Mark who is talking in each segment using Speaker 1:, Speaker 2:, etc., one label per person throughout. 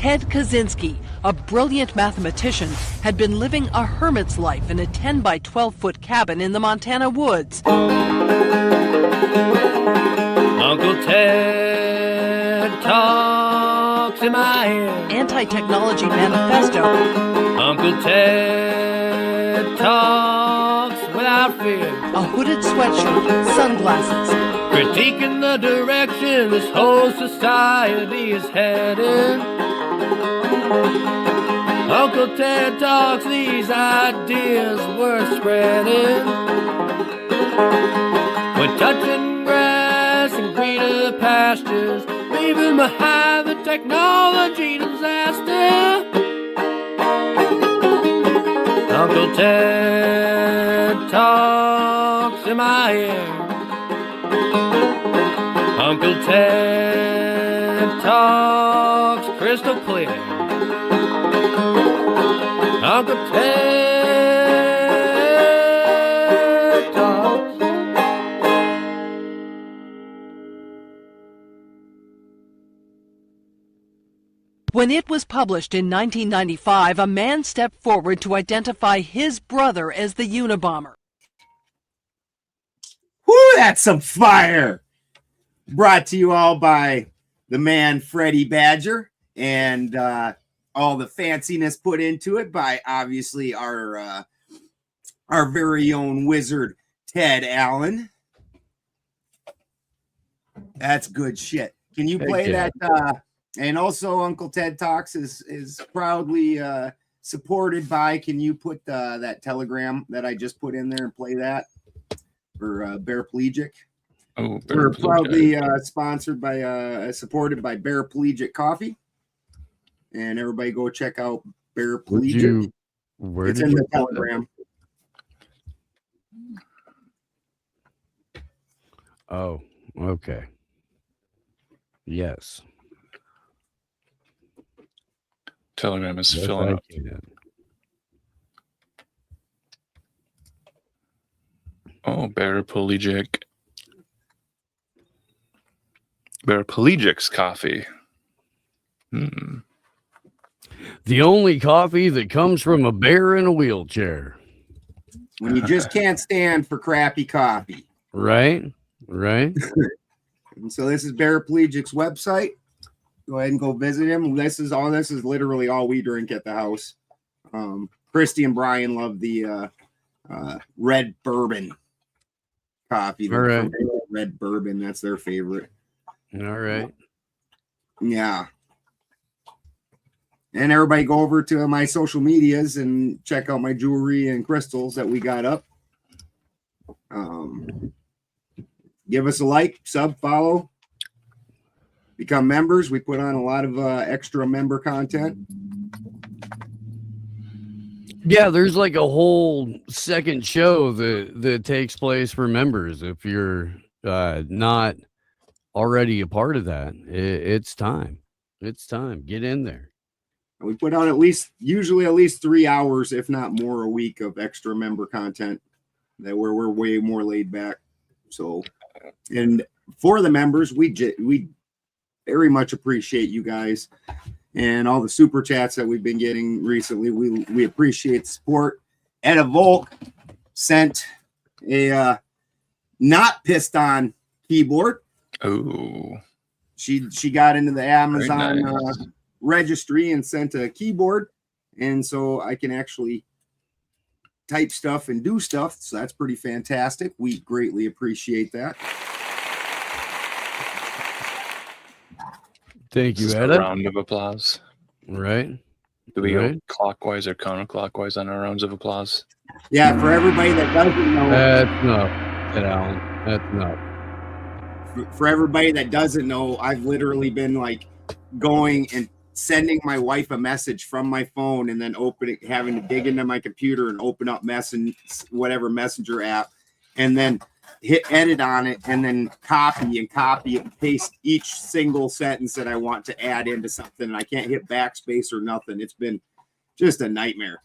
Speaker 1: Ted Kaczynski, a brilliant mathematician, had been living a hermit's life in a 10 by 12 foot cabin in the Montana woods.
Speaker 2: Uncle Ted talks in my ear.
Speaker 1: Anti-technology manifesto.
Speaker 2: Uncle Ted talks without fear.
Speaker 1: A hooded sweatshirt, sunglasses.
Speaker 2: Critiquing the direction this whole society is headed. Uncle Ted talks these ideas worth spreading. We're touching grass and greener pastures, leaving behind the technology disaster. Uncle Ted talks in my ear. Uncle Ted talks crystal clear. Uncle Ted talks.
Speaker 1: When it was published in 1995, a man stepped forward to identify his brother as the Unabomber.
Speaker 3: Whoo, that's some fire! Brought to you all by the man Freddie Badger, and all the fanciness put into it by obviously our very own wizard Ted Allen. That's good shit. Can you play that? And also, Uncle Ted Talks is proudly supported by. Can you put that telegram that I just put in there and play that for Paraplegic?
Speaker 4: Oh,
Speaker 3: we're proudly sponsored by, supported by Paraplegic Coffee, and everybody go check out Paraplegic. It's in the telegram.
Speaker 5: Oh, okay. Yes.
Speaker 4: Telegram is filling up. Oh, Paraplegic's coffee.
Speaker 5: The only coffee that comes from a bear in a wheelchair.
Speaker 3: When you just can't stand for crappy coffee.
Speaker 5: Right. And
Speaker 3: so this is Paraplegic's website. Go ahead and go visit him. This is literally all we drink at the house. Christy and Brian love the red bourbon coffee.
Speaker 5: All right.
Speaker 3: Red bourbon, that's their favorite.
Speaker 5: All right.
Speaker 3: Yeah. And everybody go over to my social medias and check out my jewelry and crystals that we got up. Give us a like, sub, follow. Become members. We put on a lot of extra member content.
Speaker 5: Yeah, there's like a whole second show that takes place for members. If you're not already a part of that, it's time. It's time. Get in there.
Speaker 3: We put on usually at least 3 hours, if not more, a week of extra member content that where we're way more laid back. So, and for the members, we very much appreciate you guys and all the super chats that we've been getting recently. We appreciate the support. Etta Volk sent a not pissed on keyboard.
Speaker 4: Oh,
Speaker 3: she got into the Amazon
Speaker 4: nice.
Speaker 3: Registry and sent a keyboard, and so I can actually type stuff and do stuff. So that's pretty fantastic. We greatly appreciate that.
Speaker 5: Thank you,
Speaker 4: Just
Speaker 5: Etta.
Speaker 4: a round of applause.
Speaker 5: Right.
Speaker 4: Do we go clockwise or counterclockwise on our rounds of applause?
Speaker 3: Yeah, for everybody that doesn't know.
Speaker 5: That's enough, Ted Allen. That's enough.
Speaker 3: For everybody that doesn't know, I've literally been like going and sending my wife a message from my phone and then having to dig into my computer and open up whatever messenger app, and then hit edit on it, and then copy and paste each single sentence that I want to add into something. And I can't hit backspace or nothing. It's been just a nightmare.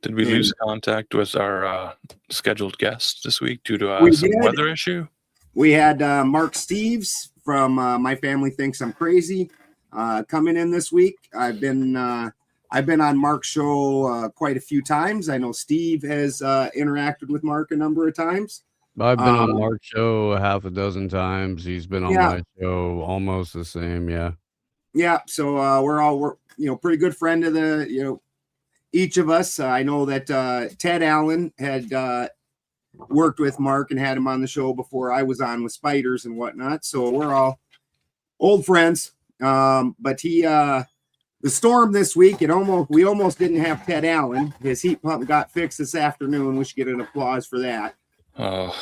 Speaker 4: Did we lose contact with our scheduled guest this week due to some weather issue?
Speaker 3: We had Mark Steeves from My Family Thinks I'm Crazy. coming in this week. I've been on Mark's show quite a few times. I know Steve has interacted with Mark a number of times.
Speaker 5: I've been on Mark's show a half a dozen times. He's been on my show almost the same. Yeah.
Speaker 3: Yeah. So we're pretty good friend of the each of us. I know that Ted Allen had worked with Mark and had him on the show before I was on with spiders and whatnot. So we're all old friends. But the storm this week, we almost didn't have Ted Allen. His heat pump got fixed this afternoon. We should get an applause for that.
Speaker 4: Oh,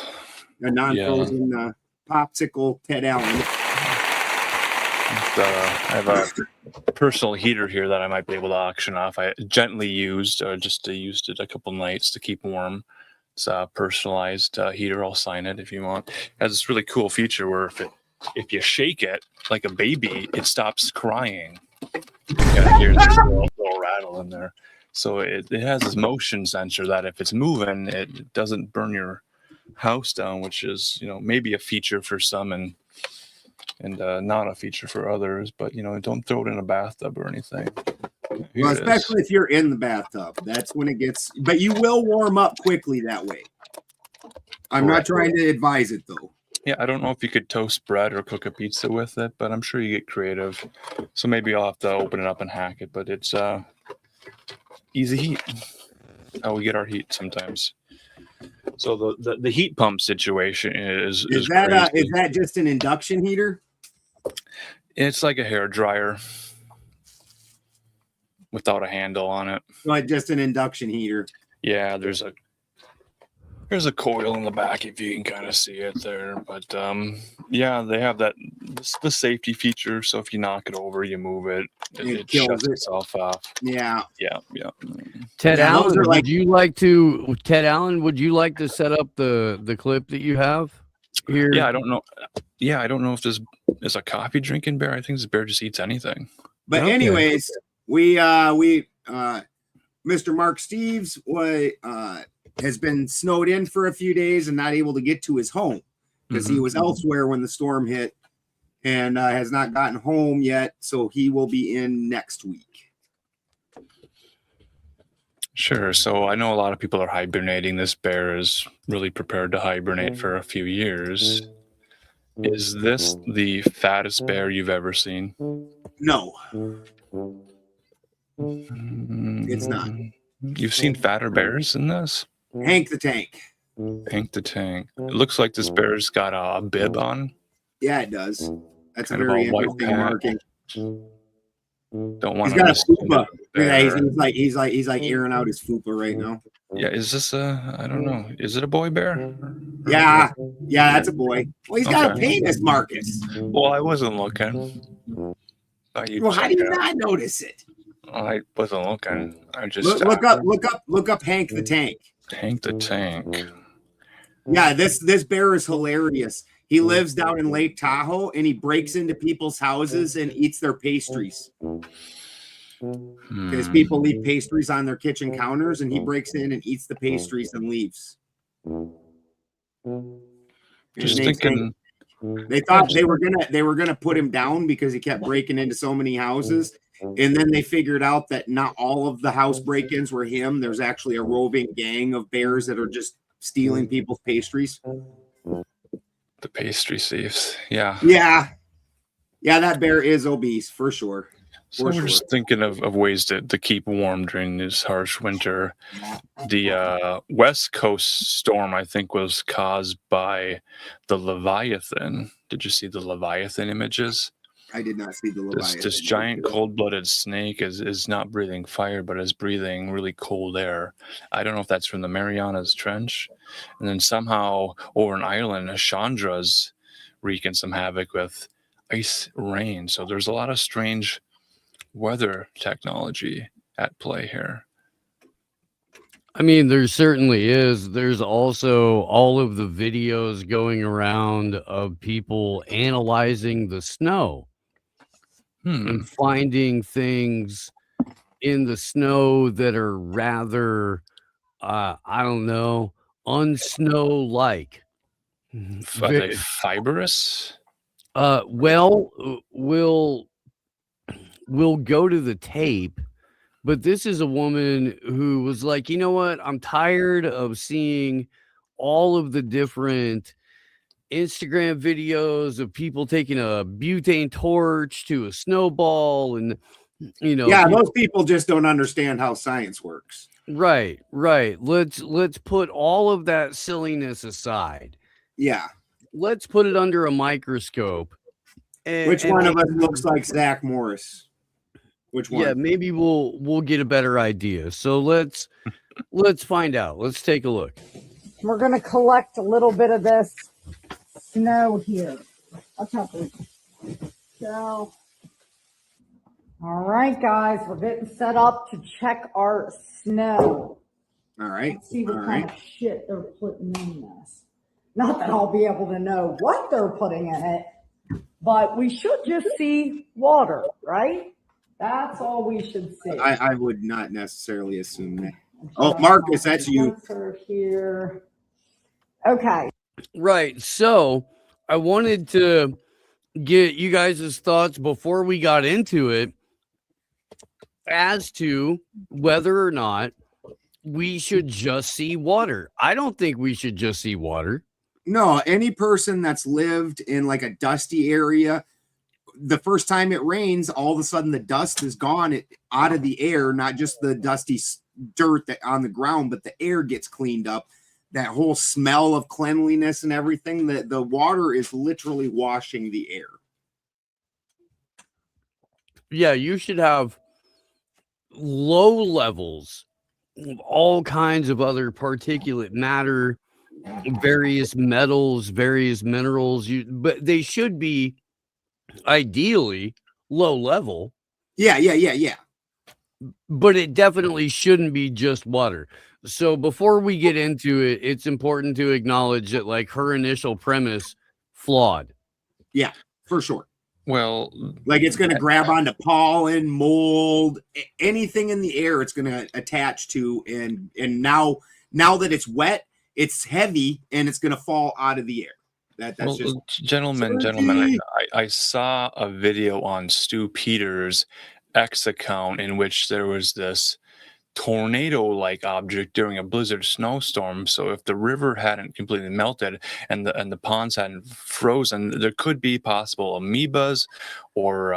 Speaker 3: a non-frozen popsicle Ted Allen.
Speaker 4: I have a personal heater here that I might be able to auction off. I gently used it a couple nights to keep warm. It's a personalized heater. I'll sign it if you want. It has this really cool feature where if you shake it like a baby, it stops crying. Yeah, here's a little rattle in there. So it has this motion sensor that if it's moving, it doesn't burn your house down, which is maybe a feature for some and not a feature for others. But don't throw it in a bathtub or anything.
Speaker 3: Well, especially if you're in the bathtub, that's when it gets. But you will warm up quickly that way. I'm not trying to advise it though.
Speaker 4: Yeah, I don't know if you could toast bread or cook a pizza with it, but I'm sure you get creative. So maybe I'll have to open it up and hack it. But it's easy heat. How we get our heat sometimes. So the heat pump situation is
Speaker 3: that just an induction heater?
Speaker 4: It's like a hair dryer without a handle on it.
Speaker 3: Like just an induction heater.
Speaker 4: Yeah, there's a coil in the back if you can kind of see it there. But yeah, they have the safety feature. So if you knock it over, you move it, it shuts itself off.
Speaker 3: Yeah.
Speaker 5: Ted Allen, would you like to set up the clip that you have here?
Speaker 4: Yeah, I don't know. Yeah, I don't know if this is a coffee drinking bear. I think this bear just eats anything.
Speaker 3: But anyways, we Mr. Mark Steeves has been snowed in for a few days and not able to get to his home because he was elsewhere when the storm hit and has not gotten home yet. So he will be in next week.
Speaker 4: Sure. So I know a lot of people are hibernating. This bear is really prepared to hibernate for a few years. Is this the fattest bear you've ever seen?
Speaker 3: No. It's not.
Speaker 4: You've seen fatter bears than this?
Speaker 3: Hank the Tank.
Speaker 4: Hank the Tank. It looks like this bear's got a bib on.
Speaker 3: Yeah, it does. That's
Speaker 4: kind
Speaker 3: a very interesting marking.
Speaker 4: Don't want
Speaker 3: to. He's got a fupa. Yeah, he's like airing out his fupa right now.
Speaker 4: Yeah, is this I don't know. Is it a boy bear?
Speaker 3: Yeah, that's a boy. Well, he's got a penis, Marcus.
Speaker 4: Well, I wasn't looking.
Speaker 3: Well, how do you not notice it?
Speaker 4: I wasn't looking. I just
Speaker 3: look up Hank the Tank.
Speaker 4: Hank the Tank.
Speaker 3: Yeah, this bear is hilarious. He lives down in Lake Tahoe and he breaks into people's houses and eats their pastries. Because people leave pastries on their kitchen counters and he breaks in and eats the pastries and leaves.
Speaker 4: Just thinking.
Speaker 3: They thought they were gonna put him down because he kept breaking into so many houses. And then they figured out that not all of the house break-ins were him. There's actually a roving gang of bears that are just stealing people's pastries.
Speaker 4: The pastry thieves. Yeah.
Speaker 3: Yeah, that bear is obese for sure.
Speaker 4: So we're just thinking of ways to keep warm during this harsh winter. The West Coast storm, I think, was caused by the Leviathan. Did you see the Leviathan images?
Speaker 3: I did not see the Leviathan.
Speaker 4: This giant cold-blooded snake is not breathing fire, but is breathing really cold air. I don't know if that's from the Marianas Trench. And then somehow over in Ireland, Chandra's wreaking some havoc with ice rain. So there's a lot of strange weather technology at play here.
Speaker 5: I mean, there certainly is. There's also all of the videos going around of people analyzing the snow and finding things in the snow that are rather, I don't know, unsnow-like.
Speaker 4: Are they fibrous?
Speaker 5: Well, we'll we'll go to the tape. But this is a woman who was like, you know what? I'm tired of seeing all of the different Instagram videos of people taking a butane torch to a snowball, and
Speaker 3: Yeah, those people just don't understand how science works.
Speaker 5: Right. Let's put all of that silliness aside.
Speaker 3: Yeah.
Speaker 5: Let's put it under a microscope.
Speaker 3: Which one of us looks like Zach Morris? Which one?
Speaker 5: Yeah, maybe we'll get a better idea. So let's find out. Let's take a look.
Speaker 6: We're going to collect a little bit of this snow here. So, all right, guys, we're getting set up to check our snow.
Speaker 3: All right.
Speaker 6: Let's see what kind of shit they're putting in this. Not that I'll be able to know what they're putting in it, but we should just see water, right? That's all we should see.
Speaker 3: I would not necessarily assume that. Oh, Marcus, that's you.
Speaker 6: Here. Okay.
Speaker 5: Right. So I wanted to get you guys' thoughts before we got into it as to whether or not we should just see water. I don't think we should just see water.
Speaker 3: No, any person that's lived in like a dusty area, the first time it rains, all of a sudden the dust is gone out of the air, not just the dusty dirt that on the ground, but the air gets cleaned up. That whole smell of cleanliness and everything, the water is literally washing the air.
Speaker 5: Yeah, you should have low levels of all kinds of other particulate matter, various metals, various minerals. But they should be ideally low level.
Speaker 3: Yeah.
Speaker 5: But it definitely shouldn't be just water. So before we get into it, it's important to acknowledge that like her initial premise flawed.
Speaker 3: Yeah, for sure.
Speaker 4: Well,
Speaker 3: like it's going to grab onto pollen, mold, anything in the air it's going to attach to, and now that it's wet, it's heavy and it's going to fall out of the air. That's
Speaker 4: well,
Speaker 3: just
Speaker 4: gentlemen, I saw a video on Stu Peters' X account in which there was this tornado-like object during a blizzard snowstorm. So if the river hadn't completely melted and the ponds hadn't frozen, there could be possible amoebas or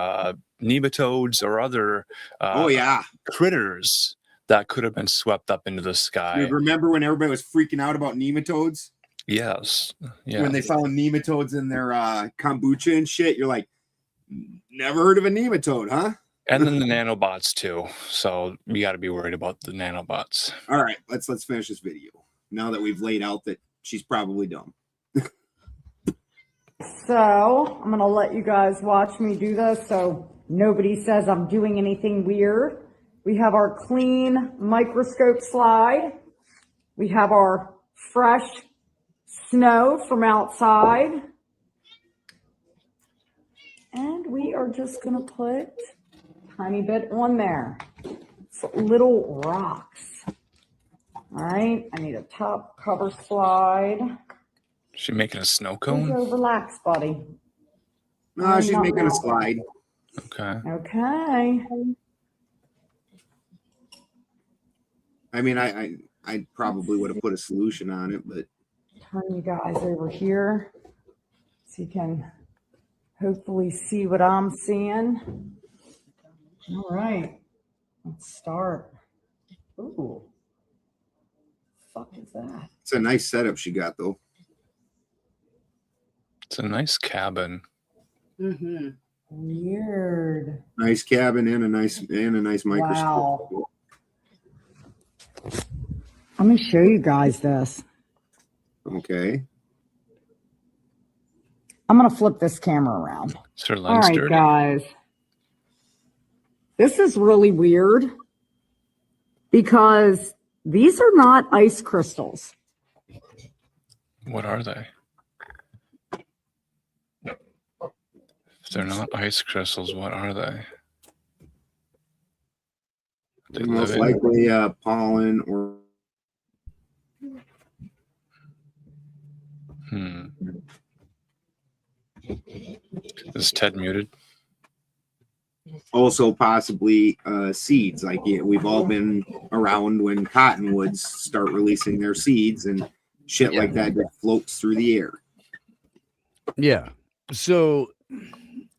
Speaker 4: nematodes or other critters that could have been swept up into the sky.
Speaker 3: You remember when everybody was freaking out about nematodes?
Speaker 4: Yes.
Speaker 3: When they found nematodes in their kombucha and shit, you're like, never heard of a nematode, huh?
Speaker 4: And then the nanobots too. So we got to be worried about the nanobots.
Speaker 3: All right, let's finish this video now that we've laid out that she's probably dumb.
Speaker 6: So I'm gonna let you guys watch me do this so nobody says I'm doing anything weird. We have our clean microscope slide. We have our fresh snow from outside. And we are just gonna put tiny bit on there. It's little rocks. All right, I need a top cover slide.
Speaker 4: Is she making a snow cone?
Speaker 6: Go relax, buddy.
Speaker 3: No, she's making a slide.
Speaker 6: Okay.
Speaker 3: I mean, I probably would have put a solution on it, but
Speaker 6: Turn you guys over here so you can hopefully see what I'm seeing. All right, let's start. Ooh, fuck is that?
Speaker 3: It's a nice setup she got, though.
Speaker 4: It's a nice cabin.
Speaker 6: Mm-hmm. Weird.
Speaker 3: Nice cabin and a nice microscope.
Speaker 6: Wow. Let me show you guys this.
Speaker 3: Okay.
Speaker 6: I'm gonna flip this camera around.
Speaker 4: Sir
Speaker 6: All right,
Speaker 4: Leinster.
Speaker 6: guys. This is really weird because these are not ice crystals.
Speaker 4: What are they? If they're not ice crystals, what are they? They
Speaker 3: Most
Speaker 4: live in-
Speaker 3: likely pollen or.
Speaker 4: Is Ted muted?
Speaker 3: also possibly seeds. Like we've all been around when cottonwoods start releasing their seeds and shit like that just floats through the air.
Speaker 5: Yeah. So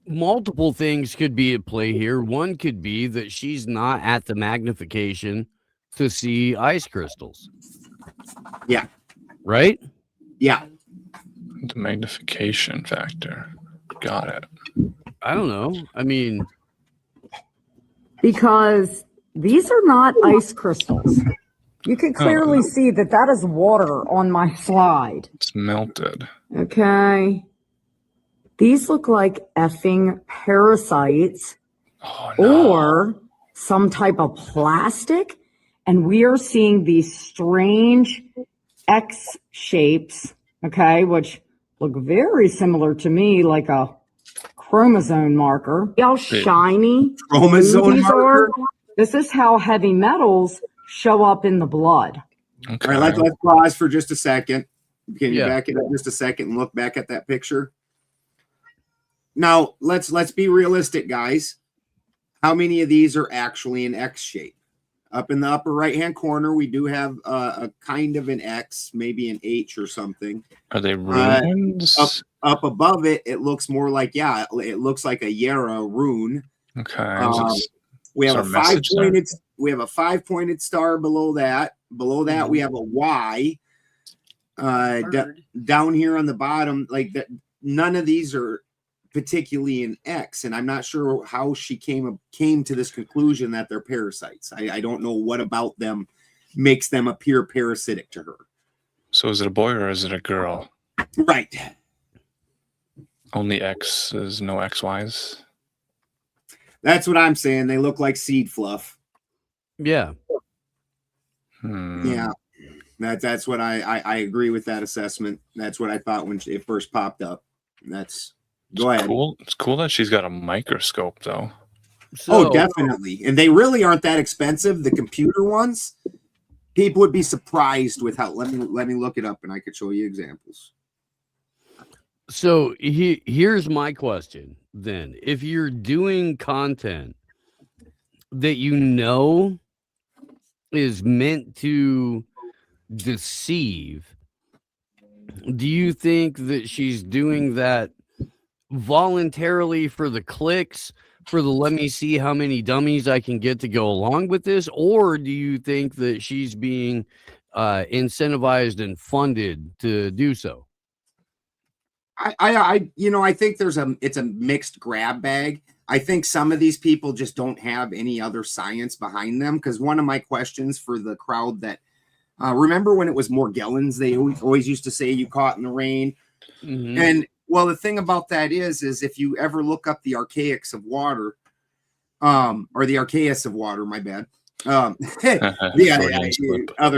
Speaker 5: multiple things could be at play here. One could be that she's not at the magnification to see ice crystals.
Speaker 3: Yeah.
Speaker 5: Right?
Speaker 3: Yeah.
Speaker 4: The magnification factor. Got it.
Speaker 5: I don't know. I mean,
Speaker 6: Because these are not ice crystals. You can clearly see that that is water on my slide.
Speaker 4: It's melted.
Speaker 6: Okay. These look like effing parasites or some type of plastic. And we are seeing these strange X shapes, okay, which look very similar to me, like a chromosome marker. See how shiny
Speaker 3: Chromosome
Speaker 6: these
Speaker 3: marker?
Speaker 6: are? This is how heavy metals show up in the blood.
Speaker 4: Okay.
Speaker 3: All right, let's pause for just a second. Can you
Speaker 5: Yeah.
Speaker 3: back it up just a second and look back at that picture? Now, let's be realistic, guys. How many of these are actually an X shape? Up in the upper right-hand corner, we do have a kind of an X, maybe an H or something.
Speaker 4: Are they runes?
Speaker 3: Up above it, it looks more like, it looks like a Yara rune.
Speaker 4: Okay.
Speaker 3: We have
Speaker 4: there
Speaker 3: a
Speaker 4: a message there?
Speaker 3: we have a 5-pointed star below that. Below that, we have a Y. Down here on the bottom, like that, none of these are particularly an X, and I'm not sure how she came to this conclusion that they're parasites. I don't know what about them makes them appear parasitic to her.
Speaker 4: So is it a boy or is it a girl?
Speaker 3: Right.
Speaker 4: Only X's, no XY's.
Speaker 3: That's what I'm saying. They look like seed fluff.
Speaker 5: yeah.
Speaker 3: Yeah. That's what I agree with that assessment. That's what I thought when it first popped up. Go ahead.
Speaker 4: Cool. It's cool that she's got a microscope, though.
Speaker 5: So,
Speaker 3: Definitely. And they really aren't that expensive. The computer ones, people would be surprised with how. Let me look it up, and I could show you examples.
Speaker 5: So here's my question then. If you're doing content that you know is meant to deceive, do you think that she's doing that voluntarily for the clicks, for the let me see how many dummies I can get to go along with this, or do you think that she's being incentivized and funded to do so?
Speaker 3: I think it's a mixed grab bag. I think some of these people just don't have any other science behind them. Because one of my questions for the crowd that remember when it was Morgellons, they always used to say you caught in the rain.
Speaker 5: Mm-hmm.
Speaker 3: And well, the thing about that is if you ever look up the archaics of water, or the archaeus of water, my bad. Other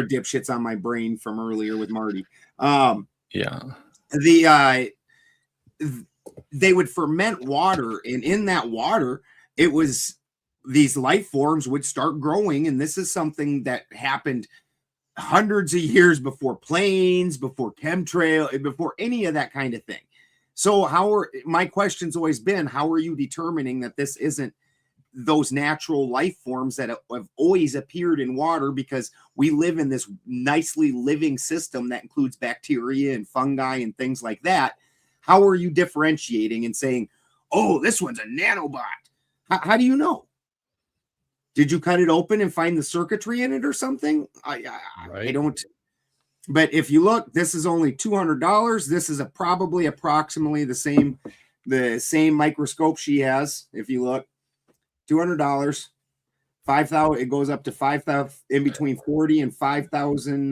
Speaker 3: dipshits on my brain from earlier with Marty. They would ferment water, and in that water, it was these life forms would start growing, and this is something that happened hundreds of years before planes, before chemtrail, before any of that kind of thing. So my question's always been, how are you determining that this isn't those natural life forms that have always appeared in water? Because we live in this nicely living system that includes bacteria and fungi and things like that. How are you differentiating and saying, oh, this one's a nanobot? How do you know? Did you cut it open and find the circuitry in it or something? I don't. But if you look, this is only $200. This is approximately the same microscope she has. If you look, $200, 5,000. It goes up to 5,000, in between 40 and 5,000.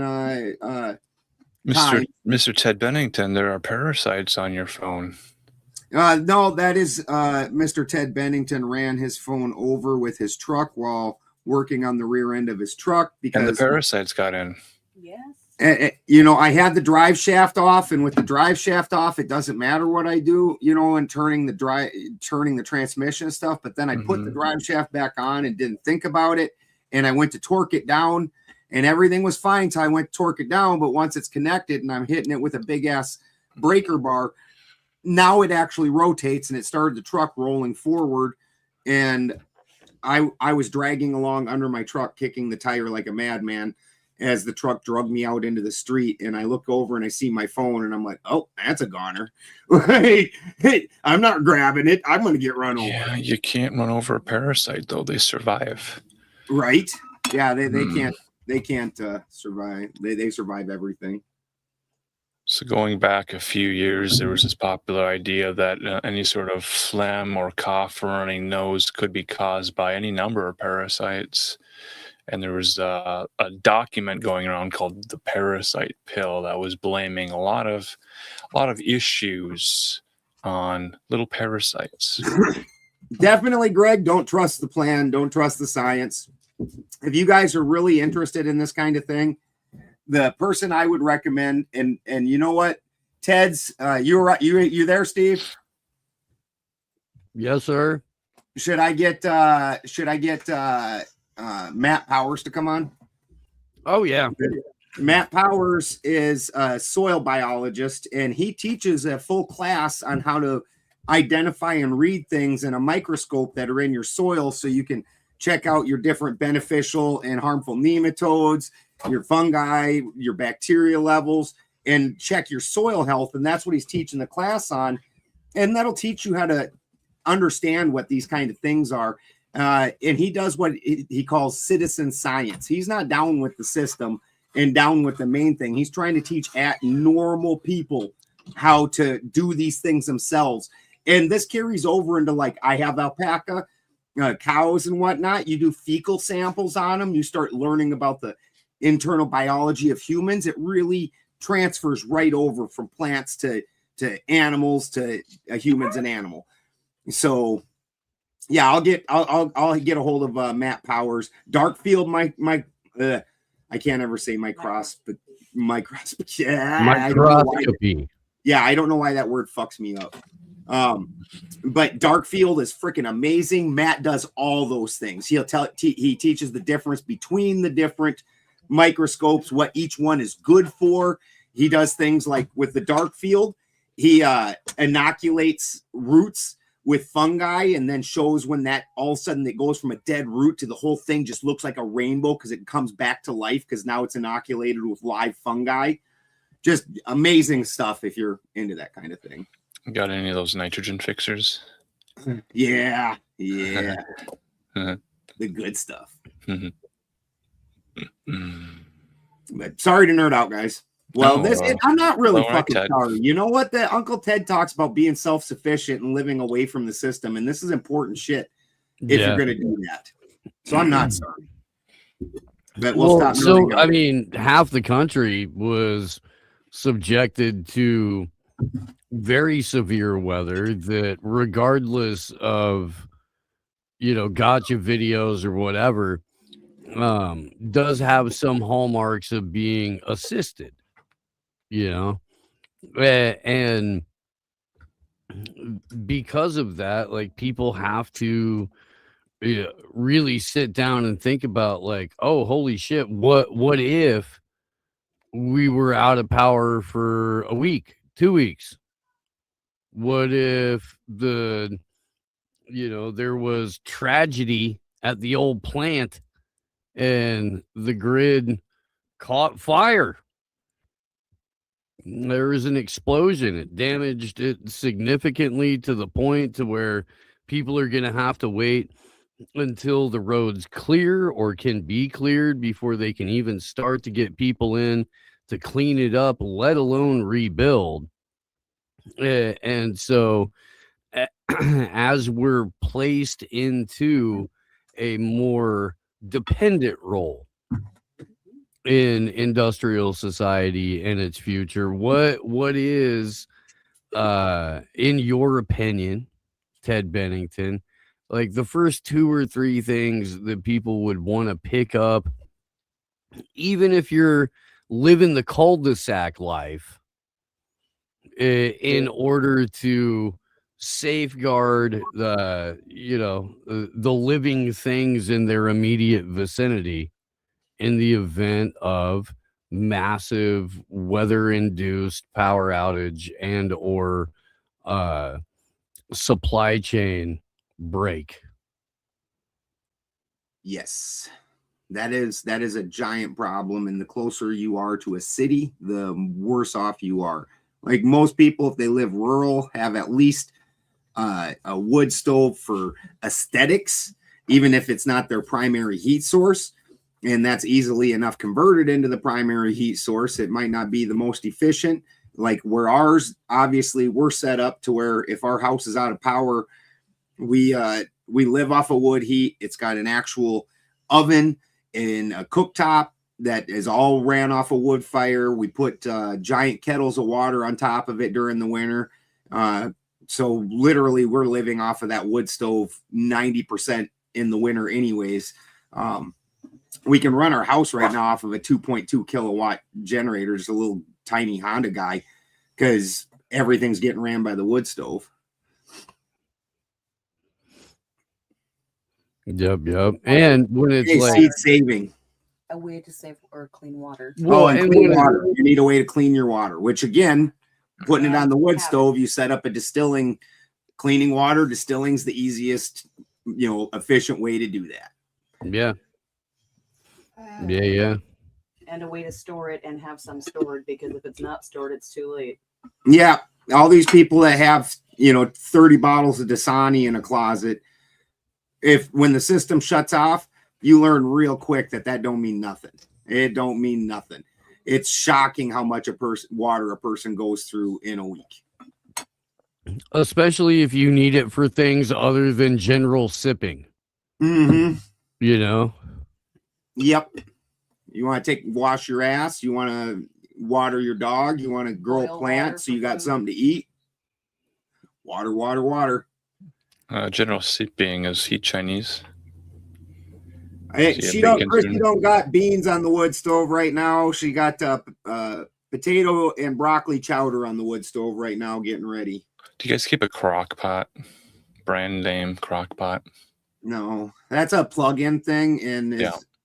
Speaker 4: Mr. Ted Bennington, there are parasites on your phone.
Speaker 3: No, that is Mr. Ted Bennington ran his phone over with his truck while working on the rear end of his truck because
Speaker 4: the parasites got in.
Speaker 1: Yes.
Speaker 3: I had the drive shaft off, and with the drive shaft off, it doesn't matter what I do, and turning the transmission and stuff. But then I put the drive shaft back on and didn't think about it, and I went to torque it down, and everything was fine. So I went to torque it down, but once it's connected and I'm hitting it with a big ass breaker bar, now it actually rotates, and it started the truck rolling forward and I was dragging along under my truck, kicking the tire like a madman as the truck dragged me out into the street. And I look over and I see my phone and I'm like, oh, that's a goner. Hey, I'm not grabbing it. I'm going to get run over.
Speaker 4: Yeah, you can't run over a parasite though. They survive.
Speaker 3: Right. Yeah. They can't survive. They survive everything.
Speaker 4: So going back a few years, there was this popular idea that any sort of phlegm or cough or running nose could be caused by any number of parasites. And there was a document going around called the parasite pill that was blaming a lot of issues on little parasites.
Speaker 3: Definitely, Greg, don't trust the plan. Don't trust the science. If you guys are really interested in this kind of thing, the person I would recommend, and you know what, Ted's, you there, Steve?
Speaker 5: Yes, sir.
Speaker 3: Should I get Matt Powers to come on?
Speaker 5: Oh yeah.
Speaker 3: Matt Powers is a soil biologist, and he teaches a full class on how to identify and read things in a microscope that are in your soil, so you can check out your different beneficial and harmful nematodes, your fungi, your bacteria levels, and check your soil health. And that's what he's teaching the class on. And that'll teach you how to understand what these kind of things are. And he does what he calls citizen science. He's not down with the system and down with the main thing. He's trying to teach normal people how to do these things themselves. And this carries over into, like, I have alpaca, cows and whatnot. You do fecal samples on them. You start learning about the internal biology of humans. It really transfers right over from plants to animals to humans and animal. So yeah, I'll get a hold of Matt Powers. Darkfield, I can't ever say microscopy. Yeah, I don't know why that word fucks me up. But Darkfield is freaking amazing. Matt does all those things. He teaches the difference between the different microscopes, what each one is good for. He does things like with the Darkfield, he inoculates roots with fungi and then shows when that all of a sudden it goes from a dead root to the whole thing just looks like a rainbow because it comes back to life because now it's inoculated with live fungi. Just amazing stuff if you're into that kind of thing.
Speaker 4: Got any of those nitrogen fixers?
Speaker 3: Yeah. The good stuff. But sorry to nerd out, guys. Well, I'm not really fucking sorry. You know what? That Uncle Ted talks about being self-sufficient and living away from the system, and this is important shit if you're going to do that. So I'm not sorry. But we'll stop.
Speaker 5: So I mean, half the country was subjected to very severe weather that, regardless of gotcha videos or whatever, does have some hallmarks of being assisted. And because of that, like, people have to really sit down and think about, like, oh, holy shit, what if we were out of power for a week, 2 weeks? What if there was tragedy at the old plant and the grid caught fire? There was an explosion. It damaged it significantly to the point to where people are going to have to wait until the roads clear or can be cleared before they can even start to get people in to clean it up, let alone rebuild. And so as we're placed into a more dependent role in industrial society and its future, what is in your opinion, Ted Bennington, like the first 2 or 3 things that people would want to pick up, even if you're living the cul-de-sac life, in order to safeguard the living things in their immediate vicinity in the event of massive weather-induced power outage and or supply chain break?
Speaker 3: Yes. That is a giant problem. And the closer you are to a city, the worse off you are. Like most people, if they live rural, have at least a wood stove for aesthetics, even if it's not their primary heat source. And that's easily enough converted into the primary heat source. It might not be the most efficient, like where ours, obviously, we're set up to where if our house is out of power, we live off of wood heat. It's got an actual oven and a cooktop that is all ran off a wood fire. We put giant kettles of water on top of it during the winter. So literally we're living off of that wood stove 90% in the winter anyways. We can run our house right now off of a 2.2 kilowatt generator, just a little tiny Honda guy, because everything's getting ran by the wood stove.
Speaker 5: Yep. And when it's like
Speaker 3: seed saving,
Speaker 7: a way to save or clean water.
Speaker 5: well,
Speaker 3: and
Speaker 5: and
Speaker 3: clean
Speaker 5: when
Speaker 3: water. You need a way to clean your water, which again, putting it on the wood stove, you set up a distilling, cleaning water. Distilling's the easiest, efficient way to do that.
Speaker 5: yeah.
Speaker 7: And a way to store it and have some stored, because if it's not stored, it's too late.
Speaker 3: Yeah. All these people that have, 30 bottles of Dasani in a closet, when the system shuts off, you learn real quick that don't mean nothing. It don't mean nothing. It's shocking how much water a person goes through in a week.
Speaker 5: Especially if you need it for things other than general sipping.
Speaker 3: Mm-hmm.
Speaker 5: Yep.
Speaker 3: You want to wash your ass. You want to water your dog. You want to grow a plant so you got something to eat. Water.
Speaker 4: General sipping is heat Chinese.
Speaker 3: Christy don't got beans on the wood stove right now. She got potato and broccoli chowder on the wood stove right now, getting ready.
Speaker 4: Do you guys keep a crock pot? Brand name crock pot?
Speaker 3: No, that's a plug-in thing, and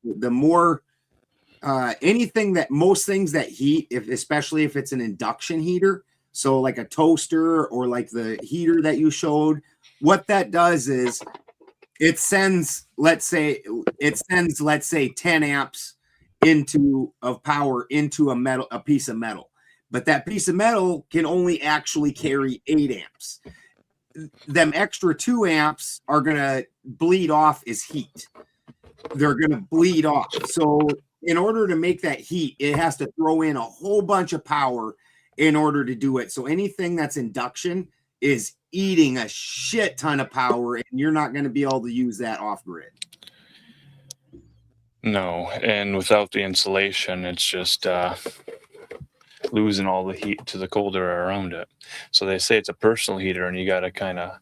Speaker 3: the more most things that heat, especially if it's an induction heater, so like a toaster or like the heater that you showed, what that does is it sends, let's say 10 amps of power into a piece of metal. But that piece of metal can only actually carry 8 amps. Them extra 2 amps are going to bleed off as heat. They're going to bleed off. So in order to make that heat, it has to throw in a whole bunch of power in order to do it. So anything that's induction is eating a shit ton of power, and you're not going to be able to use that off grid.
Speaker 4: No, and without the insulation, it's just losing all the heat to the cold air around it. So they say it's a personal heater, and you got to kind of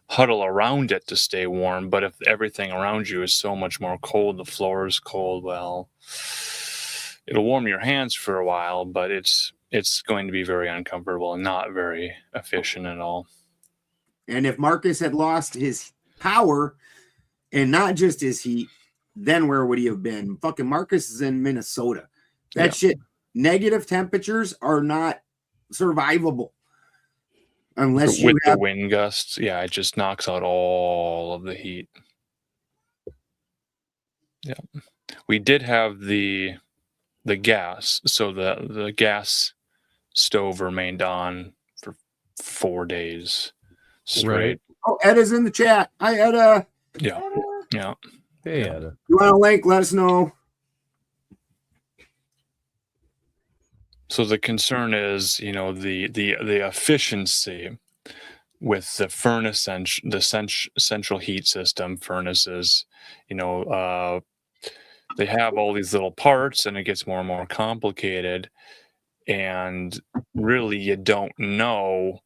Speaker 4: huddle around it to stay warm. But if everything around you is so much more cold, the floor is cold, well, it'll warm your hands for a while, but it's going to be very uncomfortable and not very efficient at all.
Speaker 3: And if Marcus had lost his power and not just his heat, then where would he have been? Fucking Marcus is in Minnesota. That shit, negative temperatures are not survivable unless you have
Speaker 4: the wind gusts. Yeah, it just knocks out all of the heat. Yeah, we did have the gas, so the gas stove remained on for 4 days straight.
Speaker 5: Right.
Speaker 3: Oh, Edda's in the chat. Hi, Edda.
Speaker 4: Yeah.
Speaker 5: Hey, Edda.
Speaker 3: You want a link? Let us know.
Speaker 4: So the concern is, the efficiency with the furnace, the central heat system furnaces. They have all these little parts, and it gets more and more complicated. And really, you don't know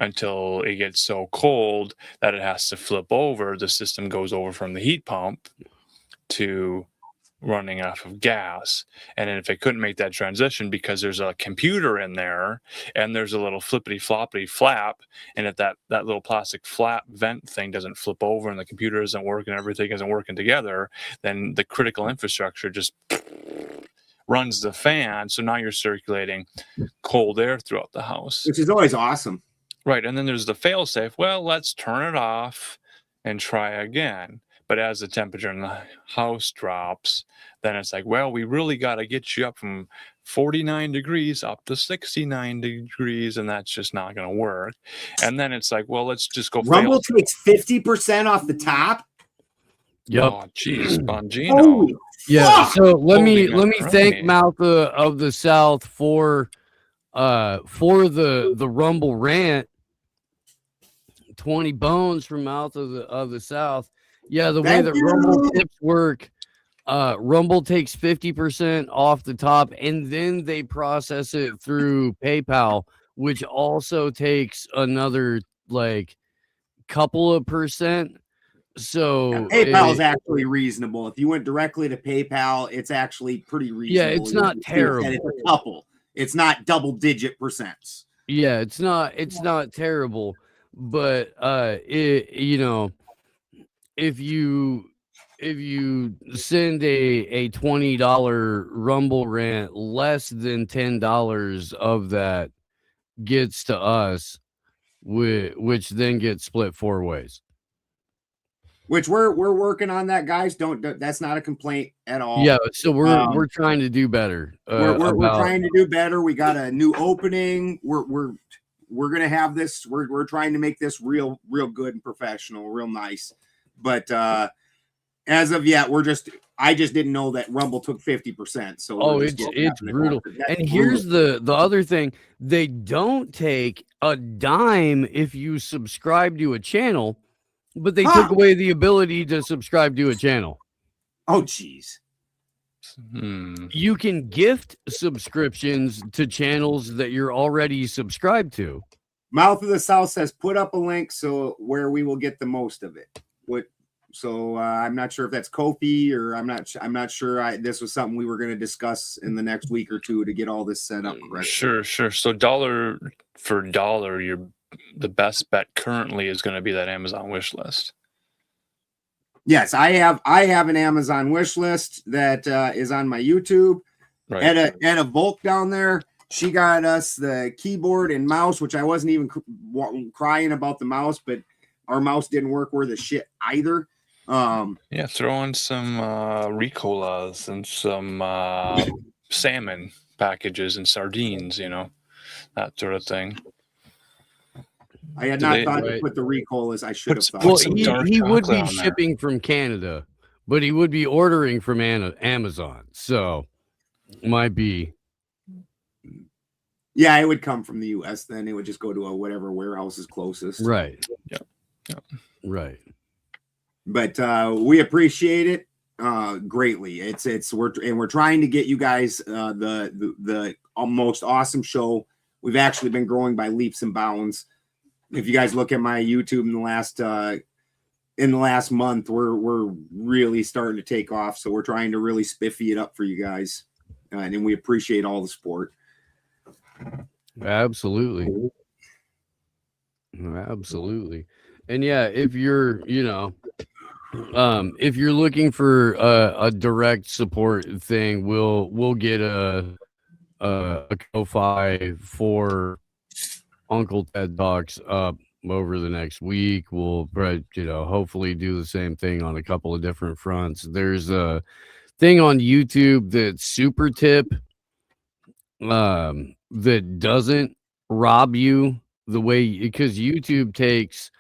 Speaker 4: until it gets so cold that it has to flip over. The system goes over from the heat pump to running off of gas. And if it couldn't make that transition because there's a computer in there and there's a little flippity floppity flap, and if that little plastic flap vent thing doesn't flip over and the computer isn't working, everything isn't working together, then the critical infrastructure just runs the fan. So now you're circulating cold air throughout the house,
Speaker 3: which is always awesome.
Speaker 4: Right. And then there's the fail safe. Well, let's turn it off and try again. But as the temperature in the house drops, then it's like, well, we really got to get you up from 49 degrees up to 69 degrees, and that's just not going to work. And then it's like, well, let's just go
Speaker 3: Rumble
Speaker 4: fail.
Speaker 3: takes 50% off the top.
Speaker 5: Yep.
Speaker 4: Oh, jeez, Bongino.
Speaker 3: Holy
Speaker 5: Yeah.
Speaker 3: fuck!
Speaker 5: So let me
Speaker 4: Holy
Speaker 5: thank
Speaker 4: macaroni.
Speaker 5: Mouth of the South for the Rumble rant. 20 bones from Mouth of the South. Yeah, the way
Speaker 3: Thank
Speaker 5: that
Speaker 3: you.
Speaker 5: Rumble tips work, Rumble takes 50% off the top, and then they process it through PayPal, which also takes another like couple of percent. So
Speaker 3: PayPal is actually reasonable. If you went directly to PayPal, it's actually pretty reasonable.
Speaker 5: Yeah, it's not terrible.
Speaker 3: It's a couple. It's not double-digit percents.
Speaker 5: Yeah, it's not terrible, but you know, if you send a $20 Rumble rant, less than $10 of that gets to us, which then gets split 4 ways.
Speaker 3: Which we're working on that, guys. Don't that's not a complaint at all.
Speaker 5: Yeah, so we're trying to do better.
Speaker 3: We're trying to do better. We got a new opening. We're gonna have this. We're trying to make this real good and professional, real nice. But as of yet, I just didn't know that Rumble took 50%. So
Speaker 5: it's brutal. And here's the other thing: they don't take a dime if you subscribe to a channel, but they took away the ability to subscribe to a channel.
Speaker 3: Oh, geez.
Speaker 5: You can gift subscriptions to channels that you're already subscribed to.
Speaker 3: Mouth of the South says put up a link so where we will get the most of it. So I'm not sure if that's Kofi or I'm not sure. This was something we were going to discuss in the next week or two to get all this set up correctly.
Speaker 4: Sure. So dollar for dollar, the best bet currently is going to be that Amazon wish list.
Speaker 3: Yes, I have an Amazon wish list that is on my YouTube.
Speaker 4: Right.
Speaker 3: Etta Volk down there, she got us the keyboard and mouse, which I wasn't even crying about the mouse, but our mouse didn't work worth a shit either.
Speaker 4: Yeah, throw in some Ricolas and some salmon packages and sardines, that sort of thing.
Speaker 3: I had not thought to put the Ricolas. I should have thought.
Speaker 5: Well, he would be shipping from Canada, but he would be ordering from Amazon. So might be.
Speaker 3: Yeah, it would come from the U.S. Then it would just go to whatever warehouse is closest.
Speaker 5: Right.
Speaker 4: Yep.
Speaker 5: Right.
Speaker 3: But we appreciate it greatly. We're trying to get you guys the most awesome show. We've actually been growing by leaps and bounds. If you guys look at my YouTube in the last month, we're really starting to take off. So we're trying to really spiffy it up for you guys, and we appreciate all the support.
Speaker 5: Absolutely. And yeah, if you're looking for a direct support thing, we'll get a Ko-Fi for Uncle Ted Talks up over the next week. We'll hopefully do the same thing on a couple of different fronts. There's a thing on YouTube that's super tip that doesn't rob you the way, because YouTube takes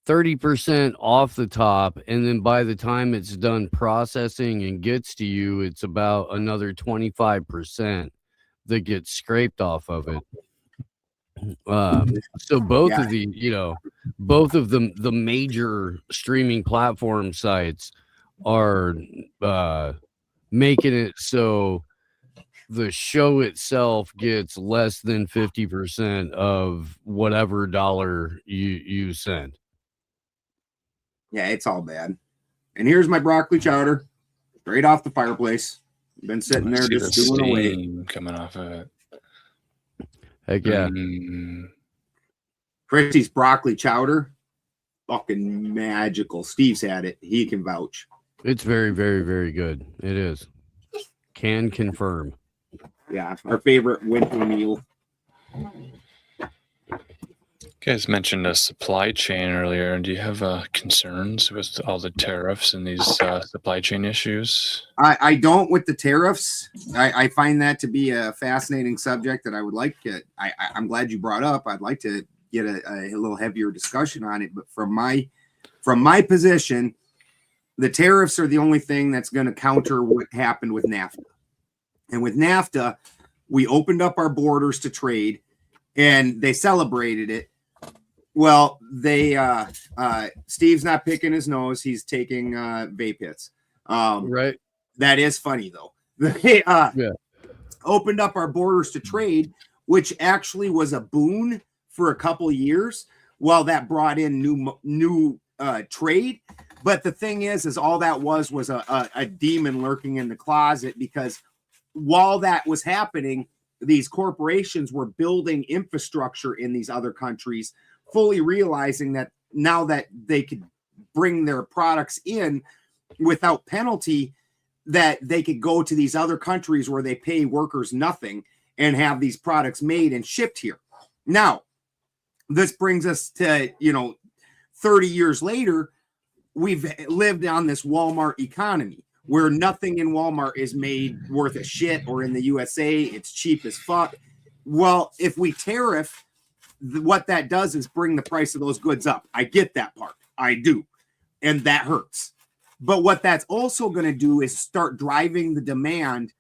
Speaker 5: 30% off the top, and then by the time it's done processing and gets to you, it's about another 25% that gets scraped off of it. So both of the major streaming platform sites are making it so the show itself gets less than 50% of whatever dollar you send.
Speaker 3: Yeah, it's all bad. And here's my broccoli chowder, straight off the fireplace. Been sitting there just stewing away.
Speaker 4: Coming off of it.
Speaker 5: Heck yeah.
Speaker 3: Chrissy's broccoli chowder, fucking magical. Steve's had it. He can vouch.
Speaker 5: It's very, very, very good. It is. Can confirm.
Speaker 3: Yeah, our favorite winter meal.
Speaker 4: Okay, guys mentioned a supply chain earlier. Do you have concerns with all the tariffs and these supply chain issues?
Speaker 3: I don't with the tariffs. I find that to be a fascinating subject that I would like to. I'm glad you brought up. I'd like to get a little heavier discussion on it. But from my position, the tariffs are the only thing that's going to counter what happened with NAFTA. And with NAFTA, we opened up our borders to trade, and they celebrated it. Well, Steve's not picking his nose; he's taking vape hits.
Speaker 5: Right.
Speaker 3: That is funny though. They opened up our borders to trade, which actually was a boon for a couple of years. While that brought in new trade, but the thing is all that was a demon lurking in the closet, because while that was happening, these corporations were building infrastructure in these other countries, fully realizing that now that they could bring their products in without penalty, that they could go to these other countries where they pay workers nothing and have these products made and shipped here. Now, this brings us to, 30 years later, we've lived on this Walmart economy where nothing in Walmart is made worth a shit, or in the USA, it's cheap as fuck. Well, if we tariff, what that does is bring the price of those goods up. I get that part. I do. And that hurts. But what that's also going to do is start driving the demand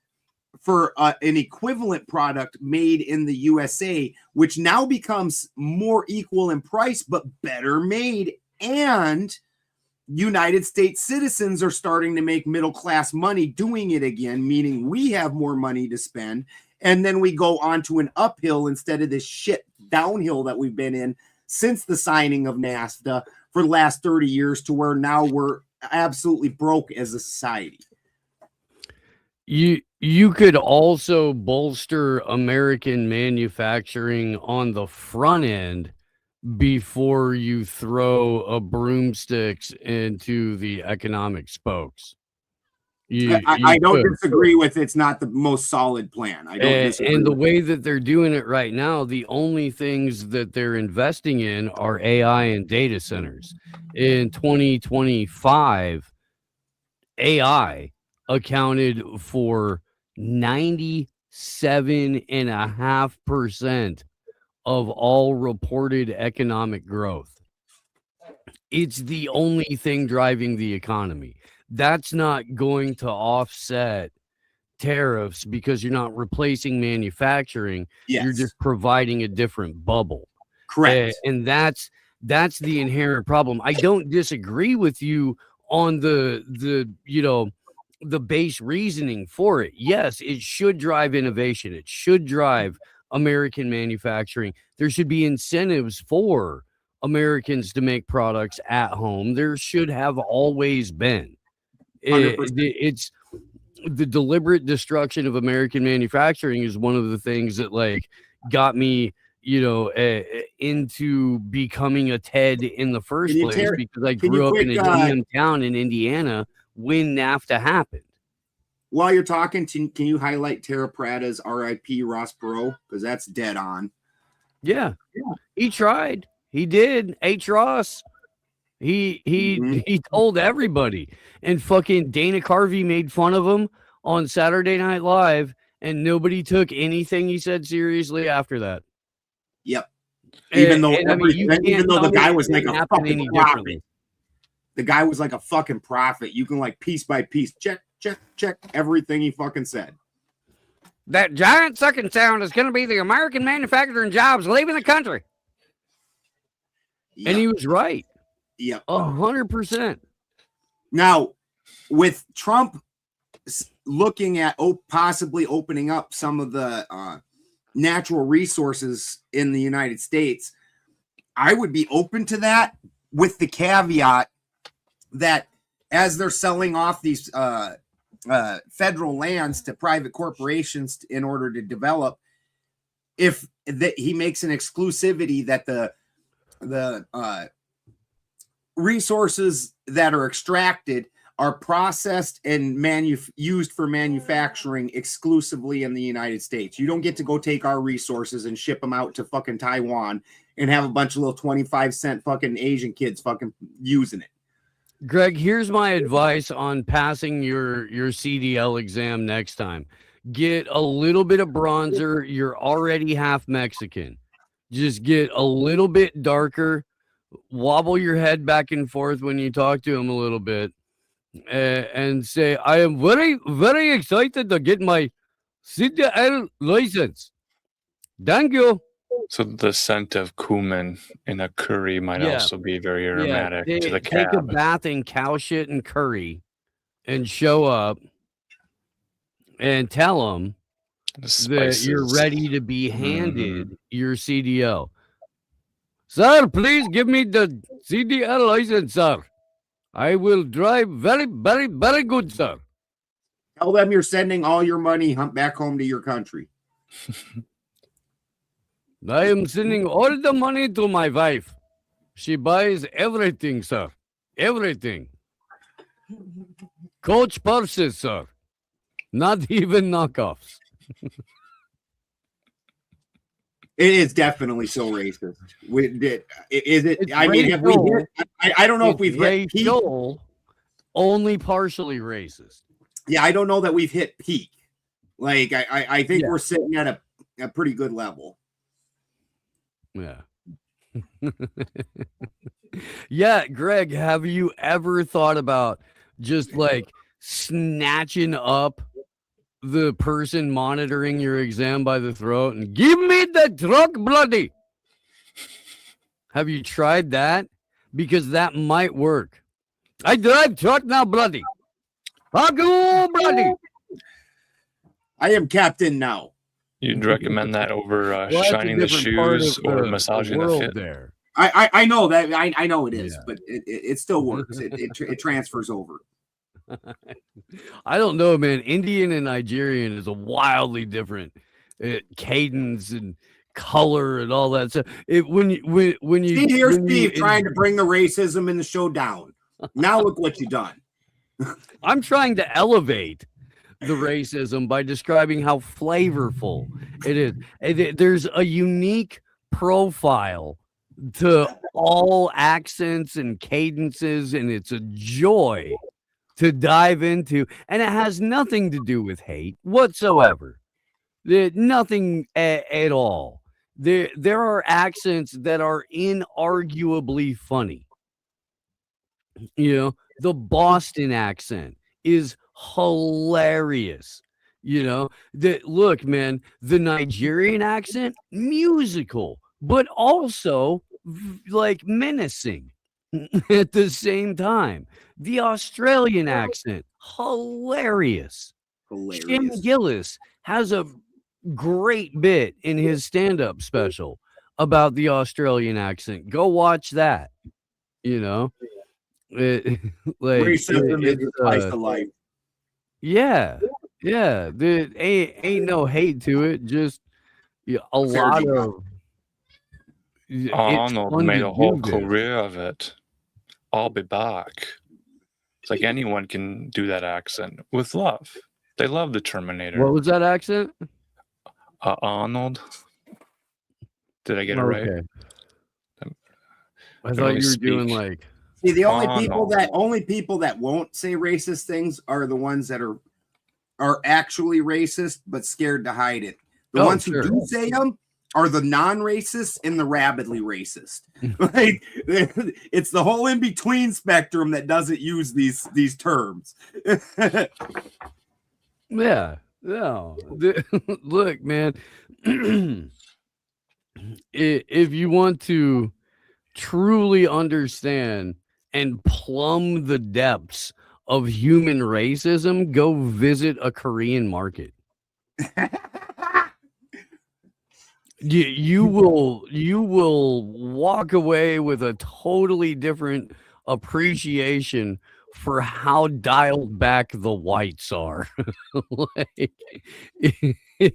Speaker 3: for an equivalent product made in the USA, which now becomes more equal in price, but better made. And United States citizens are starting to make middle-class money doing it again, meaning we have more money to spend. And then we go on to an uphill instead of this shit downhill that we've been in since the signing of NAFTA for the last 30 years, to where now we're absolutely broke as a society.
Speaker 5: You could also bolster American manufacturing on the front end before you throw a broomsticks into the economic spokes.
Speaker 3: I don't disagree with it's not the most solid plan. I don't disagree.
Speaker 5: And the way that they're doing it right now, the only things that they're investing in are AI and data centers. In 2025, AI accounted for 97.5% of all reported economic growth. It's the only thing driving the economy. That's not going to offset tariffs because you're not replacing manufacturing.
Speaker 3: Yes.
Speaker 5: You're just providing a different bubble.
Speaker 3: Correct.
Speaker 5: And that's the inherent problem. I don't disagree with you on the base reasoning for it. Yes, it should drive innovation. It should drive American manufacturing. There should be incentives for Americans to make products at home. There should have always been. It's the deliberate destruction of American manufacturing is one of the things that got me, into becoming a TED in the first place, because I grew up in a DM town in Indiana when NAFTA happened.
Speaker 3: While you're talking, can you highlight Tara Prada's RIP Ross Perot? Because that's dead on.
Speaker 5: Yeah. He tried. He did. H. Ross. He told everybody, and fucking Dana Carvey made fun of him on Saturday Night Live, and nobody took anything he said seriously after that.
Speaker 3: Yep. Even though the guy was like a fucking prophet.
Speaker 5: Differently.
Speaker 3: The guy was like a fucking prophet. You can piece by piece check everything he fucking said.
Speaker 5: That giant sucking sound is going to be the American manufacturing jobs leaving the country. Yep. And he was right.
Speaker 3: Yep.
Speaker 5: 100%.
Speaker 3: Now, with Trump looking at possibly opening up some of the natural resources in the United States, I would be open to that, with the caveat that as they're selling off these federal lands to private corporations in order to develop, if he makes an exclusivity that the resources that are extracted are processed and used for manufacturing exclusively in the United States. You don't get to go take our resources and ship them out to fucking Taiwan and have a bunch of little 25-cent fucking Asian kids fucking using it.
Speaker 5: Greg, here's my advice on passing your CDL exam next time. Get a little bit of bronzer. You're already half Mexican. Just get a little bit darker. Wobble your head back and forth when you talk to him a little bit. And say, I am very, very excited to get my CDL license. Thank you.
Speaker 4: So the scent of cumin in a curry might also be very aromatic to the cab.
Speaker 5: Take a bath in cow shit and curry and show up and tell them that you're ready to be handed your CDL. Sir, please give me the CDL license, sir. I will drive very, very, very good, sir.
Speaker 3: Tell them you're sending all your money back home to your country.
Speaker 5: I am sending all the money to my wife. She buys everything, sir. Everything. Coach purses, sir. Not even knockoffs.
Speaker 3: It is definitely so racist. Is it? I mean, have we hit? I don't know if we've hit peak.
Speaker 5: Only partially racist.
Speaker 3: Yeah, I don't know that we've hit peak. Like, I think we're sitting at a pretty good level.
Speaker 5: Yeah. Yeah, Greg, have you ever thought about just like snatching up the person monitoring your exam by the throat and give me the truck, bloody? Have you tried that? Because that might work. I drive truck now, bloody. I'll go, bloody.
Speaker 3: I am captain now.
Speaker 4: You'd recommend that over shining the shoes or massaging the fit?
Speaker 5: There.
Speaker 3: I know that. I know it is, but it still works. It transfers over.
Speaker 5: I don't know, man. Indian and Nigerian is a wildly different cadence and color and all that stuff. When you
Speaker 3: see here, Steve trying to bring the racism in the show down. Now look what you've done.
Speaker 5: I'm trying to elevate the racism by describing how flavorful it is. There's a unique profile to all accents and cadences, and it's a joy to dive into, and it has nothing to do with hate whatsoever. Nothing at all. There are accents that are inarguably funny. You know, the Boston accent is hilarious. You know, look, man, the Nigerian accent, musical, but also like menacing at the same time. The Australian accent, hilarious. Jim Gillis has a great bit in his stand-up special about the Australian accent. Go watch that. You know,
Speaker 3: racism is the spice of life.
Speaker 5: Yeah. There ain't no hate to it. Just a lot of.
Speaker 4: Arnold made a whole career of it. I'll be back. It's like anyone can do that accent with love. They love the Terminator.
Speaker 5: What was that accent?
Speaker 4: Arnold. Did I get it right?
Speaker 5: I thought you were doing like.
Speaker 3: See, the only people that won't say racist things are the ones that are actually racist but scared to hide it. The ones who do say them are the non-racist and the rabidly racist. Like, it's the whole in-between spectrum that doesn't use these terms.
Speaker 5: Yeah. No. Look, man. If you want to truly understand and plumb the depths of human racism, go visit a Korean market. You will walk away with a totally different appreciation for how dialed back the whites are. Like,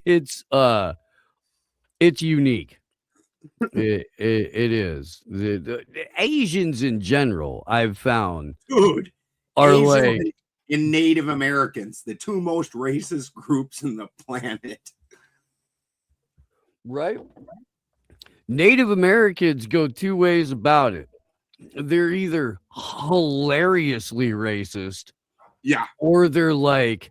Speaker 5: it's unique. It is. The Asians in general, I've found,
Speaker 3: dude,
Speaker 5: are
Speaker 3: Asians
Speaker 5: like,
Speaker 3: and Native Americans, the two most racist groups in the planet.
Speaker 5: right? Native Americans go two ways about it. They're either hilariously racist,
Speaker 3: Yeah.
Speaker 5: or they're like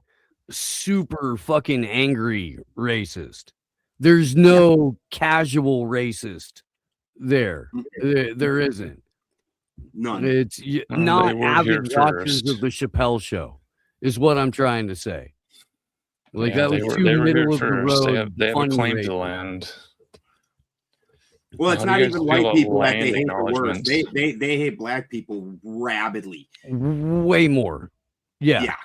Speaker 5: super fucking angry racist. There's no casual racist there. There isn't.
Speaker 3: None.
Speaker 5: It's
Speaker 4: They
Speaker 5: not
Speaker 4: were here
Speaker 5: avid watchers
Speaker 4: first.
Speaker 5: of the Chappelle show, is what I'm trying to say. Like
Speaker 4: Yeah,
Speaker 5: that
Speaker 4: they
Speaker 5: was
Speaker 4: were
Speaker 5: too
Speaker 4: they were here
Speaker 5: middle of the
Speaker 4: first.
Speaker 5: road.
Speaker 4: They have a
Speaker 5: funny
Speaker 4: claim to the
Speaker 5: racist.
Speaker 4: land.
Speaker 3: Well, it's
Speaker 4: How do
Speaker 3: not
Speaker 4: you guys
Speaker 3: even
Speaker 4: feel
Speaker 3: white
Speaker 4: about
Speaker 3: people that
Speaker 4: land
Speaker 3: they hate the worst.
Speaker 4: acknowledgements?
Speaker 3: They hate black people rabidly.
Speaker 5: Way more. Yeah.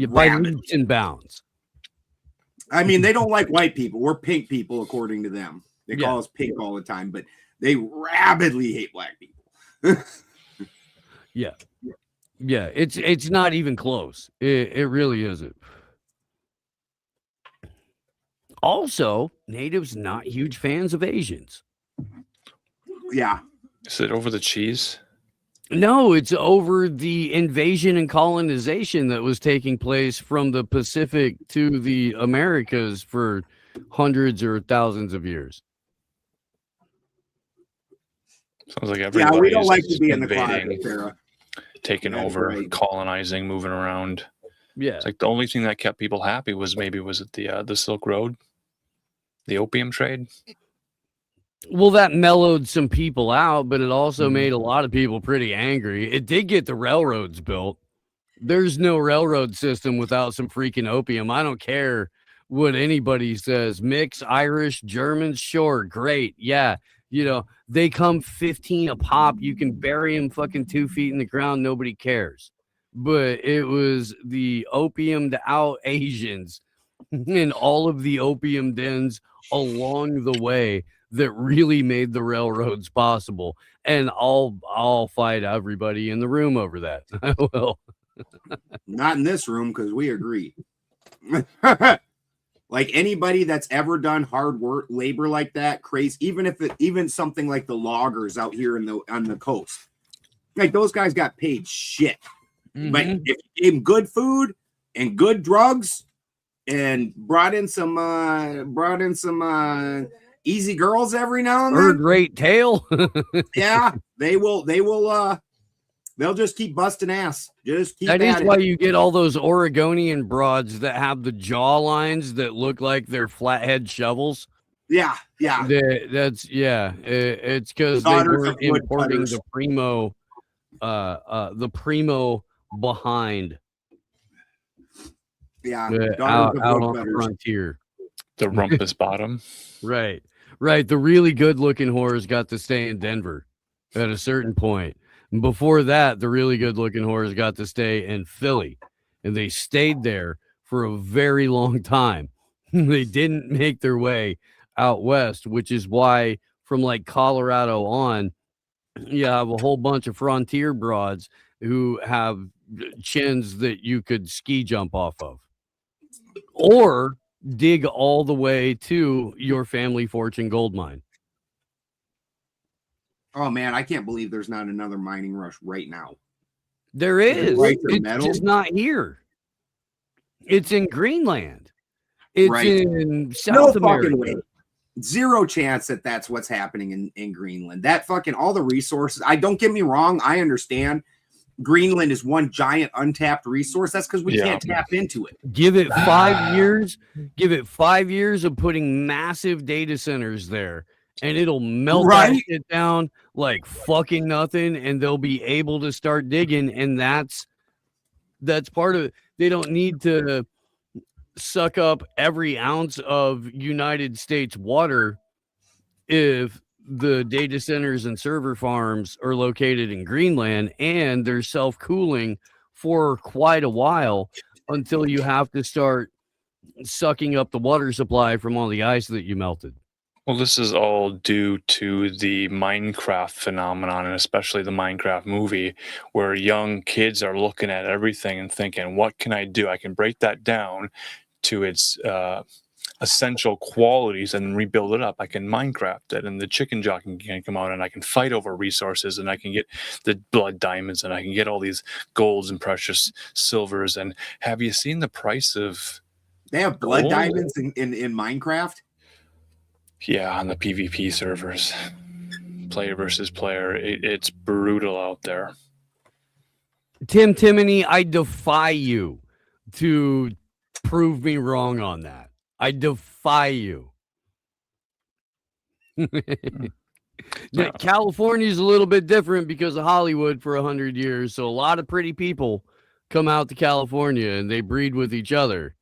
Speaker 5: By
Speaker 3: Rabidly.
Speaker 5: leaps and bounds.
Speaker 3: I mean, they don't like white people. We're pink people, according to them. They
Speaker 5: Yeah.
Speaker 3: call us pink all the time, but they rabidly hate black people.
Speaker 5: Yeah. Yeah. It's not even close. It really isn't. Also, natives not huge fans of Asians.
Speaker 3: Yeah.
Speaker 4: Is it over the cheese?
Speaker 5: No, it's over the invasion and colonization that was taking place from the Pacific to the Americas for hundreds or thousands of years.
Speaker 4: Sounds like
Speaker 3: Yeah,
Speaker 4: everybody
Speaker 3: we don't like to
Speaker 4: is
Speaker 3: be in the
Speaker 4: invading,
Speaker 3: closet, Sarah.
Speaker 4: taking
Speaker 3: That's
Speaker 4: over,
Speaker 3: right.
Speaker 4: colonizing, moving around.
Speaker 5: Yeah.
Speaker 4: It's like the only thing that kept people happy was it the Silk Road, the opium trade.
Speaker 5: Well, that mellowed some people out, but it also
Speaker 4: Mhm.
Speaker 5: made a lot of people pretty angry. It did get the railroads built. There's no railroad system without some freaking opium. I don't care what anybody says. Mix Irish, Germans, sure, great. Yeah. They come 15 a pop. You can bury them fucking 2 feet in the ground. Nobody cares. But it was the opiumed out Asians and all of the opium dens along the way that really made the railroads possible. And I'll fight everybody in the room over that. I will.
Speaker 3: Not in this room because we agree. Like anybody that's ever done hard work, labor like that, crazy. Even something like the loggers out here on the coast, like those guys got paid shit. But if you gave them good food and good drugs, and brought in some easy girls every now and then,
Speaker 5: Great tail.
Speaker 3: yeah, they'll just keep busting ass. Just keep
Speaker 5: That
Speaker 3: at
Speaker 5: is
Speaker 3: it.
Speaker 5: why you get all those Oregonian broads that have the jaw lines that look like they're flathead shovels.
Speaker 3: Yeah.
Speaker 5: It's because they
Speaker 3: Daughters
Speaker 5: weren't
Speaker 3: of woodcutters.
Speaker 5: importing the primo behind
Speaker 3: Yeah,
Speaker 5: out
Speaker 3: daughters of
Speaker 5: on the
Speaker 3: woodcutters.
Speaker 5: frontier.
Speaker 4: The rumpus bottom.
Speaker 5: Right. The really good looking whores got to stay in Denver at a certain point. Before that, the really good looking whores got to stay in Philly, and they stayed there for a very long time. They didn't make their way out west, which is why from like Colorado on, you have a whole bunch of frontier broads who have chins that you could ski jump off of or dig all the way to your family fortune gold mine.
Speaker 3: Oh man, I can't believe there's not another mining rush right now.
Speaker 5: There is.
Speaker 3: Right to
Speaker 5: It's
Speaker 3: metal?
Speaker 5: just not here. It's in Greenland. It's
Speaker 3: Right.
Speaker 5: in South
Speaker 3: No
Speaker 5: America.
Speaker 3: fucking way. Zero chance that that's what's happening in Greenland. That fucking all the resources. I don't get me wrong. I understand Greenland is one giant untapped resource. That's because we can't tap into it.
Speaker 5: Give it 5 years. Give it 5 years of putting massive data centers there, and it'll melt that shit down like fucking nothing, and they'll be able to start digging. And that's part of it. They don't need to suck up every ounce of United States water if the data centers and server farms are located in Greenland, and they're self-cooling for quite a while until you have to start sucking up the water supply from all the ice that you melted.
Speaker 4: Well, this is all due to the Minecraft phenomenon, and especially the Minecraft movie, where young kids are looking at everything and thinking, what can I do? I can break that down to its essential qualities and rebuild it up. I can Minecraft it, and the chicken jock can come out, and I can fight over resources, and I can get the blood diamonds, and I can get all these golds and precious silvers. And have you seen the price of?
Speaker 3: They have blood
Speaker 4: gold?
Speaker 3: diamonds in Minecraft.
Speaker 4: Yeah, on the PvP servers, player versus player, it's brutal out there.
Speaker 5: Timony, I defy you to prove me wrong on that. I defy you.
Speaker 4: No.
Speaker 5: California's a little bit different because of Hollywood for 100 years. So a lot of pretty people come out to California and they breed with each other.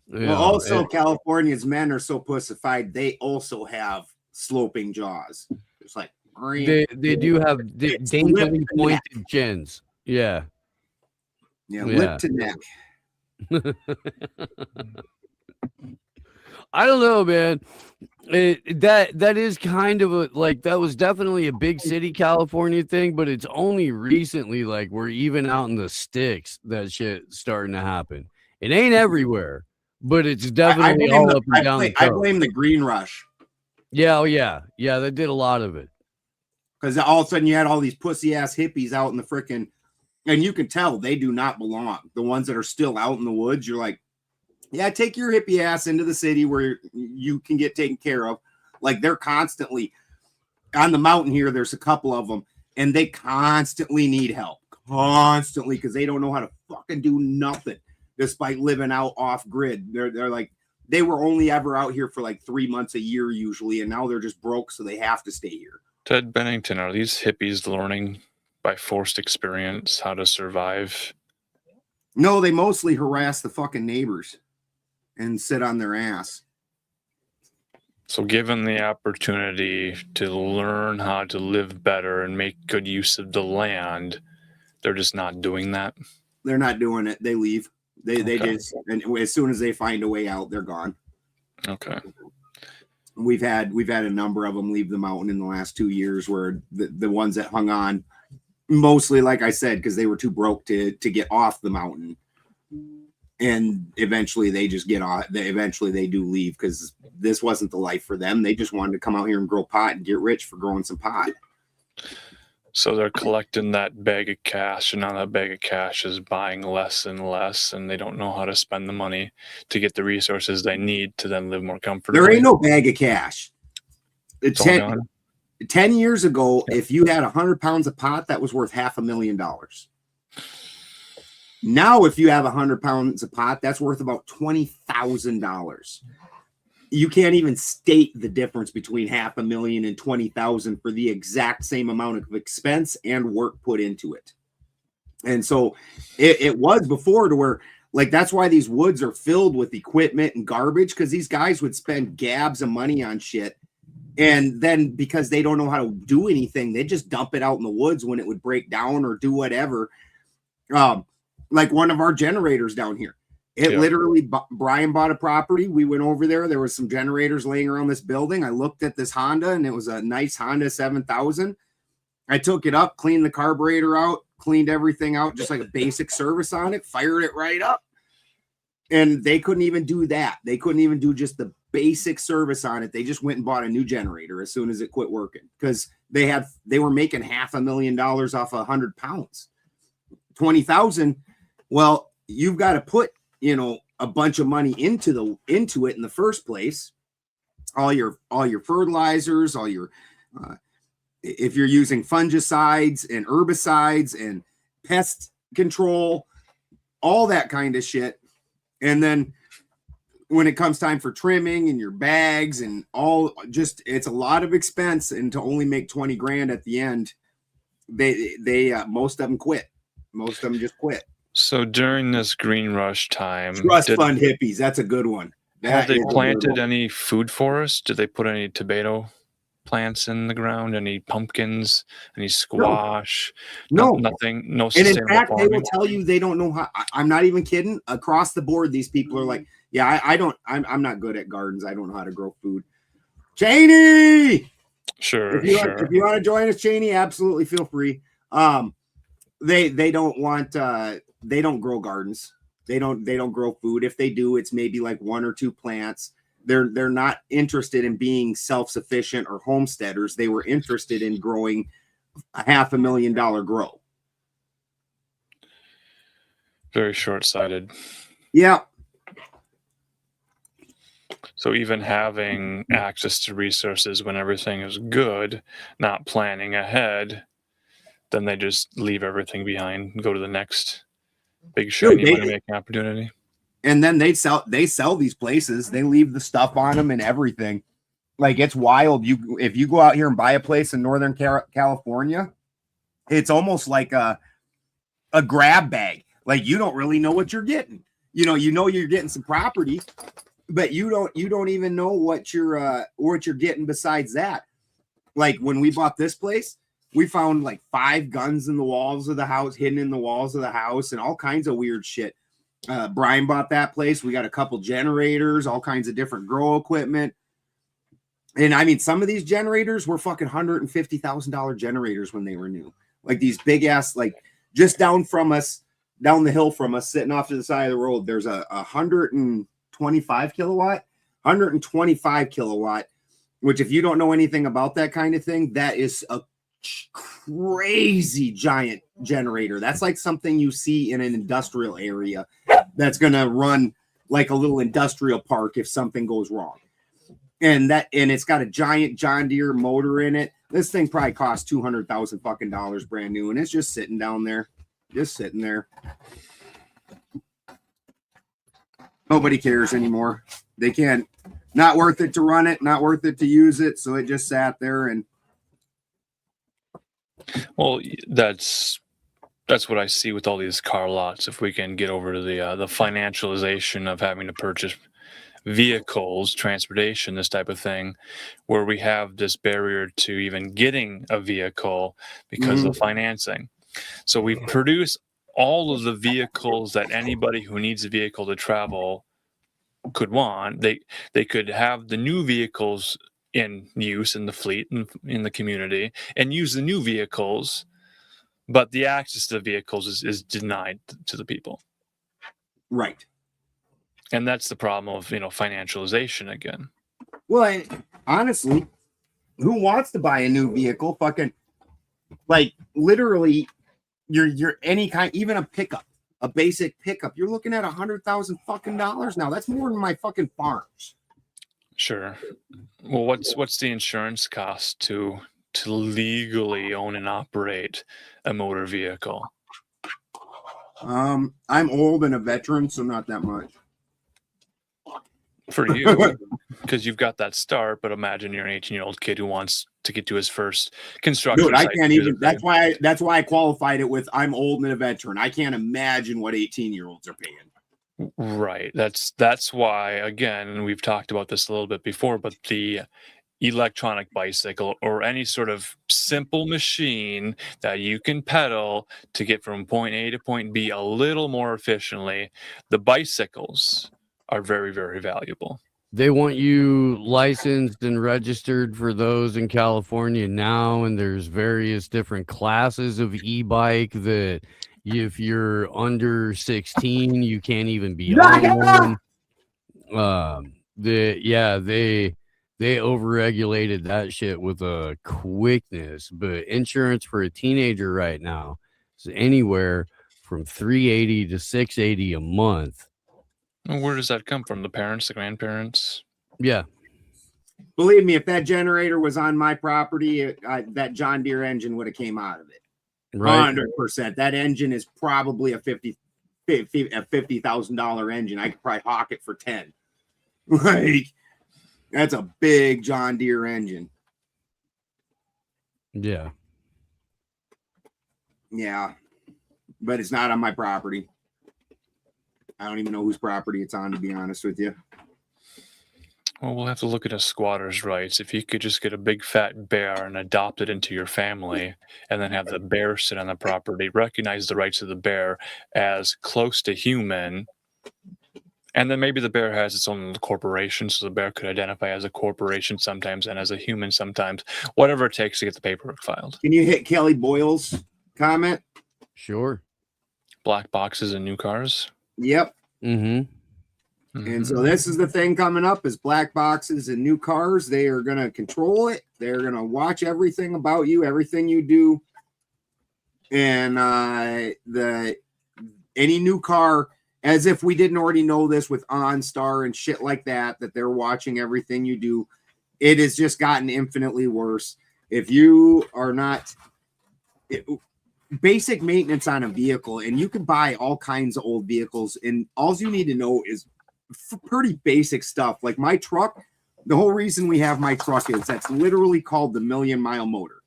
Speaker 3: Well, also California's men are so pussified. They also have sloping jaws. It's like
Speaker 5: they do have daintily pointed chins. Yeah.
Speaker 3: Yeah, lip to neck.
Speaker 5: I don't know, man. That is kind of that was definitely a big city California thing, but it's only recently we're even out in the sticks that shit starting to happen. It ain't everywhere, but it's definitely all up and down the coast.
Speaker 3: I blame the green rush.
Speaker 5: Yeah, oh yeah, that did a lot of it.
Speaker 3: Because all of a sudden you had all these pussy ass hippies out in the frickin', and you can tell they do not belong. The ones that are still out in the woods, you're like, yeah, take your hippie ass into the city where you can get taken care of. Like they're constantly on the mountain here. There's a couple of them, and they constantly need help, constantly, because they don't know how to fucking do nothing, despite living out off grid. They're like, they were only ever out here for 3 months a year usually, and now they're just broke, so they have to stay here.
Speaker 4: Ted Bennington, are these hippies learning by forced experience how to survive?
Speaker 3: No, they mostly harass the fucking neighbors and sit on their ass.
Speaker 4: So given the opportunity to learn how to live better and make good use of the land, they're just not doing that.
Speaker 3: They're not doing it. They leave. They just, and as soon as they find a way out, they're gone.
Speaker 4: Okay.
Speaker 3: We've had a number of them leave the mountain in the last 2 years, where the ones that hung on, mostly, like I said, because they were too broke to get off the mountain. And eventually they just get off. Eventually they do leave because this wasn't the life for them. They just wanted to come out here and grow pot and get rich for growing some pot.
Speaker 4: So they're collecting that bag of cash, and now that bag of cash is buying less and less, and they don't know how to spend the money to get the resources they need to then live more comfortably.
Speaker 3: There ain't no bag of cash. 10 years ago, if you had 100 pounds of pot, that was worth $500,000. Now, if you have 100 pounds of pot, that's worth about $20,000. You can't even state the difference between $500,000 and $20,000 for the exact same amount of expense and work put into it. And so it was before to where, that's why these woods are filled with equipment and garbage, because these guys would spend gabs of money on shit. And then because they don't know how to do anything, they just dump it out in the woods when it would break down or do whatever. Like one of our generators down here. Literally, Brian bought a property. We went over there. There was some generators laying around this building. I looked at this Honda, and it was a nice Honda 7000. I took it up, cleaned the carburetor out, cleaned everything out, just like a basic service on it, fired it right up. And they couldn't even do that. They couldn't even do just the basic service on it. They just went and bought a new generator as soon as it quit working, because they were making $500,000 off 100 pounds. 20,000. Well, you've got to put, a bunch of money into it in the first place. All your fertilizers, all your, if you're using fungicides and herbicides and pest control, all that kind of shit. And then when it comes time for trimming and your bags and all, just, it's a lot of expense. And to only make 20 grand at the end, they most of them quit. Most of them just quit.
Speaker 4: So during this green rush time,
Speaker 3: trust fund hippies, that's a good one.
Speaker 4: Have they planted any food forests? Did they put any tomato plants in the ground? Any pumpkins? Any squash?
Speaker 3: No,
Speaker 4: nothing. No.
Speaker 3: And in fact, farming? They will tell you they don't know how. I'm not even kidding. Across the board, these people are like, "Yeah, I don't. I'm not good at gardens. I don't know how to grow food." Cheney,
Speaker 4: sure.
Speaker 3: If you want to join us, Cheney, absolutely feel free. They don't want. They don't grow gardens. They don't grow food. If they do, it's maybe like 1 or 2 plants. They're not interested in being self-sufficient or homesteaders. They were interested in growing a $500,000 grow.
Speaker 4: Very short-sighted.
Speaker 3: Yeah.
Speaker 4: So even having access to resources when everything is good, not planning ahead, then they just leave everything behind and go to the next big shiny money-making opportunity.
Speaker 3: And then they sell these places. They leave the stuff on them and everything. Like, it's wild. If you go out here and buy a place in Northern California, it's almost like a grab bag. Like, you don't really know what you're getting. You know you're getting some property, but you don't even know what you're getting besides that. Like, when we bought this place, we found like 5 guns in the walls of the house, hidden in the walls of the house, and all kinds of weird shit. Brian bought that place. We got a couple generators, all kinds of different grow equipment. And I mean, some of these generators were fucking $150,000 generators when they were new. Like, these big ass, like, just down the hill from us, sitting off to the side of the road, there's a 125 kilowatt, which, if you don't know anything about that kind of thing, that is a crazy giant generator. That's like something you see in an industrial area that's going to run like a little industrial park if something goes wrong. And it's got a giant John Deere motor in it. This thing probably cost $200,000 fucking dollars brand new, and it's just sitting down there, just sitting there. Nobody cares anymore. They can't. Not worth it to run it, not worth it to use it, so it just sat there. And
Speaker 4: well, that's what I see with all these car lots. If we can get over to the financialization of having to purchase vehicles, transportation, this type of thing, where we have this barrier to even getting a vehicle because of financing. So we produce all of the vehicles that anybody who needs a vehicle to travel could want. They could have the new vehicles in use in the fleet and in the community and use the new vehicles, but the access to the vehicles is denied to the people.
Speaker 3: Right.
Speaker 4: And that's the problem of, financialization again.
Speaker 3: Well, honestly, who wants to buy a new vehicle? Fucking, like, literally, you're any kind, even a pickup, a basic pickup, you're looking at $100,000 fucking dollars now. That's more than my fucking farms.
Speaker 4: Sure. Well, what's the insurance cost to legally own and operate a motor vehicle?
Speaker 3: I'm old and a veteran, so not that much.
Speaker 4: For you, because you've got that start, but imagine you're an 18-year-old kid who wants to get to his first construction.
Speaker 3: Dude, I can't even. That's why I qualified it with I'm old and a veteran. I can't imagine what 18-year-olds are paying.
Speaker 4: Right. That's why, again, and we've talked about this a little bit before, but the electronic bicycle or any sort of simple machine that you can pedal to get from point A to point B a little more efficiently, the bicycles are very, very valuable.
Speaker 5: They want you licensed and registered for those in California now, and there's various different classes of e-bike that if you're under 16, you can't even be on one. They overregulated that shit with a quickness, but insurance for a teenager right now is anywhere from $380 to $680 a month.
Speaker 4: Where does that come from? The parents, the grandparents?
Speaker 5: Yeah.
Speaker 3: Believe me, if that generator was on my property, that John Deere engine would have came out of it.
Speaker 5: Right.
Speaker 3: 100%. That engine is probably a $50,000 engine. I could probably hawk it for 10. Like, that's a big John Deere engine.
Speaker 5: Yeah.
Speaker 3: Yeah. But it's not on my property. I don't even know whose property it's on, to be honest with you.
Speaker 4: Well, we'll have to look at a squatter's rights. If you could just get a big fat bear and adopt it into your family and then have the bear sit on the property, recognize the rights of the bear as close to human, and then maybe the bear has its own corporation, so the bear could identify as a corporation sometimes and as a human sometimes, whatever it takes to get the paperwork filed.
Speaker 3: Can you hit Kelly Boyle's comment?
Speaker 5: Sure.
Speaker 4: Black boxes and new cars.
Speaker 3: Yep.
Speaker 5: Mm-hmm.
Speaker 3: And so this is the thing coming up is black boxes and new cars. They are going to control it. They're going to watch everything about you, everything you do. And any new car, as if we didn't already know this with OnStar and shit like that, that they're watching everything you do. It has just gotten infinitely worse. If you are not basic maintenance on a vehicle, and you can buy all kinds of old vehicles, and all you need to know is pretty basic stuff. Like my truck, the whole reason we have my truck is that's literally called the 1,000,000-mile motor.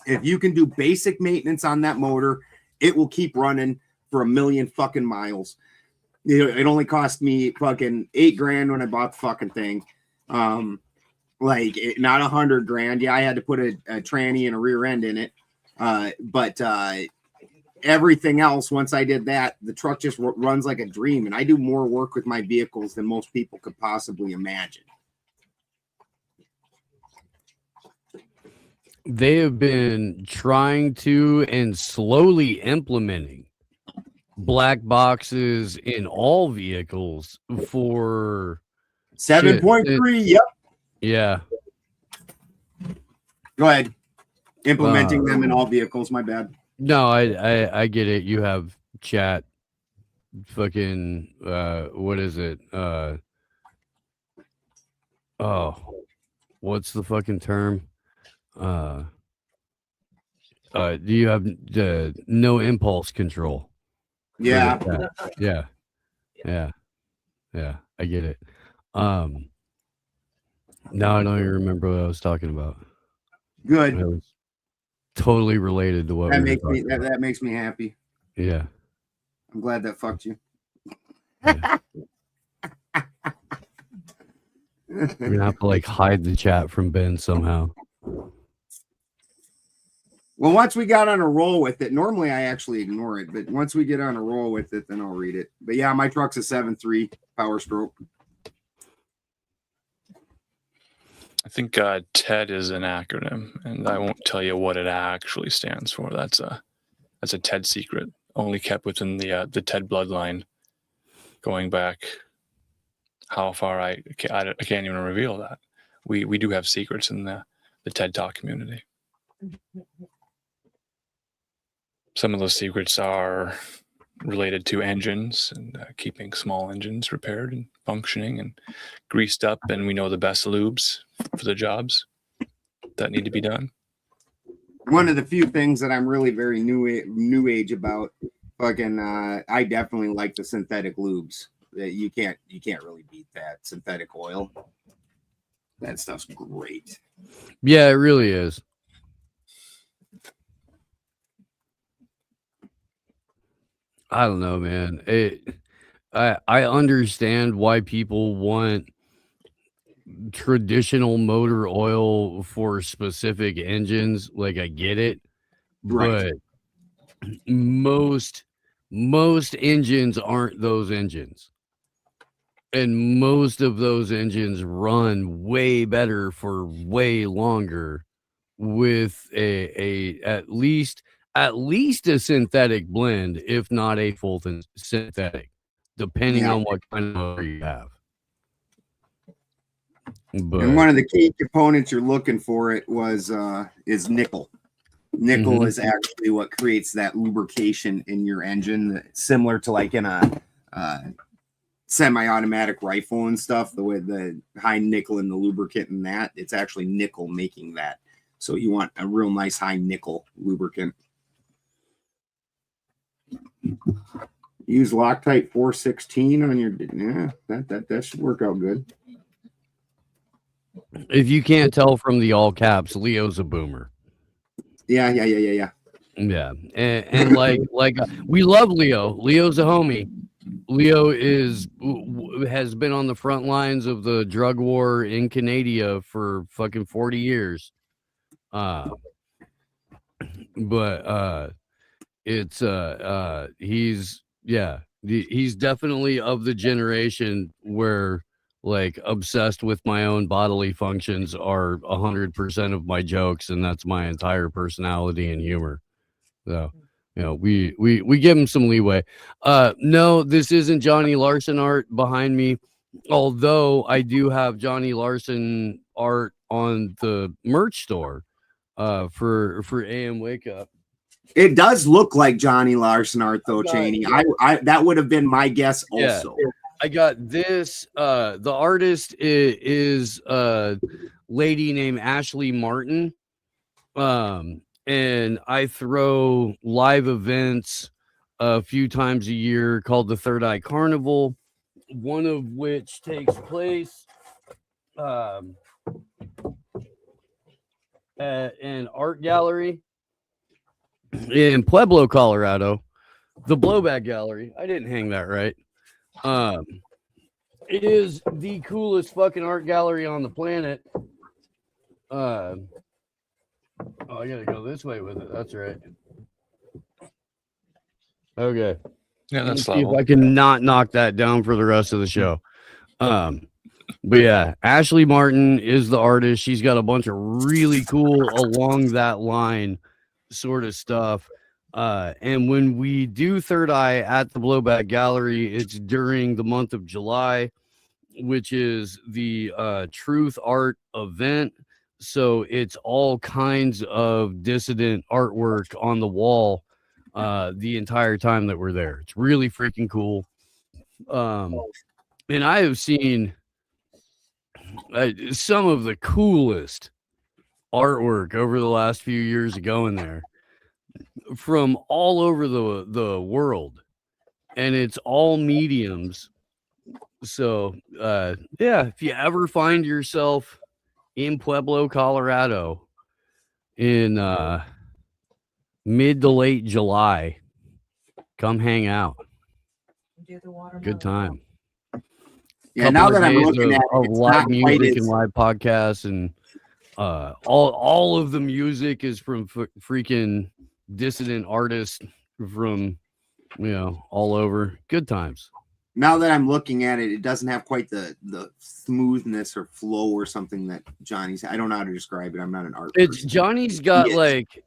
Speaker 3: If you can do basic maintenance on that motor, it will keep running for 1,000,000 fucking miles. It only cost me fucking $8,000 when I bought the fucking thing. Not $100,000. Yeah, I had to put a tranny and a rear end in it. But everything else, once I did that, the truck just runs like a dream. And I do more work with my vehicles than most people could possibly imagine.
Speaker 5: They have been trying to and slowly implementing black boxes in all vehicles for
Speaker 3: 7.3. Yep.
Speaker 5: Yeah.
Speaker 3: Go ahead. Implementing them in all vehicles. My bad.
Speaker 5: No, I get it. You have chat. Fucking what is it? What's the fucking term? Do you have the no impulse control?
Speaker 3: Yeah.
Speaker 5: Yeah. I get it. Now I don't even remember what I was talking about.
Speaker 3: Good.
Speaker 5: It was totally related to what
Speaker 3: that
Speaker 5: we
Speaker 3: makes
Speaker 5: were
Speaker 3: me
Speaker 5: talking about.
Speaker 3: that makes me happy.
Speaker 5: Yeah.
Speaker 3: I'm glad that fucked you.
Speaker 5: Yeah. We're gonna have to like hide the chat from Ben somehow.
Speaker 3: Well, once we got on a roll with it, normally I actually ignore it, but once we get on a roll with it, then I'll read it. But yeah, my truck's a 7.3 Power Stroke.
Speaker 4: I think TED is an acronym, and I won't tell you what it actually stands for. That's a TED secret, only kept within the TED bloodline, going back how far I can't even reveal that. We do have secrets in the TED Talk community. Some of those secrets are related to engines and keeping small engines repaired and functioning and greased up, and we know the best lubes for the jobs that need to be done.
Speaker 3: One of the few things that I'm really very new age about, fucking, I definitely like the synthetic lubes. You can't really beat that synthetic oil. That stuff's great.
Speaker 5: Yeah, it really is. I don't know, man. I understand why people want traditional motor oil for specific engines. Like I get it,
Speaker 3: Right.
Speaker 5: but most engines aren't those engines, and most of those engines run way better for way longer with a at least a synthetic blend, if not a full synthetic, depending on what kind of motor you have. But,
Speaker 3: and one of the key components you're looking for is nickel. Nickel is actually what creates that lubrication in your engine, similar to like in a semi-automatic rifle and stuff. The way the high nickel in the lubricant and that, it's actually nickel making that. So you want a real nice high nickel lubricant. Use Loctite 416 on your, that should work out good.
Speaker 5: if you can't tell from the all caps, Leo's a boomer.
Speaker 3: Yeah.
Speaker 5: Yeah, and like we love Leo. Leo's a homie. Leo has been on the front lines of the drug war in Canada for fucking 40 years. But it's he's definitely of the generation where like obsessed with my own bodily functions are 100% of my jokes, and that's my entire personality and humor. So we give him some leeway. No, this isn't Johnny Larson art behind me, although I do have Johnny Larson art on the merch store for AM Wake Up.
Speaker 3: It does look like Johnny Larson art though, Cheney. I that would have been my guess also.
Speaker 5: Yeah. I got this. The artist is a lady named Ashley Martin. And I throw live events a few times a year called the Third Eye Carnival, one of which takes place at an art gallery in Pueblo, Colorado, the Blowback Gallery. I didn't hang that right. It is the coolest fucking art gallery on the planet. Oh, I gotta go this way with it. That's right. Okay.
Speaker 4: Yeah,
Speaker 5: Let's
Speaker 4: that's
Speaker 5: see if
Speaker 4: level.
Speaker 5: I can not knock that down for the rest of the show. But yeah, Ashley Martin is the artist. She's got a bunch of really cool along that line sort of stuff. And when we do Third Eye at the Blowback Gallery, it's during the month of July, which is the Truth Art event. So it's all kinds of dissident artwork on the wall the entire time that we're there. It's really freaking cool. And I have seen some of the coolest artwork over the last few years of going there from all over the world, and it's all mediums. So yeah, if you ever find yourself in Pueblo, Colorado in mid to late July, come hang out. Good time.
Speaker 3: Yeah, now that I'm looking at it, it's
Speaker 5: live
Speaker 3: not quite
Speaker 5: music and
Speaker 3: as,
Speaker 5: live podcasts, and all of the music is from freaking dissident artists from all over. Good times.
Speaker 3: now that I'm looking at it, it doesn't have quite the smoothness or flow or something that Johnny's. I don't know how to describe it. I'm not an art person.
Speaker 5: Johnny's got
Speaker 3: He is.
Speaker 5: like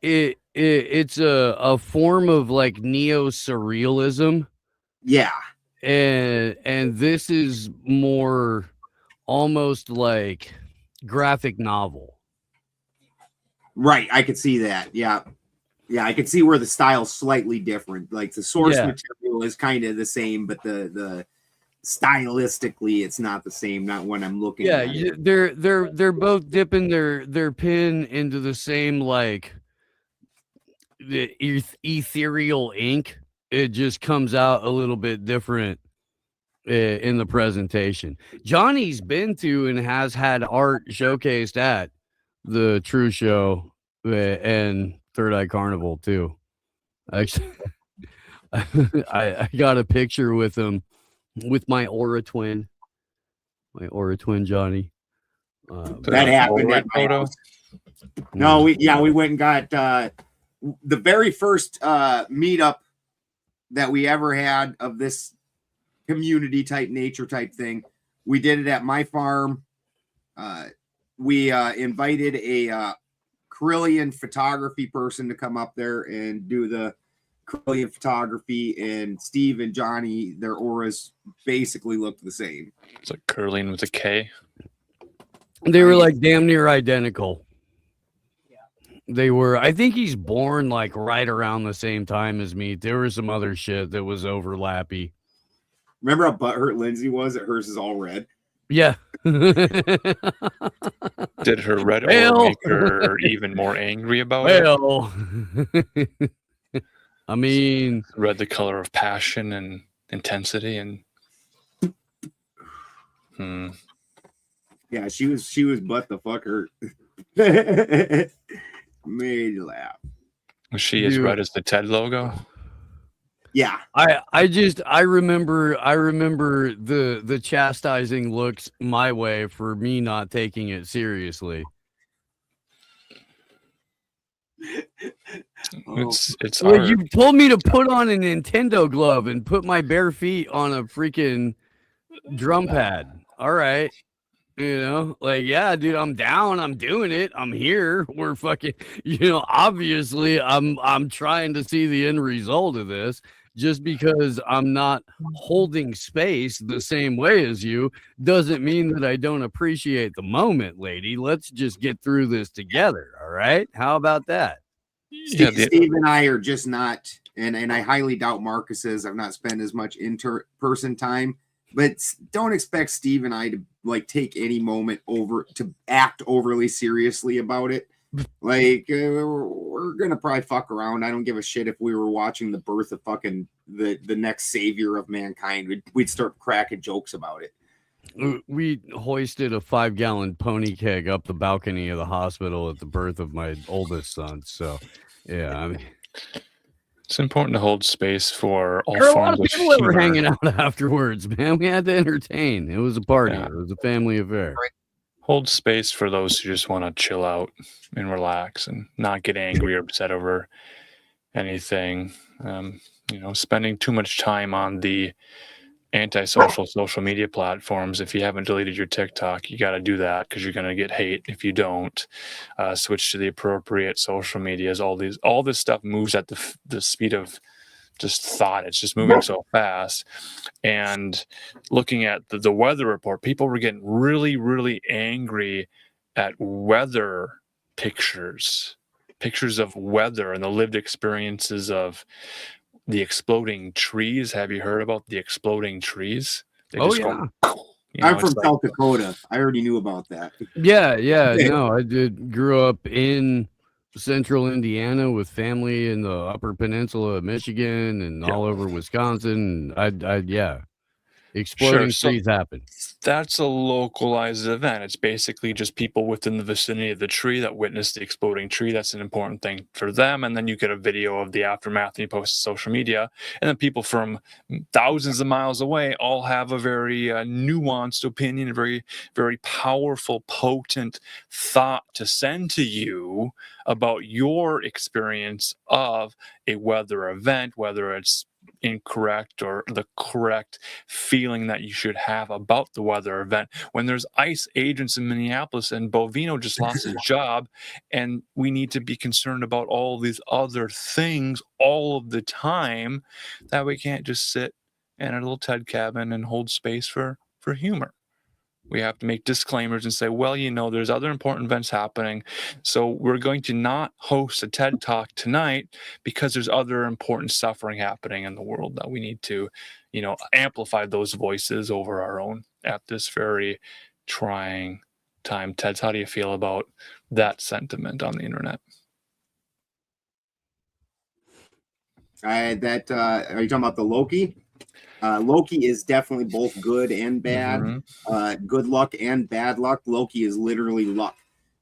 Speaker 5: it's a form of like neo surrealism.
Speaker 3: Yeah.
Speaker 5: And this is more almost like graphic novel.
Speaker 3: Right. I could see that. Yeah. Yeah. I could see where the style's slightly different. Like the source material is kind of the same, but the stylistically it's not the same. Not when I'm looking at it.
Speaker 5: They're both dipping their pen into the same like the ethereal ink. It just comes out a little bit different in the presentation. Johnny's been to and has had art showcased at the True Show and Third Eye Carnival too. Actually, I got a picture with him with my Aura twin Johnny.
Speaker 3: That happened at my house. No, we went and got the very first meetup that we ever had of this community type nature type thing. We did it at my farm. We invited a Carillion photography person to come up there and do the Carillion photography, and Steve and Johnny, their auras basically looked the same.
Speaker 4: It's like curling with a K.
Speaker 5: They were like damn near identical. They were. I think he's born like right around the same time as me. There was some other shit that was overlappy.
Speaker 3: Remember how butthurt Lindsay was? That hers is all red.
Speaker 5: Yeah.
Speaker 4: Did her red aura make her even more angry about it?
Speaker 5: I mean,
Speaker 4: red, the color of passion and intensity, and
Speaker 3: yeah, she was butt the fucker. Made you laugh.
Speaker 4: Was she as red as the TED logo?
Speaker 3: Yeah.
Speaker 5: I remember the chastising looks my way for me not taking it seriously.
Speaker 4: It's
Speaker 5: well, you told me to put on a Nintendo glove and put my bare feet on a freaking drum pad. All right. Like, yeah, dude, I'm down. I'm doing it. I'm here. We're fucking, obviously I'm trying to see the end result of this. Just because I'm not holding space the same way as you doesn't mean that I don't appreciate the moment, lady. Let's just get through this together. All right. How about that?
Speaker 4: Yeah,
Speaker 3: Steve and I are just not, and I highly doubt Marcus is. I've not spent as much person time, but don't expect Steve and I to like take any moment over to act overly seriously about it. Like we're gonna probably fuck around. I don't give a shit if we were watching the birth of fucking the next savior of mankind. We'd start cracking jokes about it.
Speaker 5: We hoisted a 5-gallon pony keg up the balcony of the hospital at the birth of my oldest son. So, yeah, I mean,
Speaker 4: it's important to hold space for all
Speaker 5: there were a lot
Speaker 4: forms
Speaker 5: of
Speaker 4: of
Speaker 5: people that were
Speaker 4: humor.
Speaker 5: hanging out afterwards, man. We had to entertain. It was a party.
Speaker 4: Yeah.
Speaker 5: It was a family affair.
Speaker 4: Hold space for those who just want to chill out and relax and not get angry or upset over anything. Spending too much time on the antisocial social media platforms. If you haven't deleted your TikTok, you got to do that because you're going to get hate if you don't. Switch to the appropriate social medias. All this stuff moves at the speed of just thought. It's just moving so fast. And looking at the weather report, people were getting really, really angry at weather pictures of weather and the lived experiences of the exploding trees. Have you heard about the exploding trees? They
Speaker 5: Oh,
Speaker 4: just
Speaker 5: yeah.
Speaker 4: go,
Speaker 3: I'm from South Dakota. I already knew about that.
Speaker 5: Yeah. No, I grew up in central Indiana with family in the Upper Peninsula of Michigan and all over Wisconsin. Exploding trees happen.
Speaker 4: That's a localized event. It's basically just people within the vicinity of the tree that witnessed the exploding tree. That's an important thing for them. And then you get a video of the aftermath and you post to social media. And then people from thousands of miles away all have a very nuanced opinion, a very, very powerful, potent thought to send to you about your experience of a weather event, whether it's incorrect or the correct feeling that you should have about the weather event. When there's ICE agents in Minneapolis and Bovino just lost his job, and we need to be concerned about all these other things all of the time, that we can't just sit in a little TED cabin and hold space for humor. We have to make disclaimers and say, well, there's other important events happening. So we're going to not host a TED Talk tonight because there's other important suffering happening in the world that we need to, amplify those voices over our own at this very trying time. Ted, how do you feel about that sentiment on the internet?
Speaker 3: Are you talking about the Loki? Loki is definitely both good and bad.
Speaker 4: Mm-hmm.
Speaker 3: Good luck and bad luck. Loki is literally luck.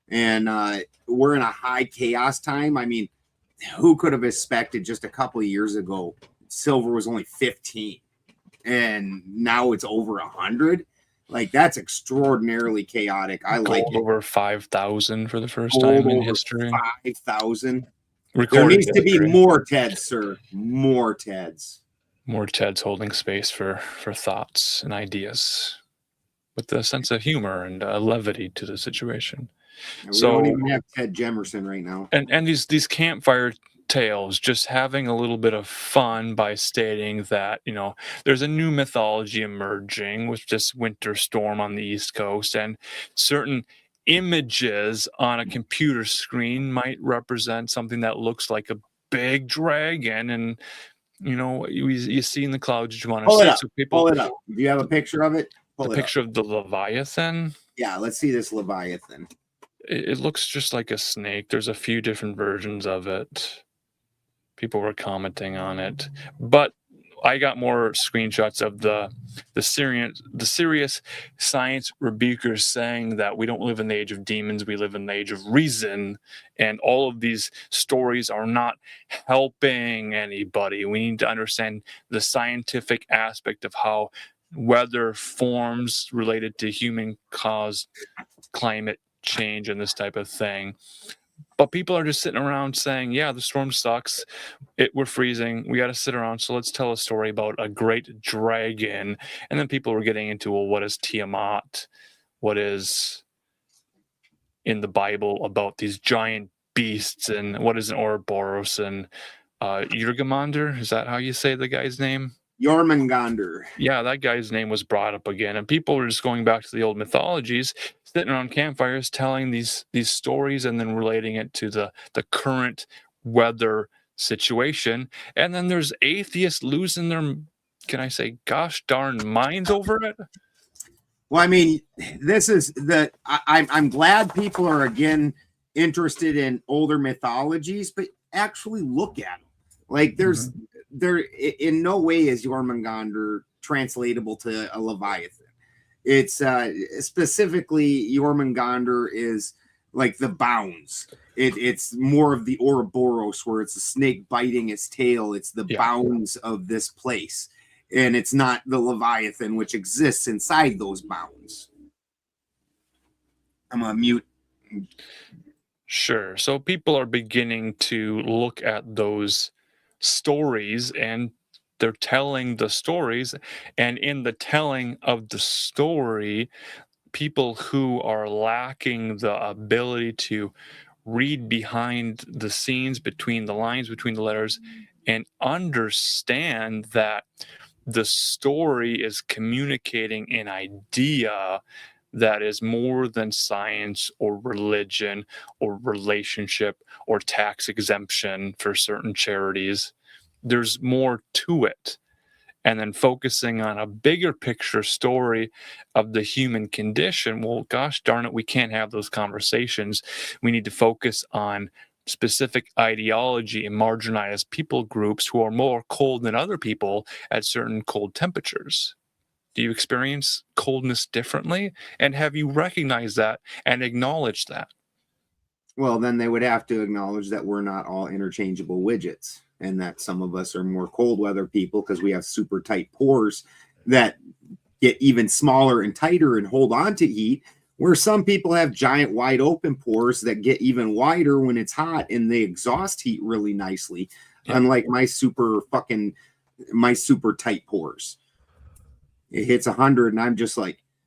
Speaker 3: And we're in a high chaos time. I mean, who could have expected just a couple of years ago silver was only 15 and now it's over 100? Like, that's extraordinarily chaotic. I like it.
Speaker 4: Over 5,000 for the first time in history.
Speaker 3: 5,000.
Speaker 4: There
Speaker 3: needs to be more Teds, sir. More Teds.
Speaker 4: More Teds holding space for thoughts and ideas with a sense of humor and levity to the situation.
Speaker 3: We don't even have Ted Jemerson right now.
Speaker 4: And these campfire tales, just having a little bit of fun by stating that, there's a new mythology emerging with this winter storm on the East Coast, and certain images on a computer screen might represent something that looks like a big dragon, and you see in the clouds you want to see.
Speaker 3: So pull it up. Do you have a picture of it?
Speaker 4: The picture of the Leviathan?
Speaker 3: Yeah, let's see this Leviathan.
Speaker 4: It looks just like a snake. There's a few different versions of it. People were commenting on it, but I got more screenshots of the serious science rebukers saying that we don't live in the age of demons, we live in the age of reason, and all of these stories are not helping anybody. We need to understand the scientific aspect of how weather forms related to human-caused climate change and this type of thing. But people are just sitting around saying, yeah, the storm sucks. We're freezing. We got to sit around. So let's tell a story about a great dragon. And then people were getting into, well, what is Tiamat? what is in the Bible about these giant beasts and what is an Ouroboros and Jurgamander. Is that how you say the guy's name?
Speaker 3: Jormungandr.
Speaker 4: Yeah, that guy's name was brought up again, and people were just going back to the old mythologies, sitting around campfires, telling these stories, and then relating it to the current weather situation. And then there's atheists losing their, can I say, gosh darn minds over it.
Speaker 3: Well, I mean, this is I'm glad people are again interested in older mythologies, but actually look at them. Like there in no way is Jormungandr translatable to a Leviathan. It's specifically Jormungandr is like the bounds. It's more of the Ouroboros, where it's a snake biting its tail. It's the bounds of this place. And it's not the Leviathan, which exists inside those bounds. I'm on mute.
Speaker 4: Sure. So people are beginning to look at those stories, and they're telling the stories. And in the telling of the story, people who are lacking the ability to read behind the scenes, between the lines, between the letters, and understand that the story is communicating an idea that is more than science or religion or relationship or tax exemption for certain charities. There's more to it. And then focusing on a bigger picture story of the human condition. Well, gosh darn it, we can't have those conversations. We need to focus on specific ideology and marginalized people groups who are more cold than other people at certain cold temperatures. Do you experience coldness differently? And have you recognized that and acknowledged that?
Speaker 3: Well, then they would have to acknowledge that we're not all interchangeable widgets, and that some of us are more cold weather people because we have super tight pores that get even smaller and tighter and hold on to heat, where some people have giant wide open pores that get even wider when it's hot and they exhaust heat really nicely, unlike my super tight pores. It hits 100 and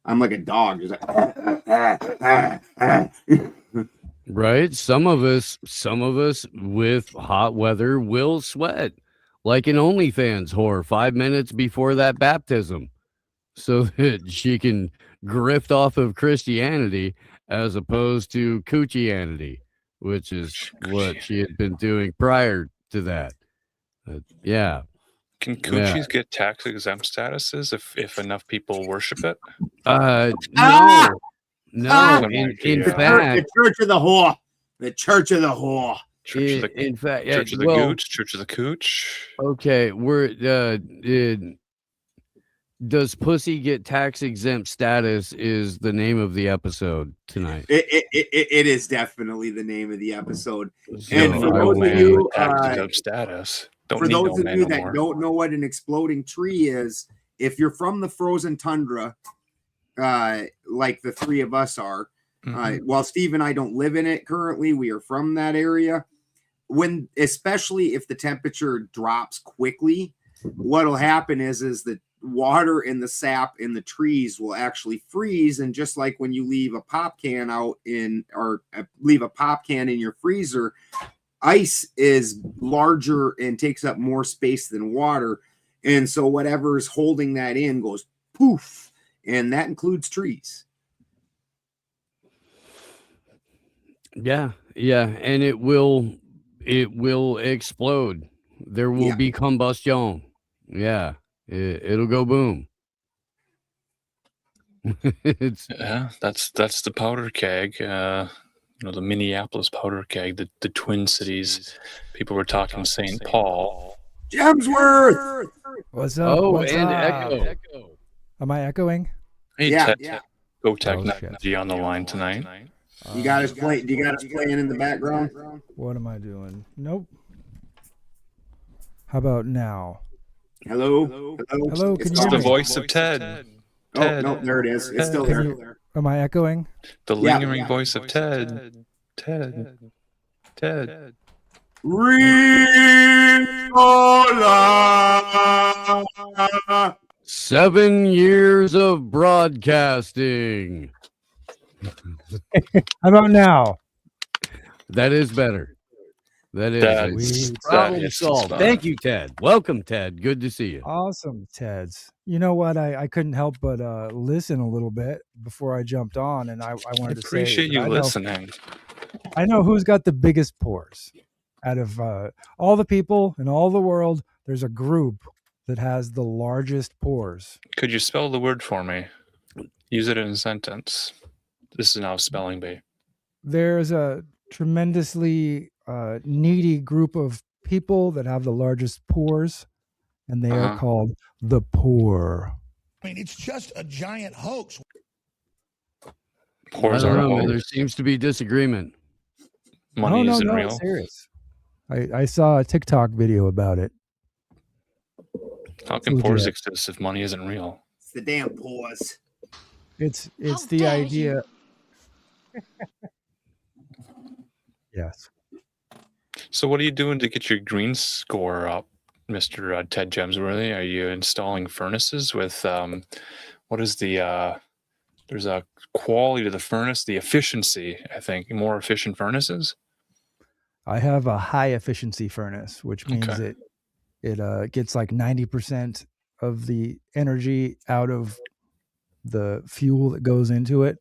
Speaker 3: I'm like a dog, just like
Speaker 5: Right. Some of us with hot weather will sweat like an OnlyFans whore 5 minutes before that baptism, so that she can grift off of Christianity as opposed to Coochianity, which is what she had been doing prior to that. Yeah.
Speaker 4: Can coochies get tax exempt statuses if enough people worship it?
Speaker 5: No. In fact,
Speaker 3: the Church of the Whore. The Church of the Whore.
Speaker 4: Church of the Gooch, Church of the Cooch.
Speaker 5: Okay, does pussy get tax exempt status is the name of the episode tonight.
Speaker 3: It is definitely the name of the episode.
Speaker 5: So
Speaker 3: and for those of you,
Speaker 4: tax exempt status.
Speaker 3: For those of you that don't know what an exploding tree is, if you're from the frozen tundra, like the three of us are, while Steve and I don't live in it currently, we are from that area. Especially if the temperature drops quickly, what'll happen is the water and the sap in the trees will actually freeze. And just like when you leave a pop can leave a pop can in your freezer, ice is larger and takes up more space than water. And so whatever is holding that in goes poof. And that includes trees.
Speaker 5: Yeah. And it will explode. There will be combustion. Yeah. It'll go boom.
Speaker 4: That's the powder keg. The Minneapolis powder keg, the Twin Cities. People were talking St. Paul.
Speaker 3: Gemsworth!
Speaker 8: What's up?
Speaker 5: Oh,
Speaker 8: What's
Speaker 5: and
Speaker 8: up?
Speaker 5: Echo.
Speaker 8: Am I echoing?
Speaker 4: Hey,
Speaker 3: yeah.
Speaker 4: Go Technology on the line tonight.
Speaker 3: You got us playing. Do you got us playing in the background?
Speaker 8: What am I doing? Nope. How about now?
Speaker 3: Hello.
Speaker 8: Hello. Can you
Speaker 4: It's
Speaker 8: hear
Speaker 4: the
Speaker 8: me?
Speaker 4: voice of Ted.
Speaker 3: Oh no, there it is. It's still there.
Speaker 8: Am I echoing?
Speaker 4: The lingering voice of Ted. Ted.
Speaker 5: 7 years of broadcasting.
Speaker 8: How about now?
Speaker 5: That is better. That is.
Speaker 4: That's-
Speaker 5: Problem
Speaker 4: that is
Speaker 5: solved.
Speaker 4: fun.
Speaker 5: Thank you, Ted. Welcome, Ted. Good to see you.
Speaker 8: Awesome, Teds. You know what? I couldn't help but listen a little bit before I jumped on, and I wanted to say
Speaker 4: Appreciate
Speaker 8: that
Speaker 4: you listening.
Speaker 8: I know who's got the biggest pores. Out of all the people in all the world, there's a group that has the largest pores.
Speaker 4: Could you spell the word for me? Use it in a sentence. This is now spelling bee.
Speaker 8: There's a tremendously needy group of people that have the largest pores, and they are called the poor.
Speaker 9: I mean, it's just a giant hoax.
Speaker 4: Pores
Speaker 5: I don't
Speaker 4: are
Speaker 5: know, man.
Speaker 4: hoax.
Speaker 5: There seems to be disagreement.
Speaker 4: Money
Speaker 8: no,
Speaker 4: isn't
Speaker 8: no,
Speaker 4: real.
Speaker 8: it's serious. I saw a TikTok video about it.
Speaker 4: How can
Speaker 8: Look at
Speaker 4: pores
Speaker 8: it.
Speaker 4: exist if money isn't real?
Speaker 3: It's the damn pause.
Speaker 8: It's the idea. Yes.
Speaker 4: So what are you doing to get your green score up, Mr. Ted Gemsworthy? Are you installing furnaces with what is the there's a quality to the furnace, the efficiency, I think, more efficient furnaces?
Speaker 8: I have a high efficiency furnace, which means
Speaker 4: Okay.
Speaker 8: it gets like 90% of the energy out of the fuel that goes into it.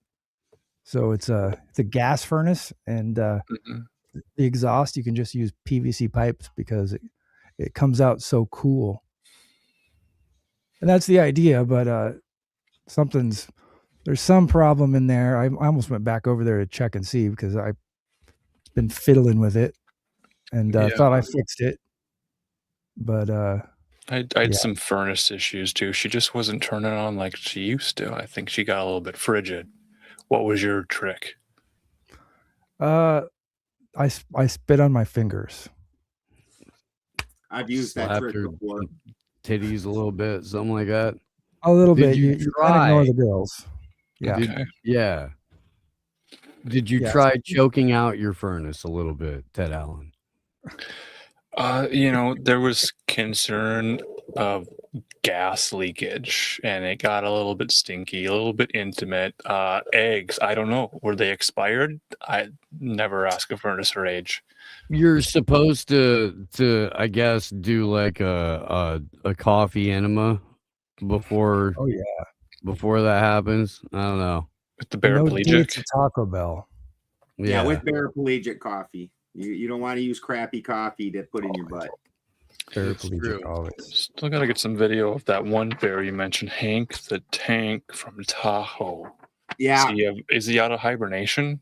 Speaker 8: So it's a gas furnace, and
Speaker 4: Mhm.
Speaker 8: the exhaust, you can just use PVC pipes because it comes out so cool. And that's the idea, but there's some problem in there. I almost went back over there to check and see because I've been fiddling with it and
Speaker 4: Yeah.
Speaker 8: thought I fixed it. But
Speaker 4: I had
Speaker 8: Yeah.
Speaker 4: some furnace issues too. She just wasn't turning on like she used to. I think she got a little bit frigid. What was your trick?
Speaker 8: I spit on my fingers.
Speaker 3: I've used that
Speaker 5: Slapped
Speaker 3: trick
Speaker 5: her
Speaker 3: before.
Speaker 5: titties a little bit, something like that.
Speaker 8: A little
Speaker 5: Did
Speaker 8: bit.
Speaker 5: you
Speaker 8: You can't
Speaker 5: try?
Speaker 8: ignore the girls. Yeah.
Speaker 4: Okay.
Speaker 5: Yeah. Did you
Speaker 8: Yes.
Speaker 5: try choking out your furnace a little bit, Ted Allen?
Speaker 4: There was concern of gas leakage, and it got a little bit stinky, a little bit intimate. Eggs, I don't know, were they expired? I never ask a furnace her age.
Speaker 5: You're supposed to I guess do like a coffee enema before
Speaker 8: Oh yeah.
Speaker 5: before that happens. I don't know.
Speaker 4: With the
Speaker 8: No dates
Speaker 4: paraplegic,
Speaker 8: at Taco Bell.
Speaker 3: Yeah, with paraplegic coffee. You don't want to use crappy coffee to put in your butt.
Speaker 8: Paraplegic
Speaker 5: true.
Speaker 8: always.
Speaker 4: still gotta get some video of that one bear you mentioned, Hank the Tank from Tahoe.
Speaker 3: Yeah.
Speaker 4: Is he out of hibernation?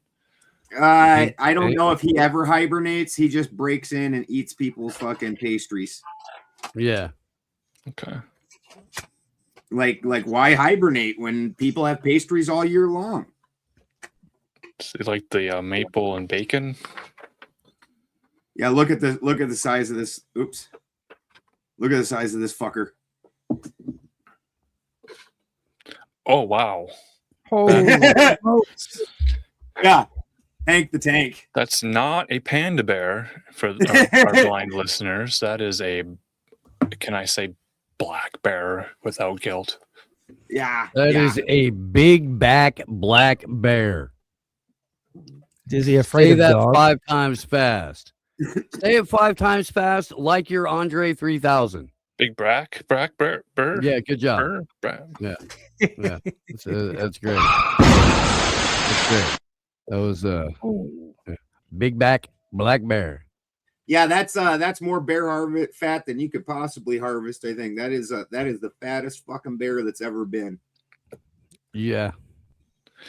Speaker 3: I don't know if he ever hibernates. He just breaks in and eats people's fucking pastries.
Speaker 5: Yeah.
Speaker 4: Okay.
Speaker 3: Like why hibernate when people have pastries all year long?
Speaker 4: Is it like the maple and bacon?
Speaker 3: Yeah, look at the size of this. Oops. Look at the size of this fucker.
Speaker 4: Oh wow.
Speaker 8: Holy smokes.
Speaker 3: Yeah. Hank the Tank.
Speaker 4: That's not a panda bear for our blind listeners. That is can I say black bear without guilt?
Speaker 3: Yeah.
Speaker 5: That is a big back black bear.
Speaker 8: Is he afraid
Speaker 5: Say
Speaker 8: of
Speaker 5: that
Speaker 8: dogs?
Speaker 5: 5 times fast. Say it 5 times fast, like you're Andre 3000.
Speaker 4: Big black bear.
Speaker 5: Yeah, good job.
Speaker 4: Bear.
Speaker 5: Yeah, that's great. That's great. That was big back black bear.
Speaker 3: Yeah, that's more bear harvest fat than you could possibly harvest. I think that is the fattest fucking bear that's ever been.
Speaker 5: Yeah,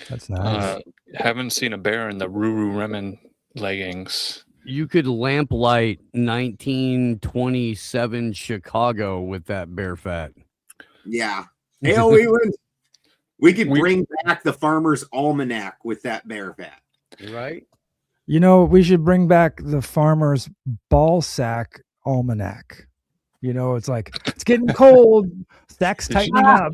Speaker 8: That's nice.
Speaker 4: Haven't seen a bear in the Ruru Remen leggings.
Speaker 5: you could lamplight 1927 Chicago with that bear fat.
Speaker 3: Yeah. Hey, Leland, we could bring back the Farmer's Almanac with that bear fat.
Speaker 5: Right?
Speaker 8: You know, we should bring back the farmer's ball sack almanac. You know, it's like, it's getting cold. Sack's tightening up.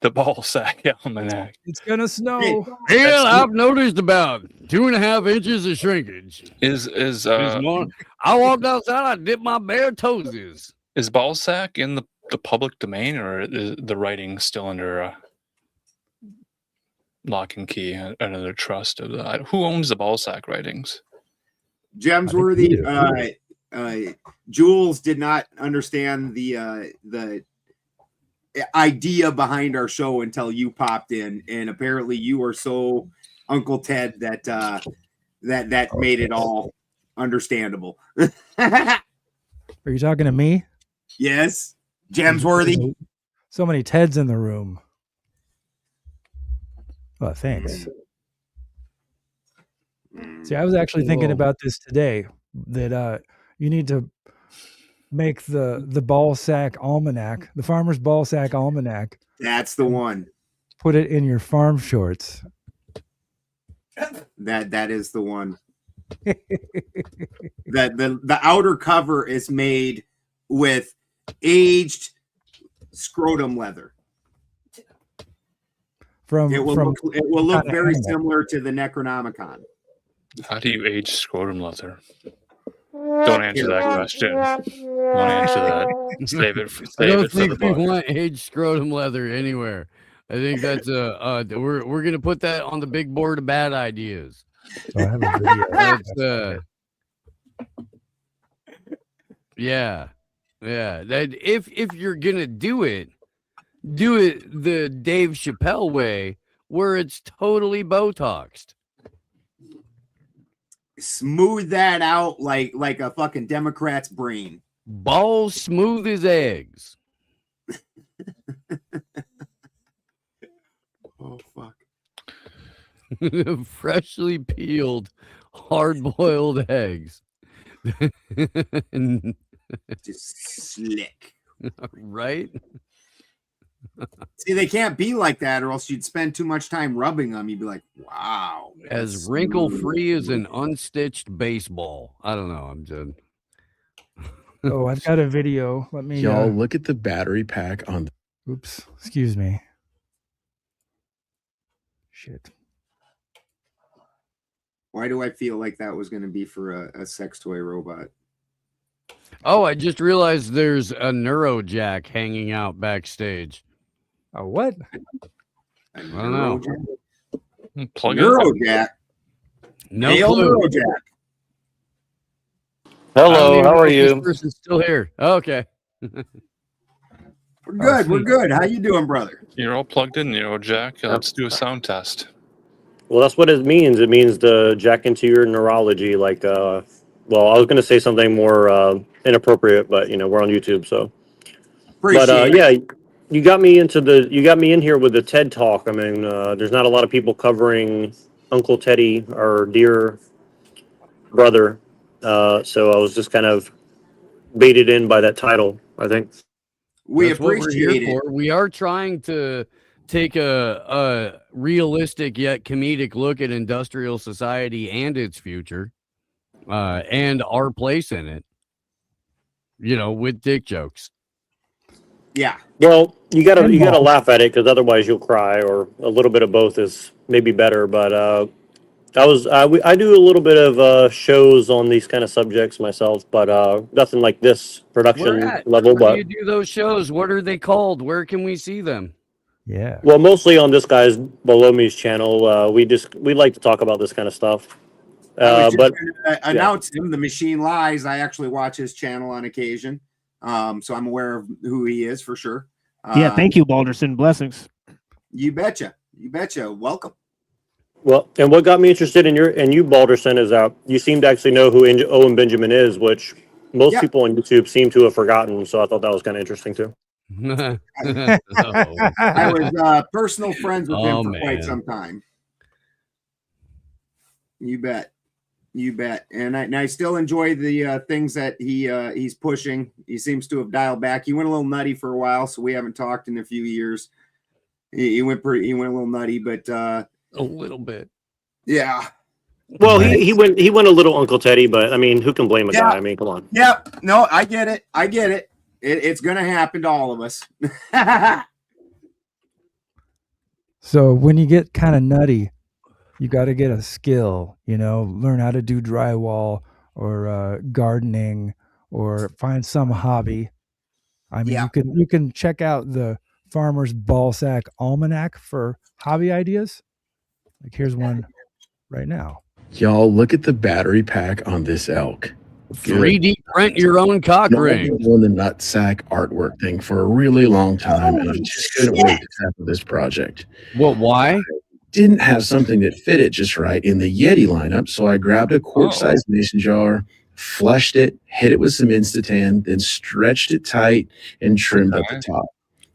Speaker 4: The ball sack almanac.
Speaker 8: It's going to snow.
Speaker 5: Well, I've noticed about 2.5 inches of shrinkage.
Speaker 4: Is
Speaker 5: I walked outside, I dipped my bare toesies.
Speaker 4: Is ball sack in the public domain, or is the writing still under lock and key, another trust of that. Who owns the ball sack writings?
Speaker 3: Gemsworthy. Jules did not understand the idea behind our show until you popped in, and apparently you are so Uncle Ted that that made it all understandable.
Speaker 8: Are you talking to me?
Speaker 3: Yes, Gemsworthy.
Speaker 8: So many Teds in the room. Well, thanks. See, I was actually thinking about this today, that you need to make the ball sack almanac, the farmer's ball sack almanac.
Speaker 3: That's the one.
Speaker 8: Put it in your farm shorts.
Speaker 3: That is the one. The outer cover is made with aged scrotum leather. It will look very similar to the Necronomicon.
Speaker 4: How do you age scrotum leather? Don't answer that question. Don't answer that. Save it.
Speaker 5: I don't
Speaker 4: it for the
Speaker 5: think we
Speaker 4: book.
Speaker 5: want aged scrotum leather anywhere. I think that's we're gonna put that on the big board of bad ideas.
Speaker 8: So I have a video.
Speaker 5: Yeah. That if you're gonna do it the Dave Chappelle way, where it's totally Botoxed.
Speaker 3: Smooth that out like a fucking Democrat's brain.
Speaker 5: Balls smooth as eggs.
Speaker 3: Oh fuck.
Speaker 5: Freshly peeled, hard-boiled eggs.
Speaker 3: Just slick.
Speaker 5: Right?
Speaker 3: See, they can't be like that, or else you'd spend too much time rubbing them. You'd be like, wow.
Speaker 5: As wrinkle-free as an unstitched baseball. I don't know. I'm just...
Speaker 8: Oh, I've got a video. Let me...
Speaker 10: Y'all, look at the battery pack on...
Speaker 8: Oops. Excuse me. Shit.
Speaker 3: Why do I feel like that was going to be for a sex toy robot?
Speaker 5: Oh, I just realized there's a Neurojack hanging out backstage.
Speaker 8: A what?
Speaker 3: I
Speaker 5: don't know.
Speaker 4: Plug
Speaker 3: Neurojack.
Speaker 5: No
Speaker 3: Hail
Speaker 5: clue.
Speaker 3: Neurojack.
Speaker 11: Hello, how are
Speaker 5: This
Speaker 11: you?
Speaker 5: person's still here. Okay.
Speaker 3: We're good. We're good. How you doing, brother?
Speaker 4: You're all plugged in, Jack. Let's do a sound test.
Speaker 11: Well, that's what it means. It means to jack into your neurology. Like, well, I was going to say something more inappropriate, but we're on YouTube, so.
Speaker 3: Appreciate it.
Speaker 11: Yeah, you got me in here with the TED Talk. I mean, there's not a lot of people covering Uncle Teddy, our dear brother. So I was just kind of baited in by that title, I think.
Speaker 3: We
Speaker 5: That's what we're here
Speaker 3: appreciate it.
Speaker 5: for. We are trying to take a realistic yet comedic look at industrial society and its future, and our place in it. With dick jokes.
Speaker 3: Yeah.
Speaker 11: Well, you gotta laugh at it, because otherwise you'll cry, or a little bit of both is maybe better. But I do a little bit of shows on these kind of subjects myself, but nothing like this production level.
Speaker 5: Where
Speaker 11: But
Speaker 5: do you do those shows? What are they called? Where can we see them?
Speaker 8: Yeah.
Speaker 11: well, mostly on this guy's below me's channel. We like to talk about this kind of stuff.
Speaker 3: I was just
Speaker 11: But
Speaker 3: gonna announce him. The Machine Lies. I actually watch his channel on occasion, so I'm aware of who he is for sure.
Speaker 12: Yeah, thank you, Balderson. Blessings.
Speaker 3: You betcha. You betcha. Welcome.
Speaker 11: Well, and what got me interested in you, Balderson, is that you seem to actually know who Owen Benjamin is, which most people on YouTube seem to have forgotten. So I thought that was kind of interesting too.
Speaker 3: I was personal friends with him for quite some time. You bet. You bet. And I still enjoy the things that he's pushing. He seems to have dialed back. He went a little nutty for a while, so we haven't talked in a few years. He went a little nutty, but
Speaker 5: a little bit.
Speaker 3: Yeah.
Speaker 11: Well, he went a little Uncle Teddy, but I mean, who can blame a guy? I mean, come on.
Speaker 3: Yeah. No, I get it. It's gonna happen to all of us.
Speaker 8: So when you get kind of nutty, you got to get a skill, learn how to do drywall or gardening, or find some hobby. I mean, you can check out the Farmer's Ball Sack Almanac for hobby ideas. Like here's one right now.
Speaker 10: Y'all, look at the battery pack on this elk.
Speaker 5: 3D print your own cock
Speaker 10: No, I've
Speaker 5: ring.
Speaker 10: been doing the nutsack artwork thing for a really long time, and I just couldn't wait to tackle this project.
Speaker 5: What? Why?
Speaker 10: Didn't have something that fit it just right in the Yeti lineup, so I grabbed a quart-sized mason jar, fleshed it, hit it with some Instatan, then stretched it tight and trimmed up the top.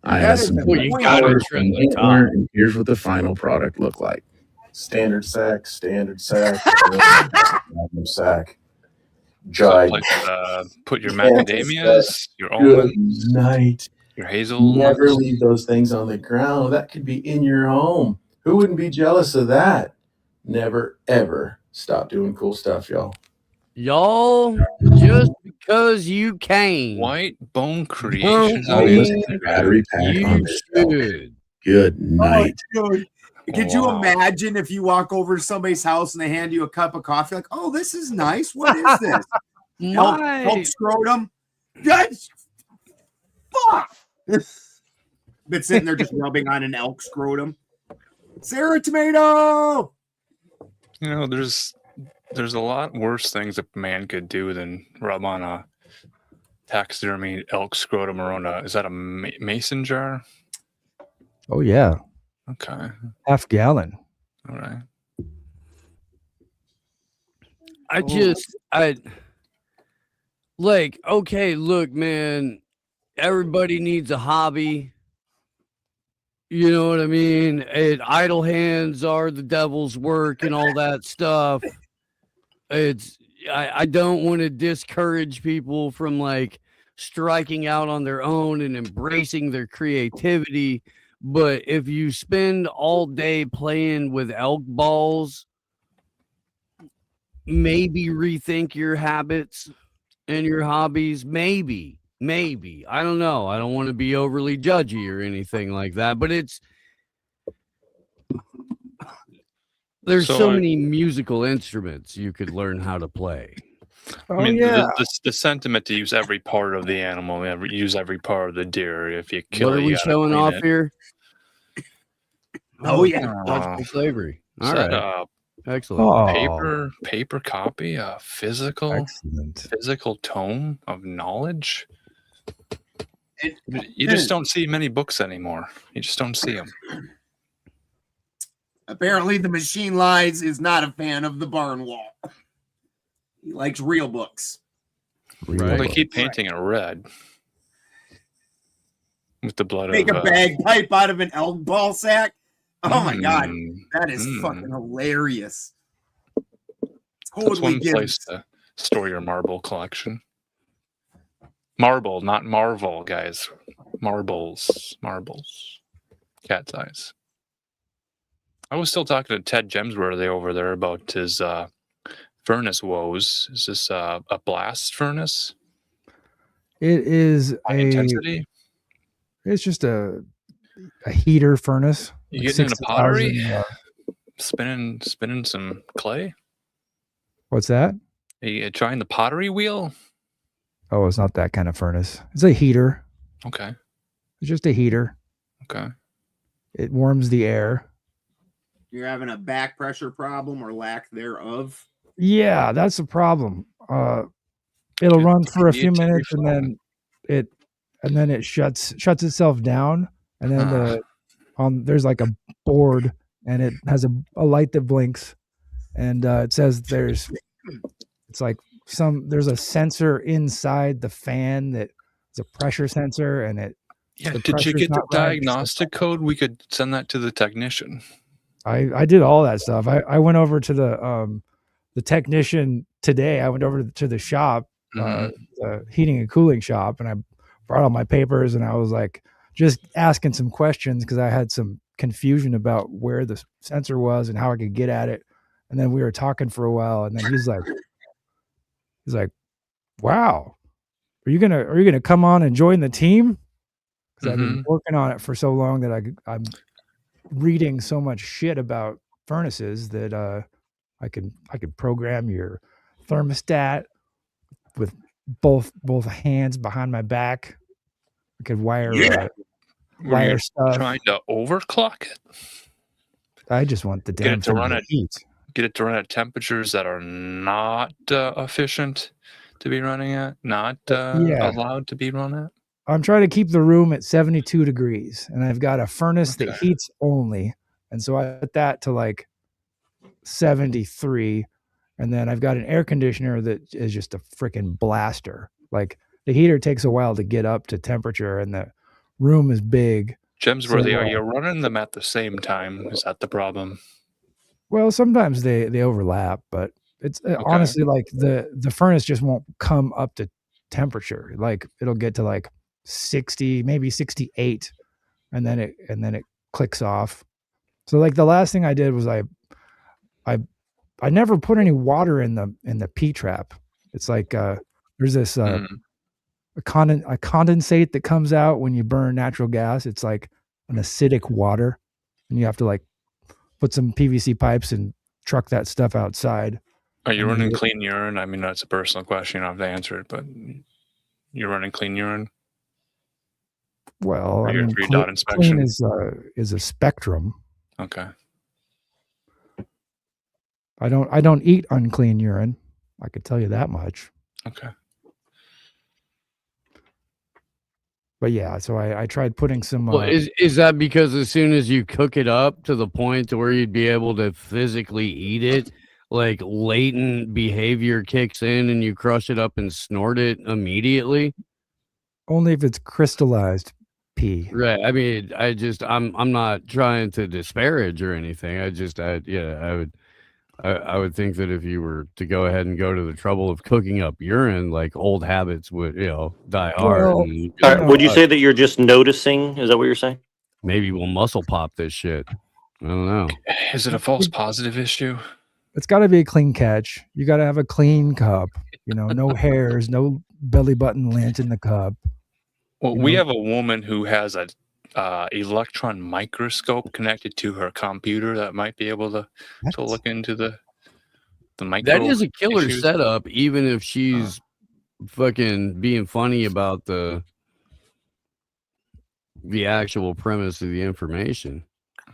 Speaker 10: I had some
Speaker 5: you gotta trim the top.
Speaker 10: and here's what the final product looked like. Standard sack, magnum sack.
Speaker 4: So, like, put your macadamias, your almonds,
Speaker 10: night.
Speaker 4: your hazelnuts.
Speaker 10: Never leave those things on the ground. That could be in your home. Who wouldn't be jealous of that? Never, ever stop doing cool stuff, y'all.
Speaker 5: Y'all, just because you can.
Speaker 4: White Bone Creations.
Speaker 10: Battery pack on this should. Good night.
Speaker 3: Dude, could you imagine if you walk over to somebody's house and they hand you a cup of coffee? Like, oh, this is nice. What is this? Help scrotum. Yes. Fuck. Been sitting there just rubbing on an elk scrotum. Sarah Tomato.
Speaker 4: You know, there's a lot worse things a man could do than rub on a taxidermy elk scrotum or on is that a mason jar?
Speaker 8: Oh yeah.
Speaker 4: Okay.
Speaker 8: Half gallon.
Speaker 4: All right.
Speaker 5: Okay, look, man, everybody needs a hobby. You know what I mean? And idle hands are the devil's work and all that stuff. I don't want to discourage people from like striking out on their own and embracing their creativity. But if you spend all day playing with elk balls, maybe rethink your habits and your hobbies. Maybe. I don't know. I don't want to be overly judgy or anything like that, but there's so many musical instruments you could learn how to play.
Speaker 4: I mean, the sentiment to use every part of the animal, use every part of the deer. If you kill
Speaker 5: what
Speaker 4: it,
Speaker 5: are we showing off here?
Speaker 3: Oh yeah,
Speaker 5: logical slavery. All right, excellent.
Speaker 4: Paper copy, a physical tome of knowledge. You just don't see many books anymore. You just don't see them.
Speaker 3: Apparently, the Machine Lies is not a fan of the barn wall. He likes real books.
Speaker 4: Well, they keep painting it red with the blood
Speaker 3: Make
Speaker 4: of
Speaker 3: a bagpipe out of an elk ball sack. Oh my god, that is fucking hilarious.
Speaker 4: That's one place to store your marble collection. Marble, not Marvel, guys. Marbles. Cat's eyes. I was still talking to Ted Gemsworthy over there about his furnace woes. Is this a blast furnace?
Speaker 8: It is
Speaker 4: high intensity.
Speaker 8: It's just a heater furnace.
Speaker 4: You getting in a pottery? Spinning some clay?
Speaker 8: What's that?
Speaker 4: Are you trying the pottery wheel?
Speaker 8: Oh, it's not that kind of furnace. It's a heater.
Speaker 4: Okay.
Speaker 8: It's just a heater.
Speaker 4: Okay.
Speaker 8: It warms the air.
Speaker 3: You're having a back pressure problem or lack thereof?
Speaker 8: Yeah, that's the problem. It'll run for a few minutes and then it shuts itself down, and then there's like a board and it has a light that blinks, and it says there's a sensor inside the fan that is a pressure sensor, and it.
Speaker 4: Yeah, did you get the diagnostic code? We could send that to the technician.
Speaker 8: I did all that stuff. I went over to the technician today. I went over to the shop, the heating and cooling shop, and I brought all my papers, and I was like just asking some questions because I had some confusion about where the sensor was and how I could get at it. And then we were talking for a while, and then he's like, "Wow, are you gonna come on and join the team?" Because I've been working on it for so long that I'm reading so much shit about furnaces that I could program your thermostat with both hands behind my back. I could wire stuff.
Speaker 4: Trying to overclock it.
Speaker 8: I just want the
Speaker 4: Get
Speaker 8: damn
Speaker 4: it to
Speaker 8: thing
Speaker 4: run
Speaker 8: to
Speaker 4: at
Speaker 8: heat.
Speaker 4: get it to run at temperatures that are not efficient to be running at, not
Speaker 8: Yeah.
Speaker 4: allowed to be run at.
Speaker 8: I'm trying to keep the room at 72 degrees, and I've got a furnace that
Speaker 4: Okay.
Speaker 8: heats only. And so I put that to like 73. And then I've got an air conditioner that is just a freaking blaster. Like the heater takes a while to get up to temperature, and the room is big.
Speaker 4: Gemsworthy, are you running them at the same time? Is that the problem?
Speaker 8: Well, sometimes they overlap, but it's honestly like the furnace just won't come up to temperature. Like it'll get to like 60, maybe 68, and then it clicks off. So like the last thing I did was I never put any water in the P trap. It's like there's this a condensate that comes out when you burn natural gas. It's like an acidic water, and you have to like put some PVC pipes and truck that stuff outside.
Speaker 4: Are you running clean urine? I mean, that's a personal question. You don't have to answer it, but you're running clean urine?
Speaker 8: Well,
Speaker 4: For
Speaker 8: I
Speaker 4: your
Speaker 8: mean,
Speaker 4: 3-dot
Speaker 8: clean
Speaker 4: inspection?
Speaker 8: is a spectrum.
Speaker 4: Okay.
Speaker 8: I don't eat unclean urine. I could tell you that much.
Speaker 4: Okay.
Speaker 8: But yeah, so I tried putting some.
Speaker 5: Well, is that because as soon as you cook it up to the point to where you'd be able to physically eat it, like latent behavior kicks in and you crush it up and snort it immediately?
Speaker 8: Only if it's crystallized pee.
Speaker 5: Right. I mean, I'm not trying to disparage or anything. I would think that if you were to go ahead and go to the trouble of cooking up urine, like old habits would, die hard.
Speaker 11: Well, would you say that you're just noticing? Is that what you're saying?
Speaker 5: Maybe we'll muscle pop this shit. I don't know.
Speaker 4: Is it a false positive issue?
Speaker 8: It's got to be a clean catch. You got to have a clean cup. No hairs, no belly button lint in the cup.
Speaker 4: Well, we have a woman who has a electron microscope connected to her computer that might be able to look into the micro.
Speaker 5: That is a killer
Speaker 4: issues.
Speaker 5: setup, even if she's fucking being funny about the actual premise of the information.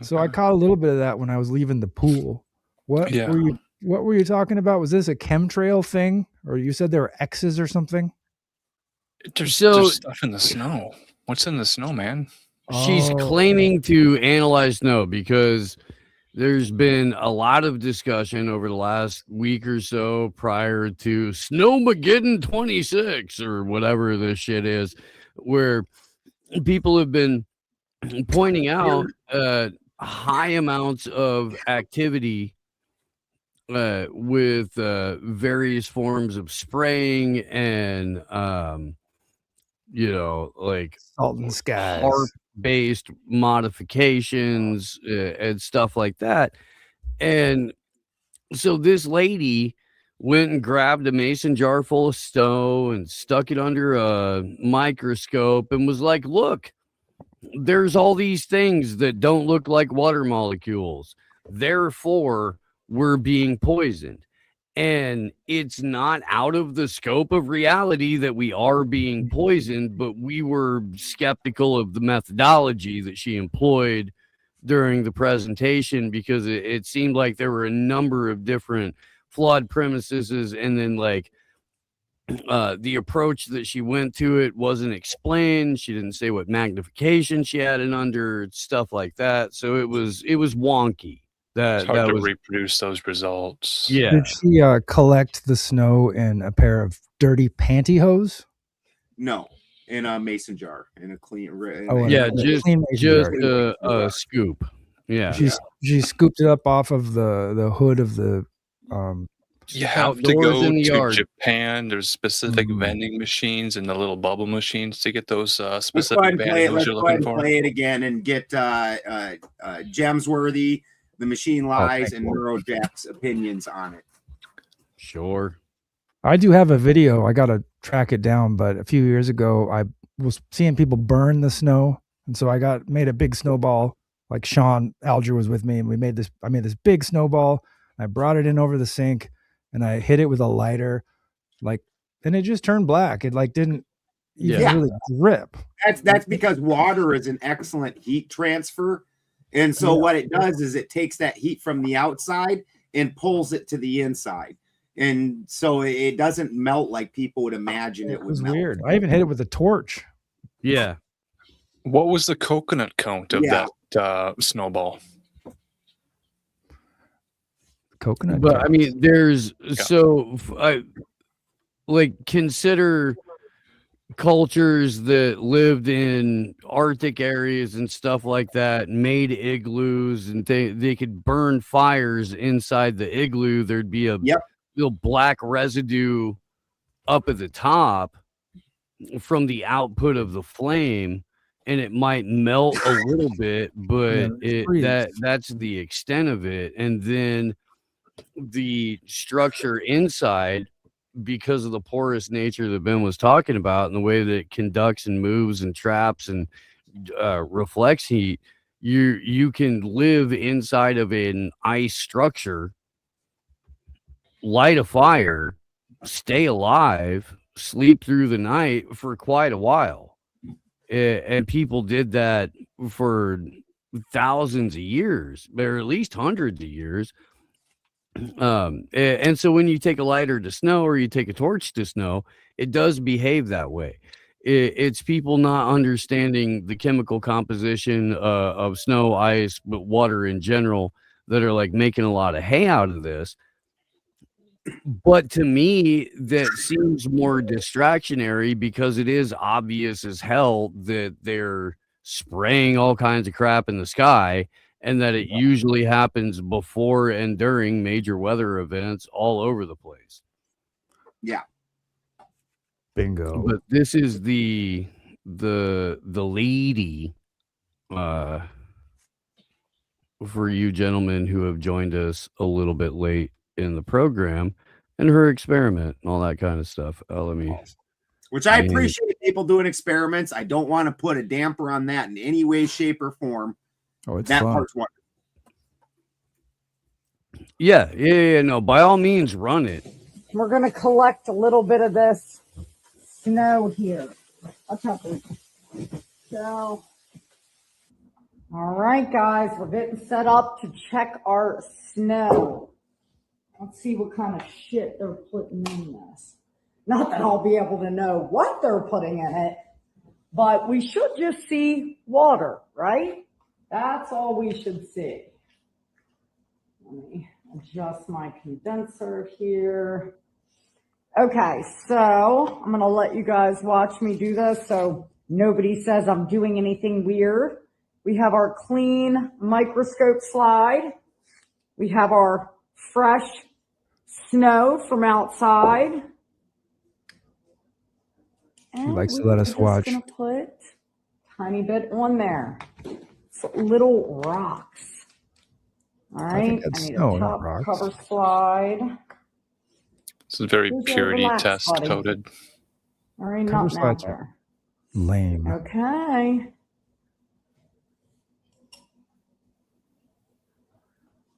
Speaker 8: So I caught a little bit of that when I was leaving the pool. What were you talking about? Was this a chemtrail thing, or you said there were X's or something?
Speaker 4: There's stuff in the snow. What's in the snow, man?
Speaker 5: She's claiming to analyze snow because there's been a lot of discussion over the last week or so prior to Snowmageddon 26 or whatever this shit is, where people have been pointing out high amounts of activity with various forms of spraying and like
Speaker 8: salt and skies,
Speaker 5: harp-based modifications and stuff like that. And so this lady went and grabbed a mason jar full of snow and stuck it under a microscope and was like, look, there's all these things that don't look like water molecules. Therefore, we're being poisoned. And it's not out of the scope of reality that we are being poisoned, but we were skeptical of the methodology that she employed during the presentation because it seemed like there were a number of different flawed premises, and then like the approach that she went to it wasn't explained. She didn't say what magnification she had it under, stuff like that. So it was wonky.
Speaker 4: It's hard to reproduce those results.
Speaker 5: Yeah.
Speaker 8: Did she collect the snow in a pair of dirty pantyhose?
Speaker 3: No, in a mason jar, in a clean.
Speaker 5: Just a scoop. Yeah.
Speaker 8: She scooped it up off of the hood of the.
Speaker 4: You have to go to Japan. There's specific vending machines and the little bubble machines to get those specific
Speaker 3: Let's go ahead and play it again and get Gemsworthy, The Machine Lies, and Neurojack's opinions on it.
Speaker 5: Sure.
Speaker 8: I do have a video. I got to track it down, but a few years ago, I was seeing people burn the snow. And so I made a big snowball. Like Sean Alger was with me, and I made this big snowball. I brought it in over the sink and I hit it with a lighter, and it just turned black. It didn't even really drip.
Speaker 3: That's because water is an excellent heat transfer. And so what it does is it takes that heat from the outside and pulls it to the inside. And so it doesn't melt like people would imagine it would
Speaker 8: was
Speaker 3: melt.
Speaker 8: weird. I even hit it with a torch.
Speaker 5: Yeah.
Speaker 4: What was the coconut count of
Speaker 3: Yeah.
Speaker 4: that snowball?
Speaker 8: Coconut.
Speaker 5: But I mean, there's like consider cultures that lived in Arctic areas and stuff like that, made igloos, and they could burn fires inside the igloo. There'd be a little black residue up at the top from the output of the flame, and it might melt a little bit, but that's the extent of it. And then the structure inside, because of the porous nature that Ben was talking about and the way that it conducts and moves and traps and reflects heat, you can live inside of an ice structure, light a fire, stay alive, sleep through the night for quite a while. And people did that for thousands of years, or at least hundreds of years. And so when you take a lighter to snow or you take a torch to snow, it does behave that way. It's people not understanding the chemical composition of snow, ice, but water in general that are like making a lot of hay out of this. But to me, that seems more distractionary because it is obvious as hell that they're spraying all kinds of crap in the sky, and that it usually happens before and during major weather events all over the place.
Speaker 3: Yeah.
Speaker 8: Bingo.
Speaker 5: But this is the lady for you gentlemen who have joined us a little bit late in the program, and her experiment and all that kind of stuff.
Speaker 3: Which I appreciate people doing experiments. I don't want to put a damper on that in any way, shape, or form.
Speaker 8: Oh, it's
Speaker 3: that
Speaker 8: fun.
Speaker 3: part's wonderful.
Speaker 5: Yeah. No, by all means, run it.
Speaker 6: We're going to collect a little bit of this snow here. So, all right, guys, we're getting set up to check our snow. Let's see what kind of shit they're putting in this. Not that I'll be able to know what they're putting in it, but we should just see water, right? That's all we should see. Let me adjust my condenser here. Okay, so I'm going to let you guys watch me do this so nobody says I'm doing anything weird. We have our clean microscope slide. We have our fresh snow from outside.
Speaker 8: She likes to let us watch.
Speaker 6: I'm going to put a tiny bit on there. So little rocks. All right, I need a top cover slide.
Speaker 4: This is very purity test coded.
Speaker 6: All right, not now there.
Speaker 8: Lame.
Speaker 6: Okay.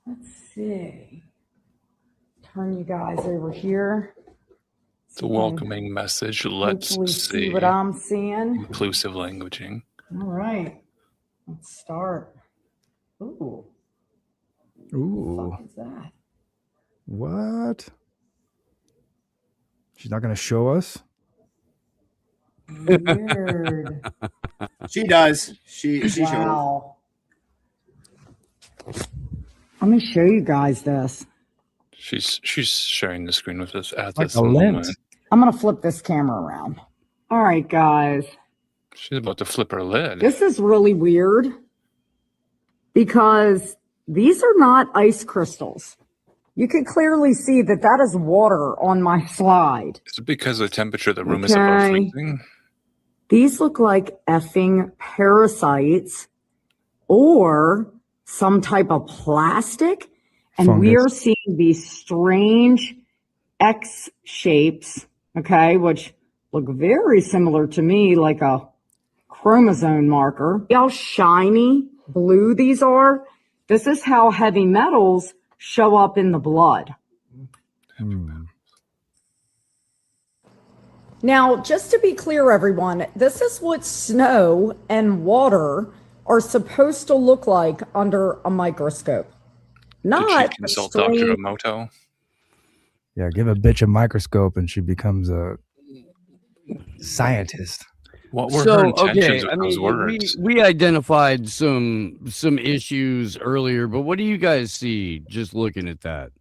Speaker 6: Let's see. Turn you guys over here.
Speaker 4: It's a welcoming message. Let's see
Speaker 6: what I'm seeing.
Speaker 4: Inclusive languaging.
Speaker 6: All right. Let's start. Ooh.
Speaker 8: Ooh.
Speaker 6: What the fuck is that?
Speaker 8: What? She's not going to show us?
Speaker 6: Weird.
Speaker 3: She does. She
Speaker 6: wow. Let me show you guys this.
Speaker 4: She's sharing the screen with us at
Speaker 8: like
Speaker 4: this
Speaker 8: a
Speaker 4: moment.
Speaker 8: lens.
Speaker 6: I'm going to flip this camera around. All right, guys.
Speaker 4: She's about to flip her lid.
Speaker 6: This is really weird because these are not ice crystals. You can clearly see that that is water on my slide.
Speaker 4: Is it because the temperature of the room is above freezing?
Speaker 6: These look like effing parasites or some type of plastic. And we are seeing these strange X shapes, okay, which look very similar to me, like a chromosome marker. See how shiny blue these are? This is how heavy metals show up in the blood. Now, just to be clear, everyone, this is what snow and water are supposed to look like under a microscope.
Speaker 4: Did
Speaker 6: Not
Speaker 4: she consult Dr. Emoto?
Speaker 8: Yeah, give a bitch a microscope and she becomes a scientist.
Speaker 4: What were her intentions with
Speaker 5: I
Speaker 4: those
Speaker 5: mean,
Speaker 4: words?
Speaker 5: we identified some issues earlier, but what do you guys see just looking at that?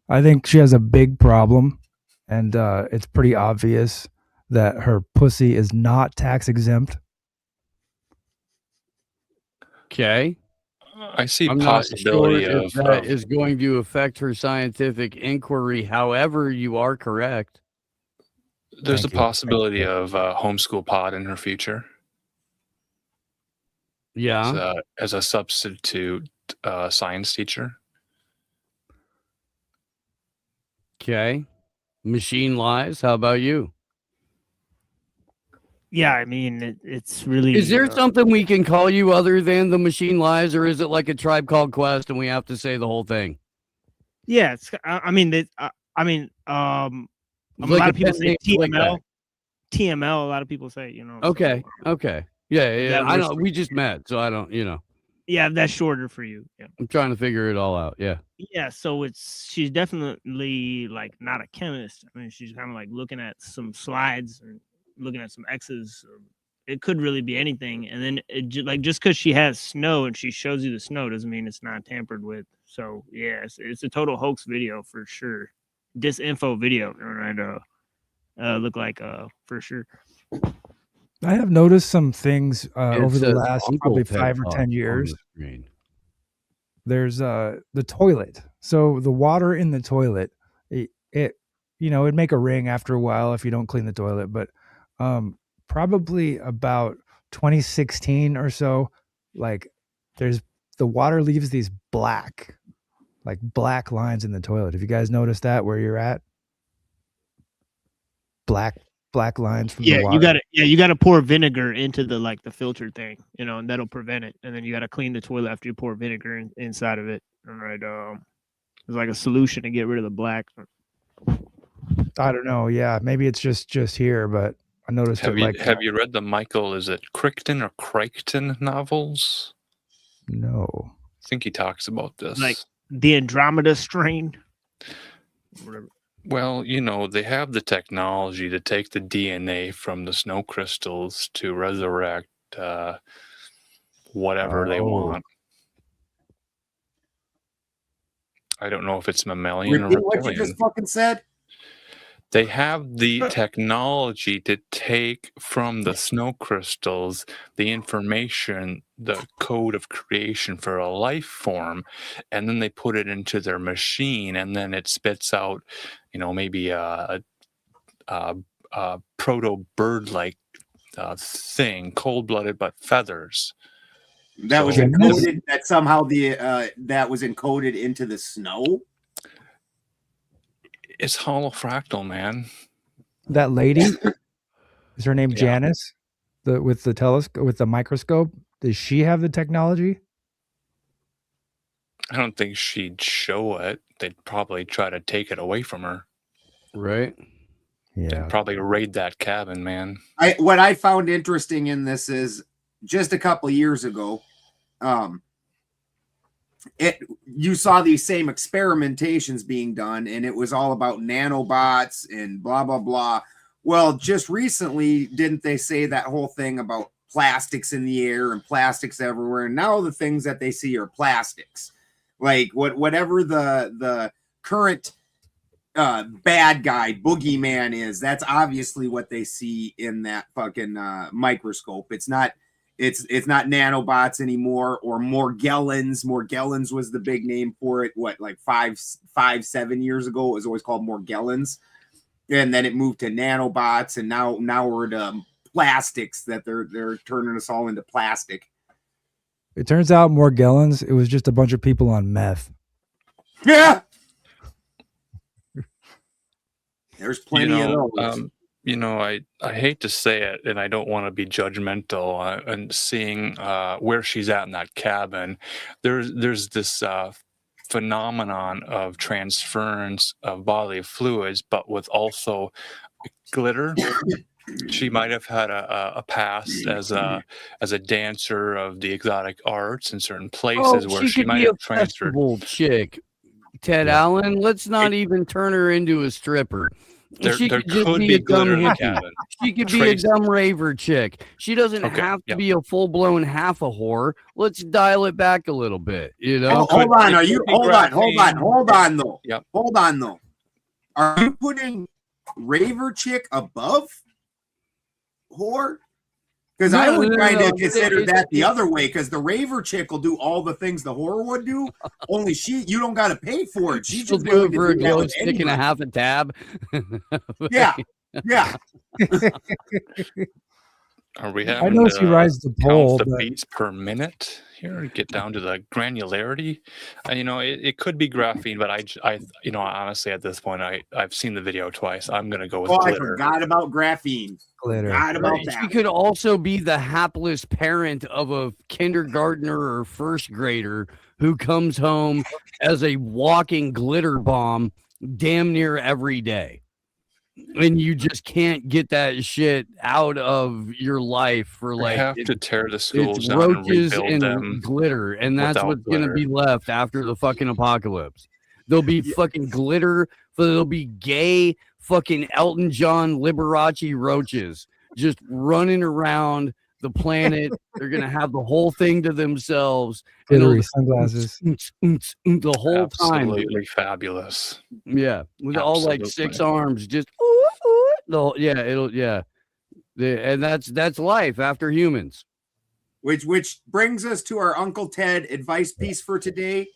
Speaker 8: I think she has a big problem, and it's pretty obvious that her pussy is not tax exempt.
Speaker 5: Okay.
Speaker 4: I see
Speaker 5: I'm not sure
Speaker 4: possibility
Speaker 5: if that is going to affect her scientific inquiry. However, you are correct.
Speaker 4: There's a possibility of homeschool pod in her future.
Speaker 5: Yeah.
Speaker 4: As a substitute science teacher.
Speaker 5: Okay. Machine lies. How about you?
Speaker 12: Yeah, I mean, it's really.
Speaker 5: Is there something we can call you other than the machine lies, or is it like a Tribe Called Quest and we have to say the whole thing?
Speaker 12: Yeah, it's. I mean, a
Speaker 5: Like
Speaker 12: lot
Speaker 5: a
Speaker 12: of people
Speaker 5: pet
Speaker 12: say
Speaker 5: named
Speaker 12: TML.
Speaker 5: Slickback.
Speaker 12: TML. A lot of people say,
Speaker 5: Okay. Okay. Yeah.
Speaker 12: that
Speaker 5: I
Speaker 12: works
Speaker 5: know.
Speaker 12: for
Speaker 5: We just met, so I don't.
Speaker 12: Yeah, that's shorter for you. Yeah.
Speaker 5: I'm trying to figure it all out. Yeah.
Speaker 12: Yeah, so she's definitely like not a chemist. I mean, she's kind of like looking at some slides or looking at some X's. It could really be anything. And then just because she has snow and she shows you the snow doesn't mean it's not tampered with. So yeah, it's a total hoax video for sure. Disinfo video, right? Look like for sure.
Speaker 8: I have noticed some things over the
Speaker 5: says
Speaker 8: last
Speaker 5: Uncle
Speaker 8: probably
Speaker 5: Ted
Speaker 8: 5 or
Speaker 5: Talk
Speaker 8: 10
Speaker 5: on
Speaker 8: years.
Speaker 5: the screen.
Speaker 8: There's the toilet. So the water in the toilet, it'd make a ring after a while if you don't clean the toilet. But probably about 2016 or so, like the water leaves these black lines in the toilet. Have you guys noticed that where you're at? Black lines from the water.
Speaker 12: You gotta pour vinegar into the filter thing, and that'll prevent it. And then you gotta clean the toilet after you pour vinegar inside of it. All right. It's like a solution to get rid of the black.
Speaker 8: I don't know. Yeah, maybe it's just here, but I noticed
Speaker 4: Have
Speaker 8: it.
Speaker 4: Have you read the Michael? Is it Crichton or Crichton novels?
Speaker 8: No.
Speaker 4: I think he talks about this.
Speaker 12: Like the Andromeda strain. Whatever.
Speaker 4: Well, they have the technology to take the DNA from the snow crystals to resurrect whatever they want. I don't know if it's mammalian or reptilian.
Speaker 3: What you just fucking said?
Speaker 4: They have the technology to take from the snow crystals the information, the code of creation for a life form, and then they put it into their machine, and then it spits out, maybe a proto-bird-like thing, cold-blooded but feathers.
Speaker 3: That was encoded. That somehow that was encoded into the snow.
Speaker 4: It's holofractal, man.
Speaker 8: That lady, is her name Janice? With the telescope, with the microscope, does she have the technology?
Speaker 4: I don't think she'd show it. They'd probably try to take it away from her.
Speaker 5: Right.
Speaker 8: Yeah.
Speaker 4: They'd probably raid that cabin, man.
Speaker 3: What I found interesting in this is just a couple of years ago, you saw these same experimentations being done, and it was all about nanobots and blah blah blah. Well, just recently, didn't they say that whole thing about plastics in the air and plastics everywhere? And now the things that they see are plastics. Like whatever the current bad guy boogeyman is, that's obviously what they see in that fucking microscope. It's not nanobots anymore, or Morgellons. Morgellons was the big name for it. What, like 7 years ago, it was always called Morgellons, and then it moved to nanobots, and now we're to plastics, that they're turning us all into plastic.
Speaker 8: It turns out Morgellons, it was just a bunch of people on meth.
Speaker 3: Yeah. There's plenty of those.
Speaker 4: I hate to say it, and I don't want to be judgmental. And seeing where she's at in that cabin, there's this phenomenon of transference of bodily fluids, but with also glitter. She might have had a past as a dancer of the exotic arts in certain places where
Speaker 5: she
Speaker 4: she
Speaker 5: could
Speaker 4: might
Speaker 5: be a
Speaker 4: have transferred.
Speaker 5: festival chick. Ted Allen, let's not even turn her into a stripper. She
Speaker 4: There
Speaker 5: could just
Speaker 4: could
Speaker 5: be
Speaker 4: be
Speaker 5: a dumb
Speaker 4: glitter in the
Speaker 5: hippie.
Speaker 4: cabin.
Speaker 5: She could be a dumb raver chick. She doesn't
Speaker 4: Okay,
Speaker 5: have to
Speaker 4: yep.
Speaker 5: be a full blown half a whore. Let's dial it back a little bit. You know.
Speaker 3: Hold on. Are
Speaker 4: it
Speaker 3: you
Speaker 4: could be
Speaker 3: hold on though?
Speaker 4: Yep.
Speaker 3: Hold on though. Are you putting raver chick above whore? Because I would kind of consider that the other way, because the raver chick will do all the things the whore would do. Only you don't got to pay for it. She's
Speaker 5: She'll
Speaker 3: just
Speaker 5: do
Speaker 3: willing
Speaker 5: it
Speaker 3: to
Speaker 5: for a
Speaker 3: do that
Speaker 5: glow
Speaker 3: with
Speaker 5: stick and a
Speaker 3: anybody.
Speaker 5: half a tab.
Speaker 3: Yeah.
Speaker 4: Are we
Speaker 8: I
Speaker 4: having
Speaker 8: know
Speaker 4: to
Speaker 8: she rides the pole,
Speaker 4: count the
Speaker 8: but
Speaker 4: beats per minute here? Get down to the granularity. It could be graphene, but I honestly at this point I've seen the video twice. I'm gonna go with
Speaker 3: I
Speaker 4: glitter.
Speaker 3: forgot about graphene.
Speaker 8: Glitter.
Speaker 3: Forgot about
Speaker 5: She
Speaker 3: that.
Speaker 5: could also be the hapless parent of a kindergartner or first grader who comes home as a walking glitter bomb damn near every day. And you just can't get that shit out of your life for
Speaker 4: We have to tear the schools
Speaker 5: it's
Speaker 4: down and
Speaker 5: roaches
Speaker 4: rebuild
Speaker 5: and
Speaker 4: them
Speaker 5: glitter, and that's
Speaker 4: without
Speaker 5: what's gonna
Speaker 4: glitter.
Speaker 5: be left after the fucking apocalypse. There'll be fucking glitter, there'll be gay fucking Elton John Liberace roaches just running around the planet. They're gonna have the whole thing to themselves.
Speaker 8: glittery sunglasses.
Speaker 5: The whole time.
Speaker 4: Absolutely fabulous.
Speaker 5: Yeah, with all like six arms, just and that's life after humans.
Speaker 3: Which brings us to our Uncle Ted advice piece for today.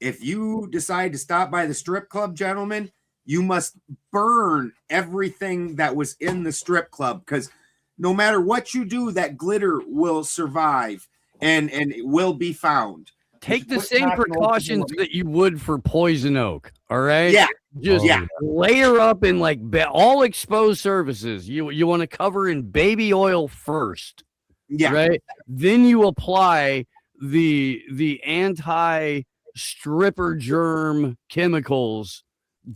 Speaker 3: If you decide to stop by the strip club, gentlemen, you must burn everything that was in the strip club, because no matter what you do, that glitter will survive and it will be found.
Speaker 5: Take the same precautions that you would for poison oak. All right.
Speaker 3: Yeah.
Speaker 5: Just layer up in like all exposed surfaces. You want to cover in baby oil first.
Speaker 3: Yeah.
Speaker 5: Right. Then you apply the anti stripper germ chemicals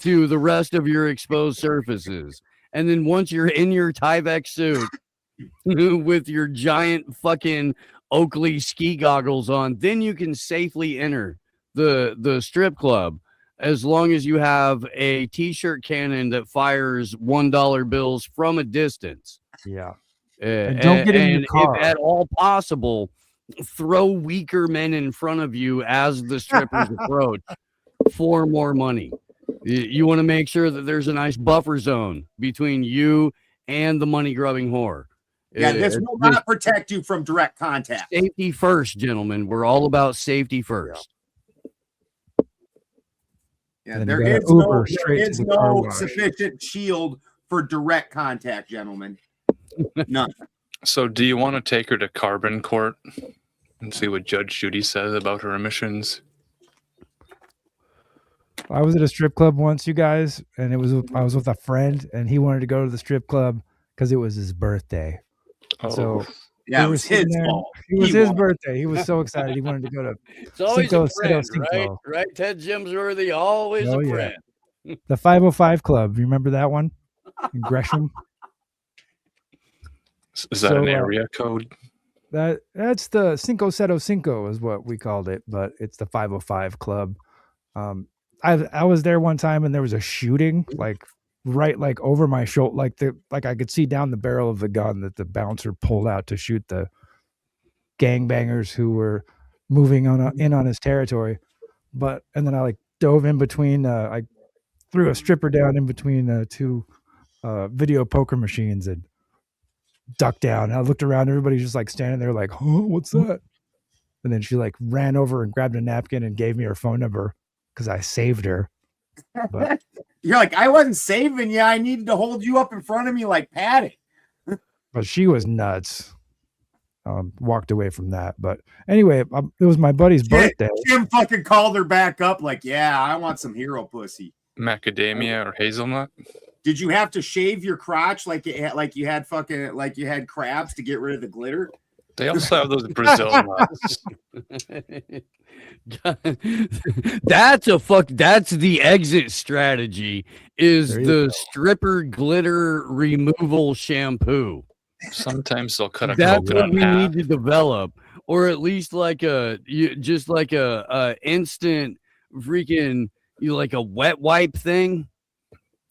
Speaker 5: to the rest of your exposed surfaces. And then once you're in your Tyvek suit with your giant fucking Oakley ski goggles on, then you can safely enter the strip club, as long as you have a t-shirt cannon that fires $1 bills from a distance.
Speaker 8: Yeah. And don't get in your car.
Speaker 5: If at all possible, throw weaker men in front of you as the strippers approach for more money. You want to make sure that there's a nice buffer zone between you and the money grubbing whore.
Speaker 3: Yeah, this will not protect you from direct contact.
Speaker 5: Safety first, gentlemen. We're all about safety first.
Speaker 3: Yeah, there is no sufficient shield for direct contact, gentlemen. None.
Speaker 4: So do you want to take her to carbon court and see what Judge Judy says about her emissions?
Speaker 8: I was at a strip club once, you guys, and I was with a friend, and he wanted to go to the strip club because it was his birthday.
Speaker 4: Oh.
Speaker 8: So
Speaker 3: yeah, it was his fault.
Speaker 8: It was his birthday. He was so excited. He wanted to go to
Speaker 5: It's always
Speaker 8: Cinco
Speaker 5: a friend,
Speaker 8: Cinco.
Speaker 5: right? Ted Jimsworthy, always a friend.
Speaker 8: The 505 Club. You remember that one? In Gresham?
Speaker 4: Is that an area code?
Speaker 8: That's the Cinco Cinco is what we called it, but it's the 505 Club. I was there one time and there was a shooting right over my shoulder, like I could see down the barrel of the gun that the bouncer pulled out to shoot the gangbangers who were moving in on his territory. And then I dove in between. I threw a stripper down in between two video poker machines and ducked down. I looked around, everybody's just standing there like, huh, what's that? And then she ran over and grabbed a napkin and gave me her phone number because I saved her. But
Speaker 3: you're like, I wasn't saving you. I needed to hold you up in front of me like Patty.
Speaker 8: But she was nuts. Walked away from that. But anyway, it was my buddy's birthday.
Speaker 3: Jim fucking called her back up like, yeah, I want some hero pussy.
Speaker 4: Macadamia or hazelnut?
Speaker 3: Did you have to shave your crotch like you had crabs to get rid of the glitter?
Speaker 4: They also have those Brazil nuts.
Speaker 5: That's the exit strategy is the stripper glitter removal shampoo.
Speaker 4: Sometimes they'll cut a
Speaker 5: That's
Speaker 4: coconut
Speaker 5: what we
Speaker 4: in half.
Speaker 5: need to develop, or at least like a instant freaking like a wet wipe thing.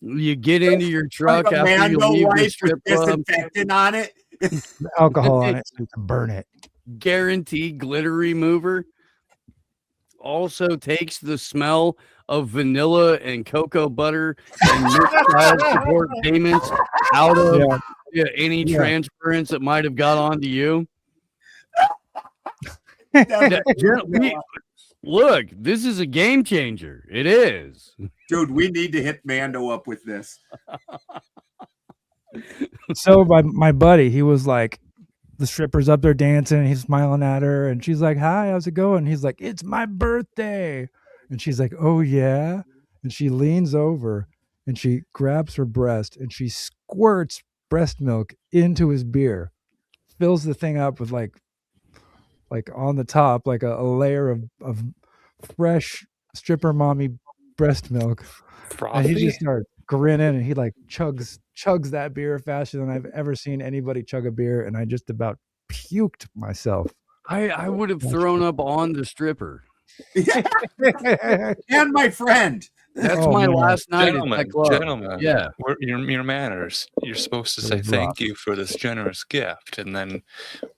Speaker 5: You get into your truck
Speaker 3: Like a
Speaker 5: after you
Speaker 3: Mando
Speaker 5: leave the
Speaker 3: wipe
Speaker 5: strip
Speaker 3: with
Speaker 5: club.
Speaker 3: disinfectant on it.
Speaker 8: Alcohol on it so you can burn it.
Speaker 5: Guaranteed glitter remover. Also takes the smell of vanilla and cocoa butter and mixed child support payments out of any transference that might have got onto you. Look, this is a game changer. It is.
Speaker 3: Dude, we need to hit Mando up with this.
Speaker 8: So my buddy, he was like, the stripper's up there dancing, and he's smiling at her, and she's like, "Hi, how's it going?" He's like, "It's my birthday." And she's like, "Oh yeah." And she leans over and she grabs her breast and she squirts breast milk into his beer, fills the thing up with like on the top, like a layer of fresh stripper mommy breast milk.
Speaker 4: Frothy?
Speaker 8: And he just started grinning, and he like chugs that beer faster than I've ever seen anybody chug a beer, and I just about puked myself.
Speaker 5: I would have thrown up on the stripper.
Speaker 3: And my friend.
Speaker 5: That's my last night
Speaker 4: Gentlemen,
Speaker 5: at that club.
Speaker 4: gentlemen,
Speaker 5: Yeah.
Speaker 4: Your manners. You're supposed to say
Speaker 8: It
Speaker 4: thank
Speaker 8: rocks.
Speaker 4: you for this generous gift, and then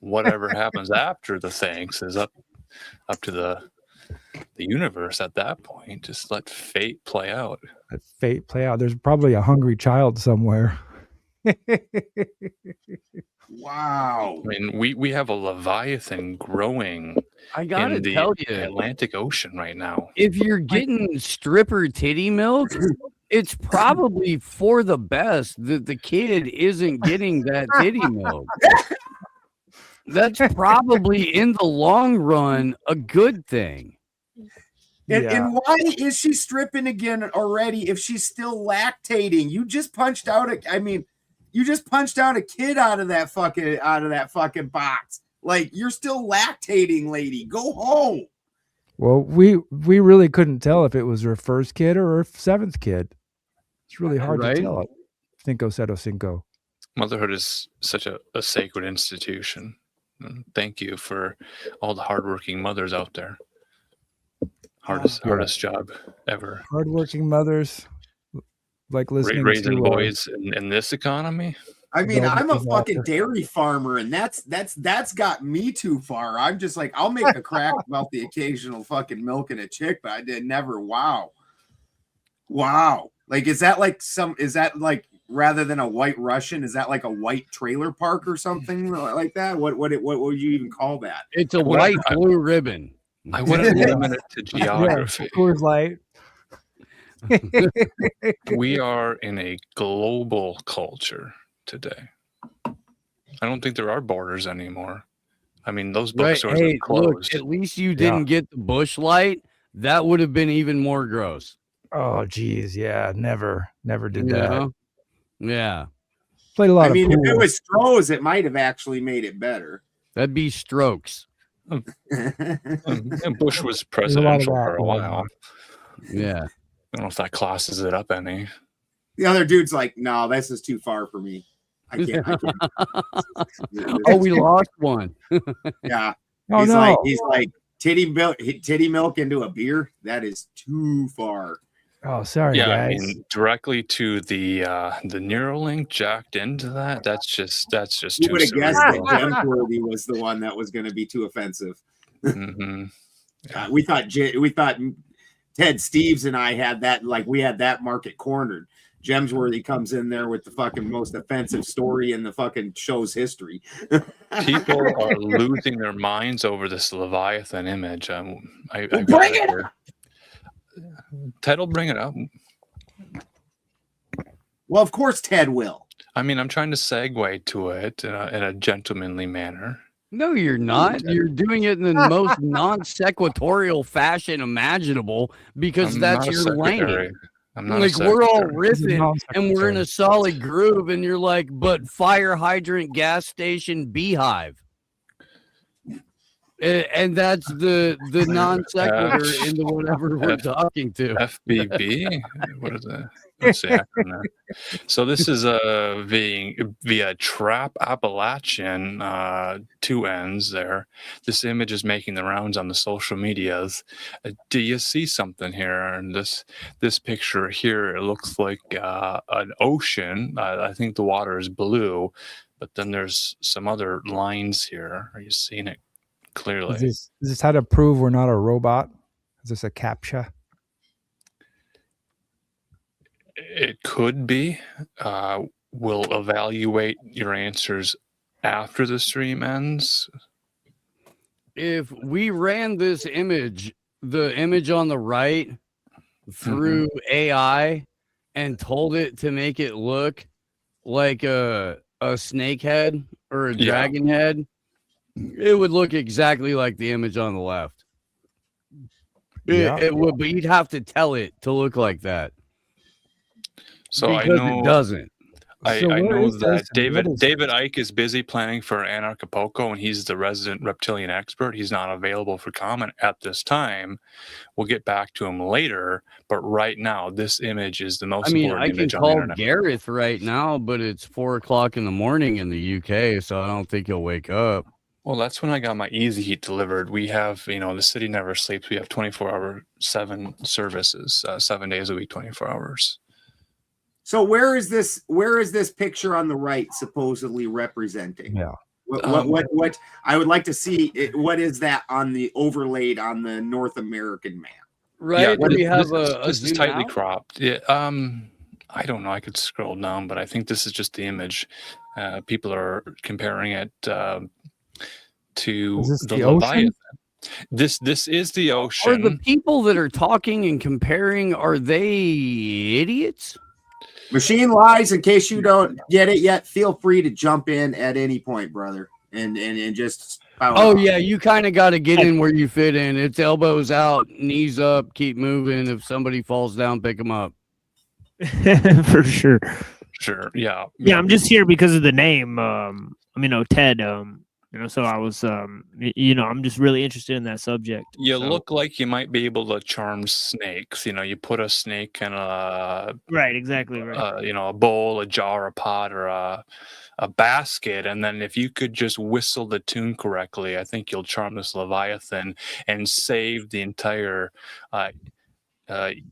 Speaker 4: whatever happens after the thanks is up to the universe at that point. Just let fate play out.
Speaker 8: Let fate play out. There's probably a hungry child somewhere.
Speaker 3: Wow.
Speaker 4: I mean, we have a Leviathan growing
Speaker 5: I gotta
Speaker 4: in the
Speaker 5: tell you,
Speaker 4: Atlantic Ocean right now.
Speaker 5: if you're getting stripper titty milk, it's probably for the best that the kid isn't getting that titty milk. That's probably in the long run a good thing.
Speaker 3: And why is she stripping again already if she's still lactating? You just punched out a kid out of that fucking box. Like, you're still lactating, lady. Go home.
Speaker 8: Well, we really couldn't tell if it was her first kid or her seventh kid. It's really hard
Speaker 5: Right?
Speaker 8: to tell. Cinco Cedo Cinco.
Speaker 4: Motherhood is such a sacred institution. And thank you for all the hardworking mothers out there. Hardest job ever.
Speaker 8: Hardworking mothers like listening
Speaker 4: Raising
Speaker 8: to
Speaker 4: boys in this economy.
Speaker 3: I mean,
Speaker 8: Velvet
Speaker 3: I'm a
Speaker 8: Walker.
Speaker 3: fucking dairy farmer, and that's got me too far. I'm just like, I'll make a crack about the occasional fucking milking a chick, but I did never. Wow. Like, is that like rather than a white Russian, is that like a white trailer park or something like that? What would you even call that?
Speaker 5: It's a white blue ribbon.
Speaker 4: I wouldn't limit it to geography.
Speaker 8: Coors Light.
Speaker 4: We are in a global culture today. I don't think there are borders anymore. I mean, those bookstores
Speaker 5: Hey,
Speaker 4: are closed.
Speaker 5: look, at least you didn't get the Bush Light. That would have been even more gross.
Speaker 8: Oh, geez, yeah, never did
Speaker 5: You
Speaker 8: that.
Speaker 5: know? Yeah,
Speaker 8: Played a lot
Speaker 3: I mean,
Speaker 8: of pool.
Speaker 3: if it was Stroh's, it might have actually made it better.
Speaker 5: that'd be Strokes.
Speaker 4: And Bush was
Speaker 8: There's a lot of
Speaker 4: presidential
Speaker 8: that
Speaker 4: for a
Speaker 8: going
Speaker 4: while.
Speaker 8: on.
Speaker 5: Yeah.
Speaker 4: I don't know if that classes it up any.
Speaker 3: The other dude's like, no, this is too far for me. I can't.
Speaker 5: Oh, we lost one.
Speaker 3: Yeah.
Speaker 8: Oh,
Speaker 3: He's like titty milk into a beer. That is too far.
Speaker 8: Oh, sorry,
Speaker 4: Yeah,
Speaker 8: guys.
Speaker 4: I mean, directly to the Neuralink jacked into that. That's just
Speaker 3: Who
Speaker 4: too
Speaker 3: would have guessed that
Speaker 4: cerebral.
Speaker 3: Gemsworthy was the one that was going to be too offensive?
Speaker 4: Mm-hmm.
Speaker 3: We thought Ted Steeves and I had that, like, we had that market cornered. Gemsworthy comes in there with the fucking most offensive story in the fucking show's history.
Speaker 4: People are losing their minds over this Leviathan image.
Speaker 3: Bring it up.
Speaker 4: Ted will bring it up.
Speaker 3: Well, of course Ted will.
Speaker 4: I mean, I'm trying to segue to it in a gentlemanly manner.
Speaker 5: No, you're not. You're doing it in the most non-sequitorial fashion imaginable because
Speaker 4: I'm
Speaker 5: that's
Speaker 4: not a
Speaker 5: your lane.
Speaker 4: secretary. I'm not a
Speaker 5: Like, we're all
Speaker 4: secretary.
Speaker 5: riffing and we're in a solid groove, and you're like, but fire hydrant, gas station, beehive. And that's the non sequitur into whatever we're talking to.
Speaker 4: FBB. What is that? What's the acronym there? So this is via Trap Appalachian, 2 ends there. This image is making the rounds on the social medias. Do you see something here? And this picture here, it looks like an ocean. I think the water is blue, but then there's some other lines here. Are you seeing it clearly?
Speaker 8: Is this how to prove we're not a robot? Is this a CAPTCHA?
Speaker 4: It could be. We'll evaluate your answers after the stream ends.
Speaker 5: If we ran this image, the image on the right, through AI and told it to make it look like a snake head or a dragon head, it would look exactly like the image on the left. It would, but you'd have to tell it to look like that.
Speaker 4: So
Speaker 5: because
Speaker 4: I know
Speaker 5: it doesn't.
Speaker 4: I know that David Icke is busy planning for Anarchapulco, and he's the resident reptilian expert. He's not available for comment at this time. We'll get back to him later, but right now, this image is the most important image on the internet.
Speaker 5: I can call Gareth right now, but it's 4:00 in the morning in the UK, so I don't think he'll wake up.
Speaker 4: Well, that's when I got my Easy Heat delivered. We have, the city never sleeps. We have 24-hour 7 services, 7 days a week, 24 hours.
Speaker 3: So where is this picture on the right supposedly representing?
Speaker 8: Yeah.
Speaker 3: What I would like to see what is that on the overlaid on the North American map?
Speaker 5: Right.
Speaker 4: Yeah,
Speaker 5: we have
Speaker 4: this is tightly cropped. Yeah. I don't know. I could scroll down, but I think this is just the image. People are comparing it to the Leviathan. This is the ocean.
Speaker 5: Are the people that are talking and comparing, are they idiots?
Speaker 3: Machine lies. In case you don't get it yet, feel free to jump in at any point, brother, and just.
Speaker 5: Yeah, you kind of got to get in where you fit in. It's elbows out, knees up, keep moving. If somebody falls down, pick them up.
Speaker 12: For sure.
Speaker 4: Sure. Yeah.
Speaker 12: Yeah, I'm just here because of the name. Ted. So I was, I'm just really interested in that subject.
Speaker 4: You look like you might be able to charm snakes. You put a snake in a
Speaker 12: right, exactly right.
Speaker 4: A bowl, a jar, a pot, or a basket, and then if you could just whistle the tune correctly, I think you'll charm this Leviathan and save the entire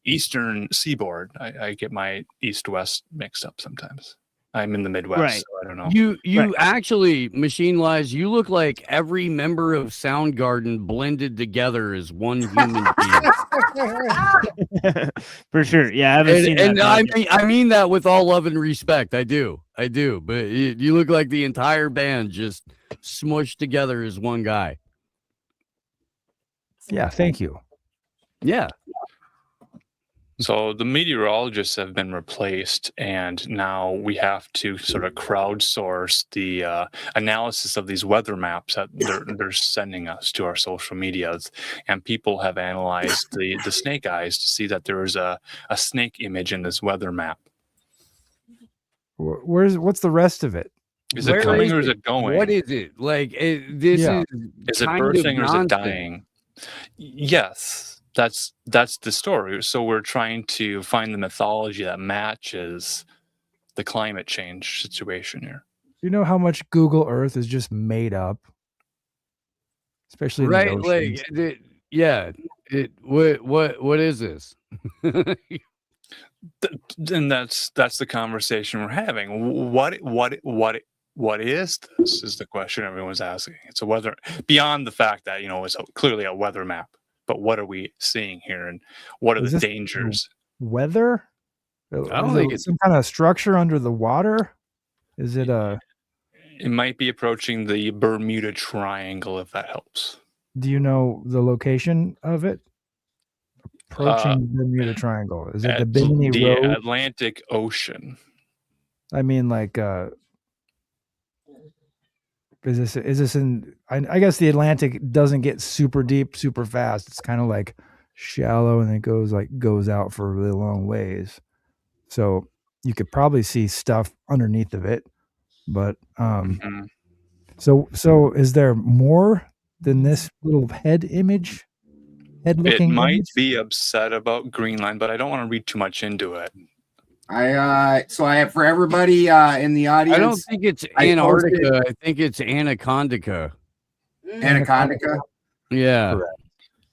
Speaker 4: eastern seaboard. I get my east-west mixed up sometimes. I'm in the Midwest,
Speaker 5: right.
Speaker 4: So I don't know.
Speaker 5: You actually, Machine Lies, you look like every member of Soundgarden blended together as one human being.
Speaker 12: For sure. Yeah, I haven't seen that.
Speaker 5: And I mean that with all love and respect. I do. But you look like the entire band just smushed together as one guy.
Speaker 8: Yeah, thank you.
Speaker 5: Yeah.
Speaker 4: So the meteorologists have been replaced, and now we have to sort of crowdsource the analysis of these weather maps that they're sending us to our social medias. And people have analyzed the snake eyes to see that there is a snake image in this weather map.
Speaker 8: What's the rest of it?
Speaker 4: Is it coming or is it going?
Speaker 5: What is it? Like, is
Speaker 4: it bursting or is it dying? Yes. That's the story. So we're trying to find the mythology that matches the climate change situation here.
Speaker 8: You know how much Google Earth is just made up, especially in the oceans.
Speaker 5: What is this?
Speaker 4: And that's the conversation we're having. What is this? Is the question everyone's asking. It's a weather beyond the fact that it's clearly a weather map. But what are we seeing here, and what are the dangers?
Speaker 8: Weather?
Speaker 5: I don't think it's
Speaker 8: some kind of structure under the water. Is it a?
Speaker 4: It might be approaching the Bermuda Triangle, if that helps.
Speaker 8: Do you know the location of it? Approaching the Bermuda Triangle. Is it the Bimini Road?
Speaker 4: The Atlantic Ocean.
Speaker 8: I mean, like, is this in? I guess the Atlantic doesn't get super deep, super fast. It's kind of like shallow, and it goes out for a really long ways. So you could probably see stuff underneath of it. But so is there more than this little head
Speaker 4: It
Speaker 8: looking
Speaker 4: might
Speaker 8: image?
Speaker 4: be upset about Greenland, but I don't want to read too much into it.
Speaker 3: I have for everybody in the audience.
Speaker 5: I don't think it's Antarctica. I think it's Anacondica.
Speaker 3: Anacondica.
Speaker 5: Yeah.
Speaker 8: Correct.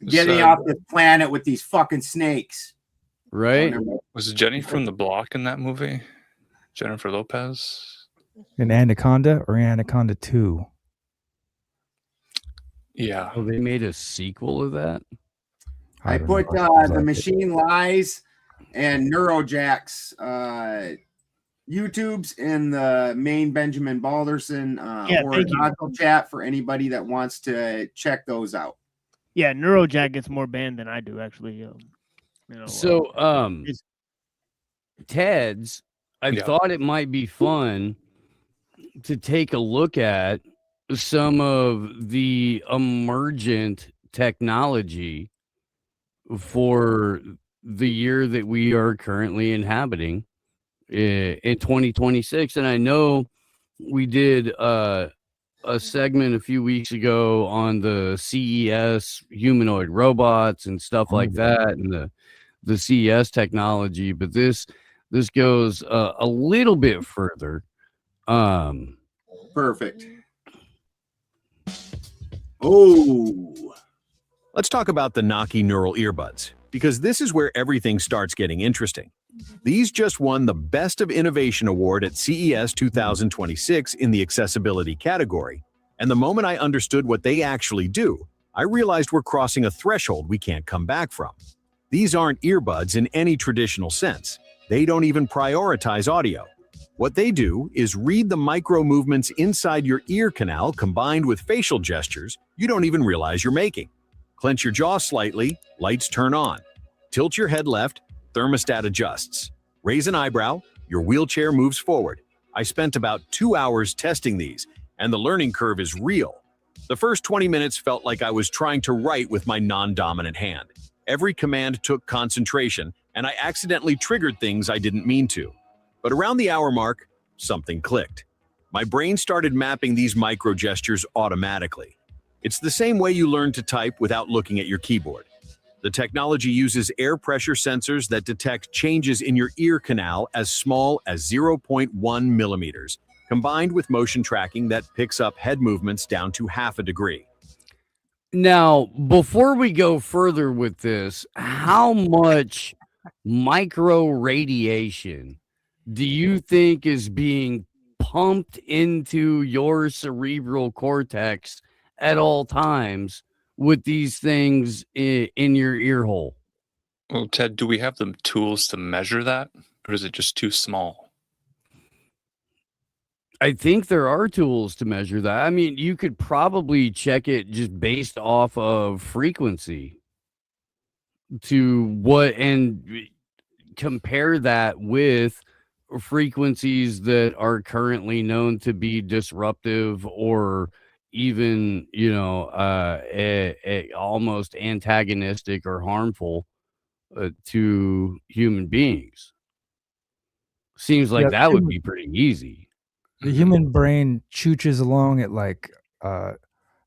Speaker 3: Getting off this planet with these fucking snakes.
Speaker 5: Right?
Speaker 4: Was Jenny from the Block in that movie? Jennifer Lopez?
Speaker 8: An Anaconda or Anaconda 2?
Speaker 4: Yeah.
Speaker 5: Oh, they made a sequel of that?
Speaker 3: I
Speaker 8: don't
Speaker 3: put
Speaker 8: know.
Speaker 3: The Machine Lies and Neurojack's YouTubes in the main Benjamin Balderson horizontal chat for anybody that wants to check those out.
Speaker 12: Yeah, Neurojack gets more banned than I do, actually.
Speaker 5: Ted's, I thought it might be fun to take a look at some of the emergent technology for the year that we are currently inhabiting in 2026. And I know we did a segment a few weeks ago on the CES humanoid robots and stuff like that, and the CES technology, but this goes a little bit further.
Speaker 3: Perfect. Oh,
Speaker 13: let's talk about the Noki neural earbuds, because this is where everything starts getting interesting. These just won the Best of Innovation Award at CES 2026 in the accessibility category, and the moment I understood what they actually do, I realized we're crossing a threshold we can't come back from. These aren't earbuds in any traditional sense. They don't even prioritize audio. What they do is read the micro movements inside your ear canal combined with facial gestures you don't even realize you're making. Clench your jaw slightly, lights turn on. Tilt your head left, thermostat adjusts. Raise an eyebrow, your wheelchair moves forward. I spent about 2 hours testing these, and the learning curve is real. The first 20 minutes felt like I was trying to write with my non-dominant hand. Every command took concentration, and I accidentally triggered things I didn't mean to. But around the hour mark, something clicked. My brain started mapping these micro gestures automatically. It's the same way you learn to type without looking at your keyboard. The technology uses air pressure sensors that detect changes in your ear canal as small as 0.1 millimeters, combined with motion tracking that picks up head movements down to half a degree.
Speaker 5: Now, before we go further with this, how much micro radiation do you think is being pumped into your cerebral cortex at all times with these things in your ear hole?
Speaker 4: Well, Ted, do we have the tools to measure that, or is it just too small?
Speaker 5: I think there are tools to measure that. I mean, you could probably check it just based off of frequency to what, and compare that with frequencies that are currently known to be disruptive or even, almost antagonistic or harmful to human beings. Seems like that would be pretty easy.
Speaker 8: The human brain chooches along at like, is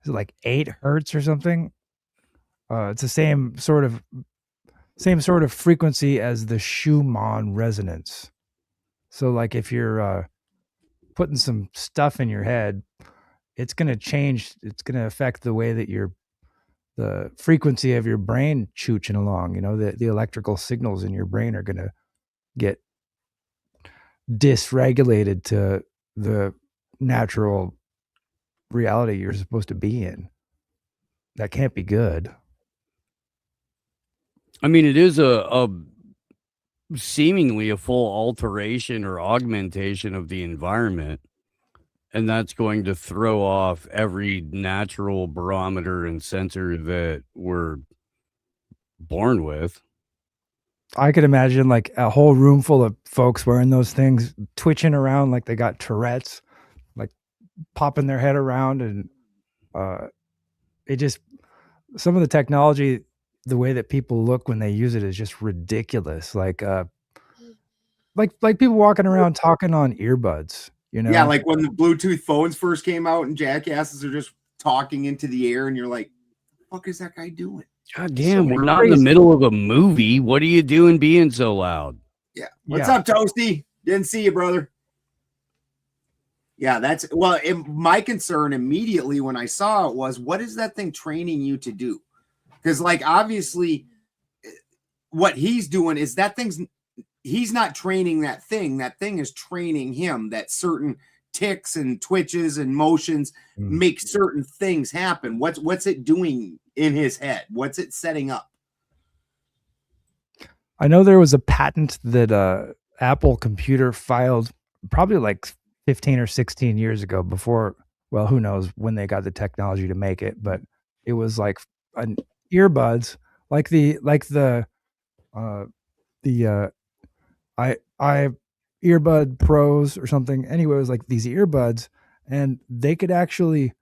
Speaker 8: it like 8 hertz or something? It's the same sort of frequency as the Schumann resonance. So like if you're putting some stuff in your head, it's going to change. It's going to affect the way that the frequency of your brain chooching along. The electrical signals in your brain are going to get dysregulated to the natural reality you're supposed to be in. That can't be good.
Speaker 5: I mean, it is a seemingly a full alteration or augmentation of the environment, and that's going to throw off every natural barometer and sensor that we're born with.
Speaker 8: I could imagine like a whole room full of folks wearing those things, twitching around like they got Tourette's, like popping their head around, and some of the technology, the way that people look when they use it is just ridiculous. Like people walking around talking on earbuds,
Speaker 3: Yeah, like when the Bluetooth phones first came out and jackasses are just talking into the air, and you're like, "What the fuck is that guy doing?"
Speaker 5: God damn, we're not in the middle of a movie. What are you doing being so loud?
Speaker 3: Yeah. What's up, Toasty? Didn't see you, brother. Yeah, that's my concern immediately when I saw it was, what is that thing training you to do? Because, like, obviously, what he's doing is he's not training that thing. That thing is training him. That certain ticks and twitches and motions make certain things happen. What's it doing in his head? What's it setting up?
Speaker 8: I know there was a patent that Apple Computer filed probably like 15 or 16 years ago before, well, who knows when they got the technology to make it, but it was like an earbuds, like the I earbud pros or something. Anyway, it was like these earbuds, and they could actually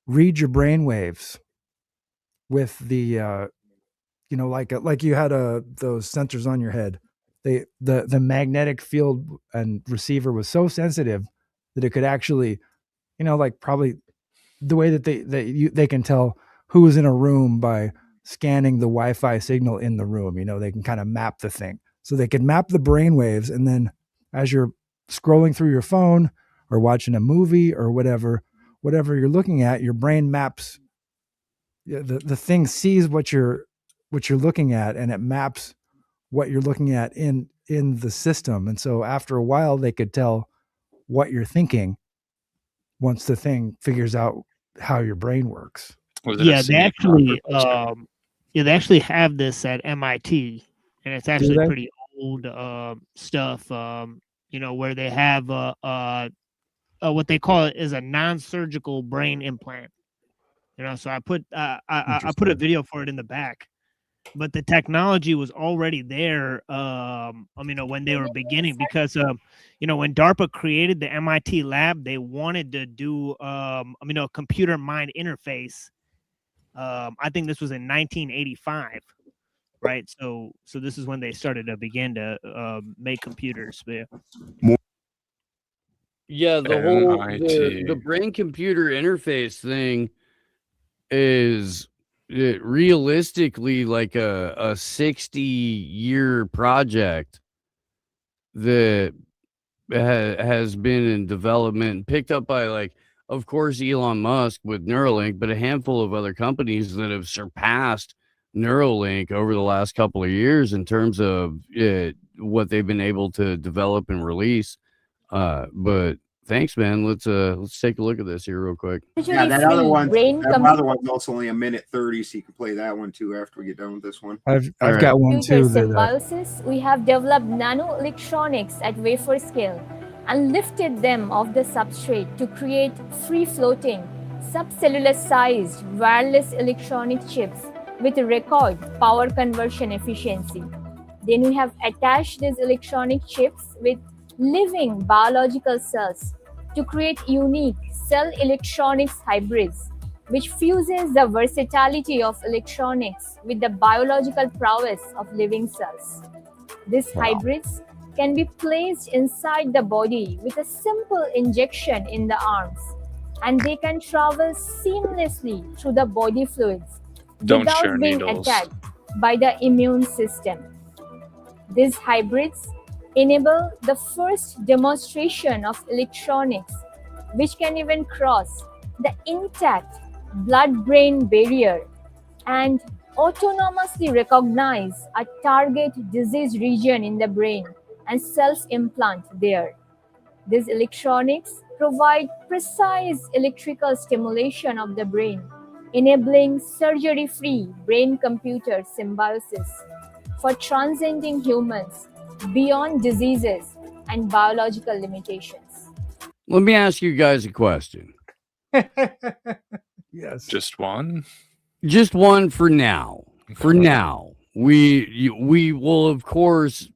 Speaker 8: read your brain waves with the like you had those sensors on your head. The magnetic field and receiver was so sensitive that it could actually, like probably the way that they can tell who was in a room by scanning the Wi-Fi signal in the room. They can kind of map the thing. So they can map the brain waves, and then as you're scrolling through your phone or watching a movie or whatever you're looking at, your brain maps. The thing sees what you're looking at, and it maps what you're looking at in the system. And so after a while, they could tell what you're thinking once the thing figures out how your brain works.
Speaker 12: Yeah, they actually have this at MIT, and it's actually pretty old stuff. Where they have what they call it is a non-surgical brain implant. So I put a video for it in the back, but the technology was already there. When they were beginning, because when DARPA created the MIT lab, they wanted to do a computer mind interface. I think this was in 1985, right? So this is when they started to begin to make computers.
Speaker 5: Yeah, the brain computer interface thing is realistically like a 60-year project that has been in development, picked up by, like, of course, Elon Musk with Neuralink, but a handful of other companies that have surpassed Neuralink over the last couple of years in terms of what they've been able to develop and release. But thanks, man. Let's take a look at this here real quick.
Speaker 3: Yeah, that other one's also only 1:30, so you can play that one too after we get done with this one.
Speaker 8: I've got one too.
Speaker 14: Symbiosis, we have developed nanoelectronics at wafer scale and lifted them off the substrate to create free-floating, subcellular-sized wireless electronic chips with record power conversion efficiency. Then we have attached these electronic chips with living biological cells to create unique cell electronics hybrids, which fuses the versatility of electronics with the biological prowess of living cells. These hybrids can be placed inside the body with a simple injection in the arms, and they can travel seamlessly through the body fluids without being attacked by the immune system. These hybrids enable the first demonstration of electronics which can even cross the intact blood-brain barrier and autonomously recognize a target disease region in the brain and self-implant there. These electronics provide precise electrical stimulation of the brain, enabling surgery-free brain-computer symbiosis for transcending humans beyond diseases and biological limitations.
Speaker 5: Let me ask you guys a question.
Speaker 8: Yes.
Speaker 4: Just one?
Speaker 5: Just one for now. For now. We will, of course,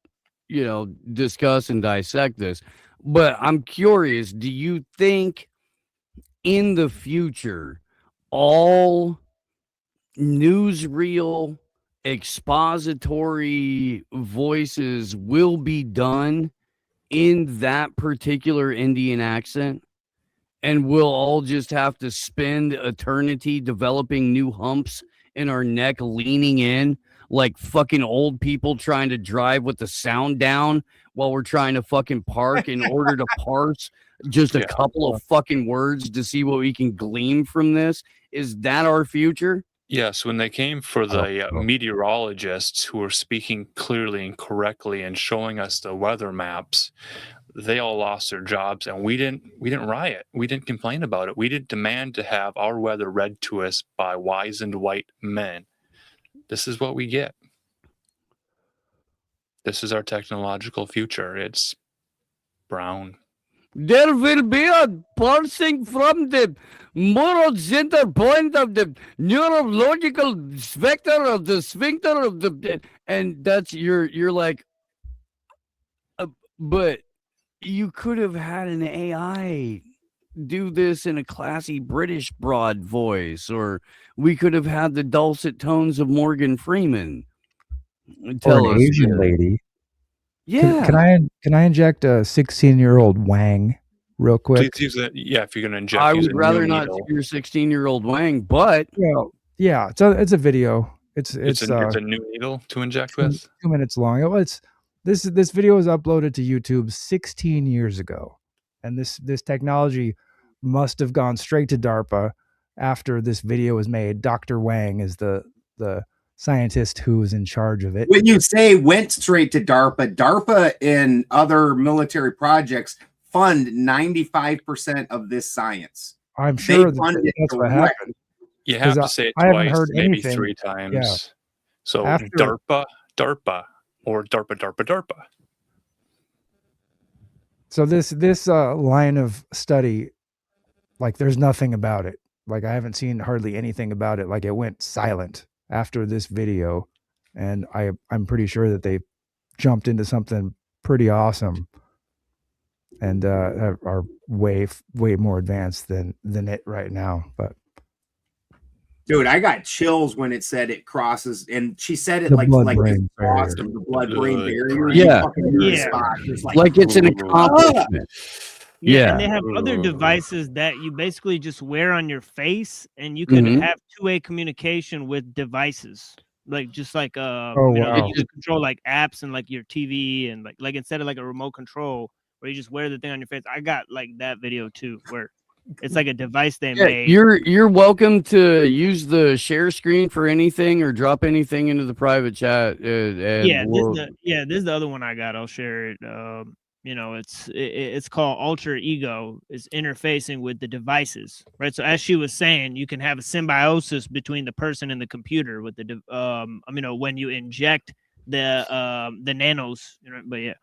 Speaker 5: discuss and dissect this. But I'm curious, do you think in the future all newsreel expository voices will be done in that particular Indian accent? and we'll all just have to spend eternity developing new humps in our neck, leaning in like fucking old people trying to drive with the sound down while we're trying to fucking park in order to parse just a couple of fucking words to see what we can glean from this. Is that our future?
Speaker 4: Yes, when they came for the meteorologists who were speaking clearly and correctly and showing us the weather maps, they all lost their jobs, and we didn't riot. We didn't complain about it. We didn't demand to have our weather read to us by wizened white men. This is what we get. This is our technological future. It's brown.
Speaker 5: There will be a parsing from the moral center point of the neurological specter of the sphincter of the, and that's you're like, but you could have had an AI do this in a classy British broad voice, or we could have had the dulcet tones of Morgan Freeman tell
Speaker 8: or an
Speaker 5: us
Speaker 8: Asian
Speaker 5: that.
Speaker 8: lady.
Speaker 5: Yeah.
Speaker 8: Can I inject a 16-year-old Wang real quick?
Speaker 4: Please use that. Yeah, if you're going to inject,
Speaker 5: I
Speaker 4: use
Speaker 5: would
Speaker 4: a
Speaker 5: rather
Speaker 4: new
Speaker 5: not
Speaker 4: needle.
Speaker 5: see your 16-year-old Wang, but
Speaker 8: Well, yeah, it's a video. It's
Speaker 4: It's a new needle to inject with.
Speaker 8: 2 minutes long. This video was uploaded to YouTube 16 years ago, and this technology must have gone straight to DARPA after this video was made. Dr. Wang is the scientist who is in charge of it.
Speaker 3: When you say went straight to DARPA and other military projects fund 95% of this science.
Speaker 8: I'm sure
Speaker 3: fund it
Speaker 8: that's what
Speaker 3: direct.
Speaker 8: happened.
Speaker 4: You have
Speaker 8: 'Cause
Speaker 4: to say it
Speaker 8: I haven't
Speaker 4: twice,
Speaker 8: heard
Speaker 4: maybe
Speaker 8: anything.
Speaker 4: 3 times.
Speaker 8: Yeah.
Speaker 4: So
Speaker 8: After-
Speaker 4: DARPA, or DARPA.
Speaker 8: So this line of study, like there's nothing about it. Like I haven't seen hardly anything about it. Like it went silent after this video, and I'm pretty sure that they jumped into something pretty awesome, and are way more advanced than it right now. But
Speaker 3: Dude, I got chills when it said it crosses, and she said it
Speaker 8: The
Speaker 3: like
Speaker 8: blood-brain
Speaker 3: it's crossed the blood-brain barrier.
Speaker 5: Yeah.
Speaker 3: It's
Speaker 5: like it's an accomplishment.
Speaker 12: Yeah, and they have other devices that you basically just wear on your face, and you can
Speaker 5: Mhm.
Speaker 12: have two-way communication with devices, like just like you know,
Speaker 8: wow.
Speaker 12: you can control like apps and like your TV, and like instead of like a remote control where you just wear the thing on your face. I got like that video too, where it's like a device they made.
Speaker 5: You're welcome to use the share screen for anything or drop anything into the private chat. And
Speaker 12: Yeah,
Speaker 5: we'll-
Speaker 12: this is the other one I got. I'll share it. You know, it's called Alter Ego. It's interfacing with the devices, right? So as she was saying, you can have a symbiosis between the person and the computer with the you know, when you inject the nanos, you know,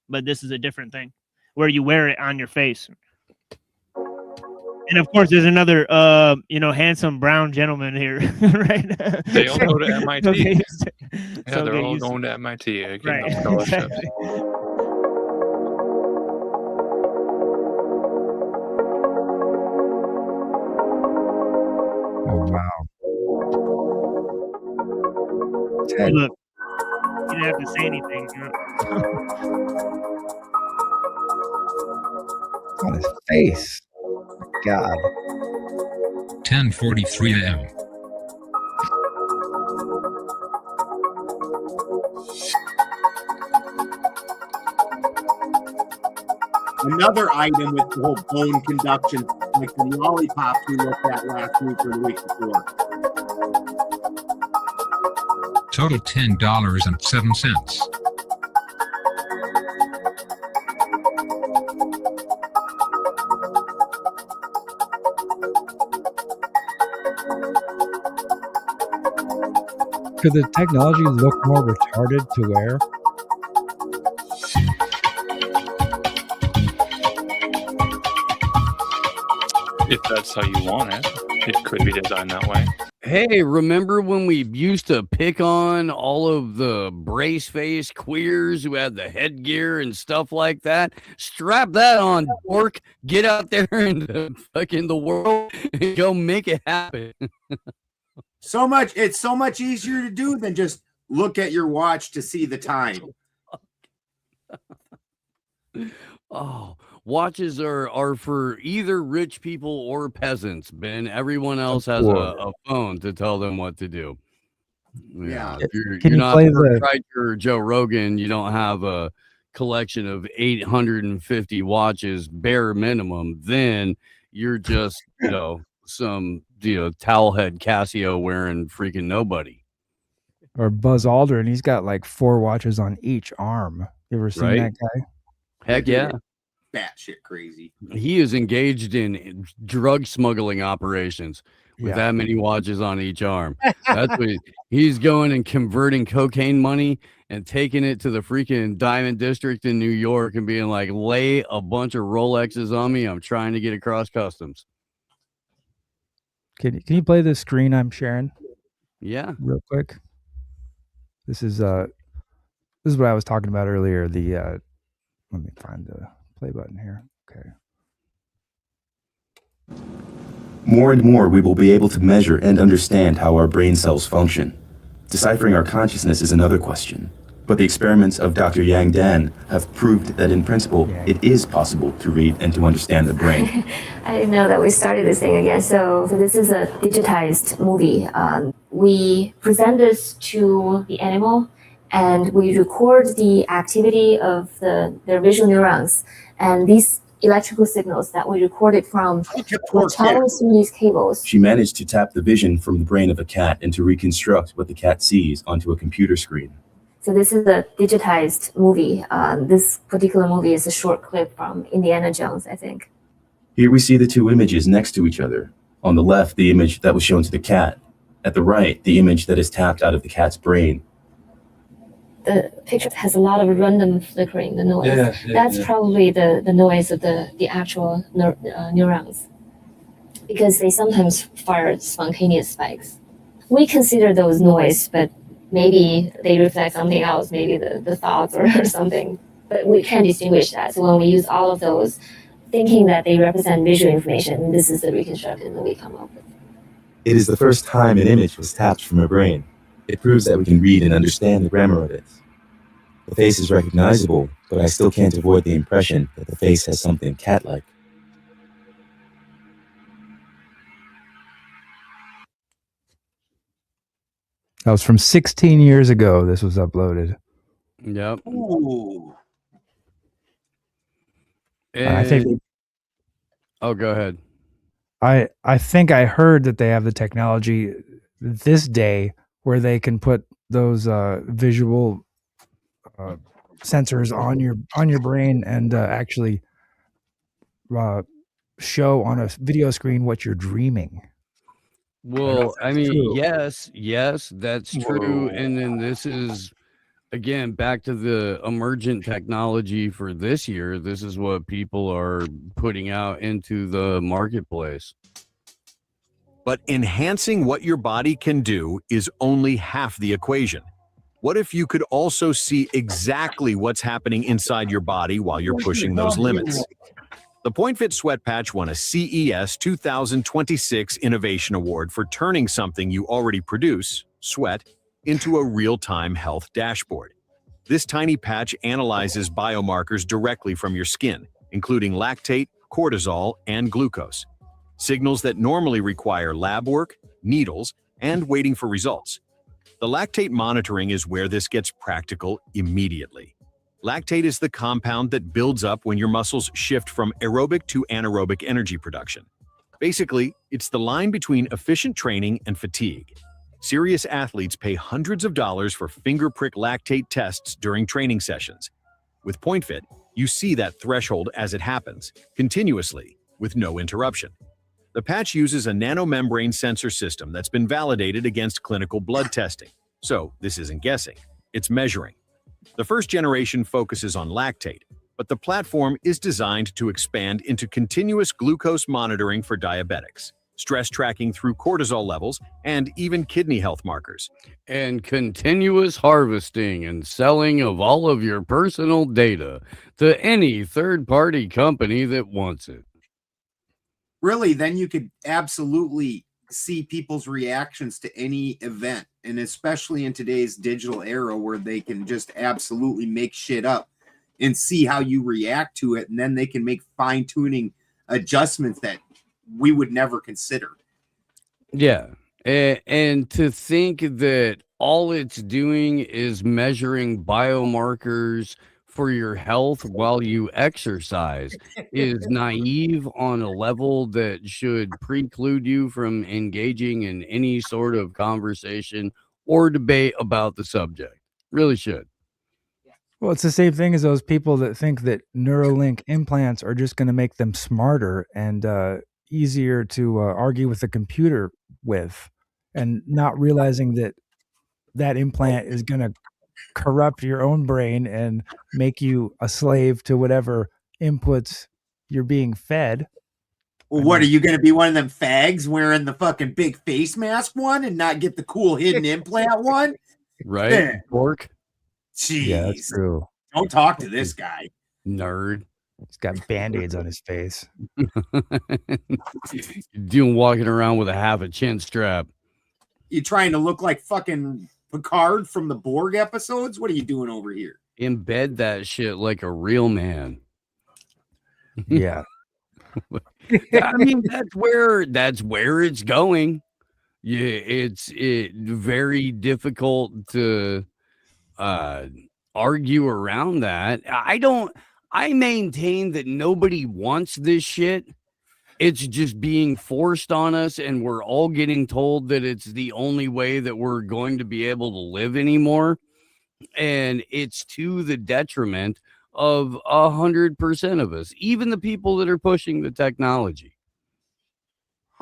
Speaker 12: but this is a different thing where you wear it on your face. And of course, there's another you know, handsome brown gentleman here, right?
Speaker 4: They all go to MIT.
Speaker 12: So
Speaker 4: They're
Speaker 12: get
Speaker 4: all
Speaker 12: used to-
Speaker 4: going to MIT. Getting
Speaker 12: Right,
Speaker 4: those scholarships.
Speaker 12: exactly.
Speaker 8: oh wow,
Speaker 12: Hey, look, you didn't have to say anything. You know?
Speaker 8: on his face. God.
Speaker 15: 10:43 a.m.
Speaker 3: Another item with the whole bone conduction, like the lollipops we looked at last week or the week before.
Speaker 15: Total $10.07.
Speaker 8: Could the technology look more retarded to wear?
Speaker 4: If that's how you want it, it could be designed that way.
Speaker 5: Hey, remember when we used to pick on all of the brace face queers who had the headgear and stuff like that? Strap that on, dork. Get out there in the world and go make it happen.
Speaker 3: It's so much easier to do than just look at your watch to see the time.
Speaker 5: Oh, watches are for either rich people or peasants, Ben. Everyone else has
Speaker 8: course.
Speaker 5: a phone to tell them what to do.
Speaker 3: Yeah.
Speaker 5: If you're
Speaker 8: Can you
Speaker 5: not
Speaker 8: play
Speaker 5: Bert
Speaker 8: the-
Speaker 5: Kreischer or Joe Rogan, you don't have a collection of 850 watches bare minimum, then you're just, some, towelhead Casio wearing freaking nobody.
Speaker 8: Or Buzz Aldrin, he's got like 4 watches on each arm. You ever seen
Speaker 5: Right?
Speaker 8: that guy?
Speaker 5: Heck yeah.
Speaker 3: Batshit crazy.
Speaker 5: He is engaged in drug smuggling operations with
Speaker 8: Yeah.
Speaker 5: that many watches on each arm. That's what he's going and converting cocaine money and taking it to the freaking Diamond District in New York and being like, lay a bunch of Rolexes on me. I'm trying to get across customs.
Speaker 8: Can you play the screen I'm sharing?
Speaker 5: Yeah.
Speaker 8: Real quick. This is what I was talking about earlier. Let me find the play button here. Okay.
Speaker 16: More and more, we will be able to measure and understand how our brain cells function. Deciphering our consciousness is another question. But the experiments of Dr. Yang Dan have proved that in principle, it is possible to read and to understand the brain.
Speaker 14: I didn't know that we started this thing again. So this is a digitized movie. We present this to the animal and we record the activity of their visual neurons. And these electrical signals that we recorded from will travel through these cables.
Speaker 16: She managed to tap the vision from the brain of a cat and to reconstruct what the cat sees onto a computer screen.
Speaker 14: So this is a digitized movie. This particular movie is a short clip from Indiana Jones, I think.
Speaker 16: Here we see the two images next to each other. On the left, the image that was shown to the cat. At the right, the image that is tapped out of the cat's brain.
Speaker 14: The picture has a lot of random flickering, the noise. That's probably the noise of the actual neurons, because they sometimes fire spontaneous spikes. We consider those noise, but maybe they reflect something else, maybe the thoughts or something. But we can distinguish that. So when we use all of those, thinking that they represent visual information, this is the reconstruction that we come up with.
Speaker 16: It is the first time an image was tapped from a brain. It proves that we can read and understand the grammar of it. The face is recognizable, but I still can't avoid the impression that the face has something cat-like.
Speaker 8: That was from 16 years ago. This was uploaded.
Speaker 5: Yep.
Speaker 3: Ooh.
Speaker 8: And I think
Speaker 5: Oh, go ahead.
Speaker 8: I think I heard that they have the technology this day where they can put those visual sensors on your brain and actually show on a video screen what you're dreaming.
Speaker 5: Well, I mean,
Speaker 8: true.
Speaker 5: yes, that's true. And then this is, again, back to the emergent technology for this year. This is what people are putting out into the marketplace.
Speaker 13: But enhancing what your body can do is only half the equation. What if you could also see exactly what's happening inside your body while you're pushing those limits? The PointFit Sweat Patch won a CES 2026 Innovation Award for turning something you already produce, sweat, into a real-time health dashboard. This tiny patch analyzes biomarkers directly from your skin, including lactate, cortisol, and glucose. Signals that normally require lab work, needles, and waiting for results. The lactate monitoring is where this gets practical immediately. Lactate is the compound that builds up when your muscles shift from aerobic to anaerobic energy production. Basically, it's the line between efficient training and fatigue. Serious athletes pay hundreds of dollars for finger prick lactate tests during training sessions. With PointFit, you see that threshold as it happens, continuously, with no interruption. The patch uses a nanomembrane sensor system that's been validated against clinical blood testing. So, this isn't guessing, it's measuring. The first generation focuses on lactate, but the platform is designed to expand into continuous glucose monitoring for diabetics, stress tracking through cortisol levels, and even kidney health markers.
Speaker 5: And continuous harvesting and selling of all of your personal data to any third-party company that wants it.
Speaker 3: Really, then you could absolutely see people's reactions to any event, and especially in today's digital era where they can just absolutely make shit up. and see how you react to it, and then they can make fine-tuning adjustments that we would never consider.
Speaker 5: Yeah. And to think that all it's doing is measuring biomarkers for your health while you exercise is naive on a level that should preclude you from engaging in any sort of conversation or debate about the subject. Really should.
Speaker 8: Well, it's the same thing as those people that think that Neuralink implants are just going to make them smarter and easier to argue with the computer with, and not realizing that that implant is going to corrupt your own brain and make you a slave to whatever inputs you're being fed.
Speaker 3: Well, what are you going to be, one of them fags wearing the fucking big face mask one and not get the cool hidden implant one?
Speaker 5: Right?
Speaker 3: Yeah.
Speaker 5: Pork.
Speaker 3: Jeez.
Speaker 8: Yeah, that's true.
Speaker 3: Don't talk to this guy.
Speaker 5: Nerd.
Speaker 8: He's got band-aids on his face.
Speaker 5: Doing walking around with a half a chin strap.
Speaker 3: You trying to look like fucking Picard from the Borg episodes? What are you doing over here?
Speaker 5: Embed that shit like a real man.
Speaker 8: Yeah.
Speaker 5: I mean, that's where it's going. Yeah, it's very difficult to argue around that. I maintain that nobody wants this shit. It's just being forced on us, and we're all getting told that it's the only way that we're going to be able to live anymore. And it's to the detriment of 100% of us, even the people that are pushing the technology.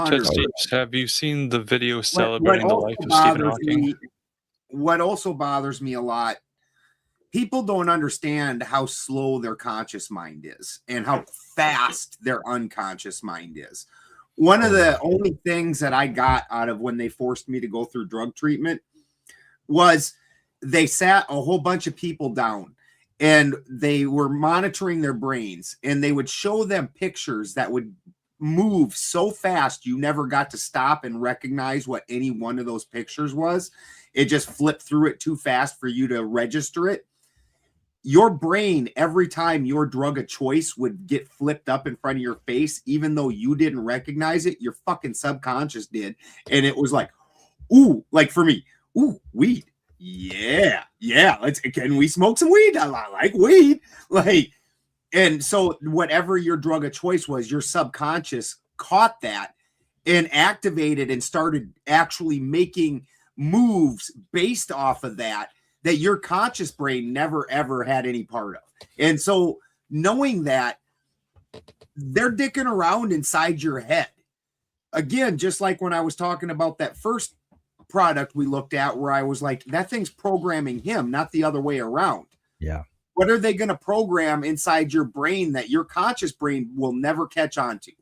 Speaker 4: Ted Steeves, have you seen the video celebrating the life of Stephen Hawking?
Speaker 3: What also bothers me a lot, people don't understand how slow their conscious mind is and how fast their unconscious mind is. One of the only things that I got out of when they forced me to go through drug treatment was they sat a whole bunch of people down and they were monitoring their brains, and they would show them pictures that would move so fast you never got to stop and recognize what any one of those pictures was. It just flipped through it too fast for you to register it. Your brain, every time your drug of choice would get flipped up in front of your face, even though you didn't recognize it, your fucking subconscious did. And it was like, ooh, like for me, ooh, weed. Yeah. Can we smoke some weed? I like weed. Like, and so whatever your drug of choice was, your subconscious caught that and activated and started actually making moves based off of that your conscious brain never, ever had any part of. And so knowing that, they're dicking around inside your head. Again, just like when I was talking about that first product we looked at where I was like, that thing's programming him, not the other way around.
Speaker 8: Yeah.
Speaker 3: What are they going to program inside your brain that your conscious brain will never catch on to?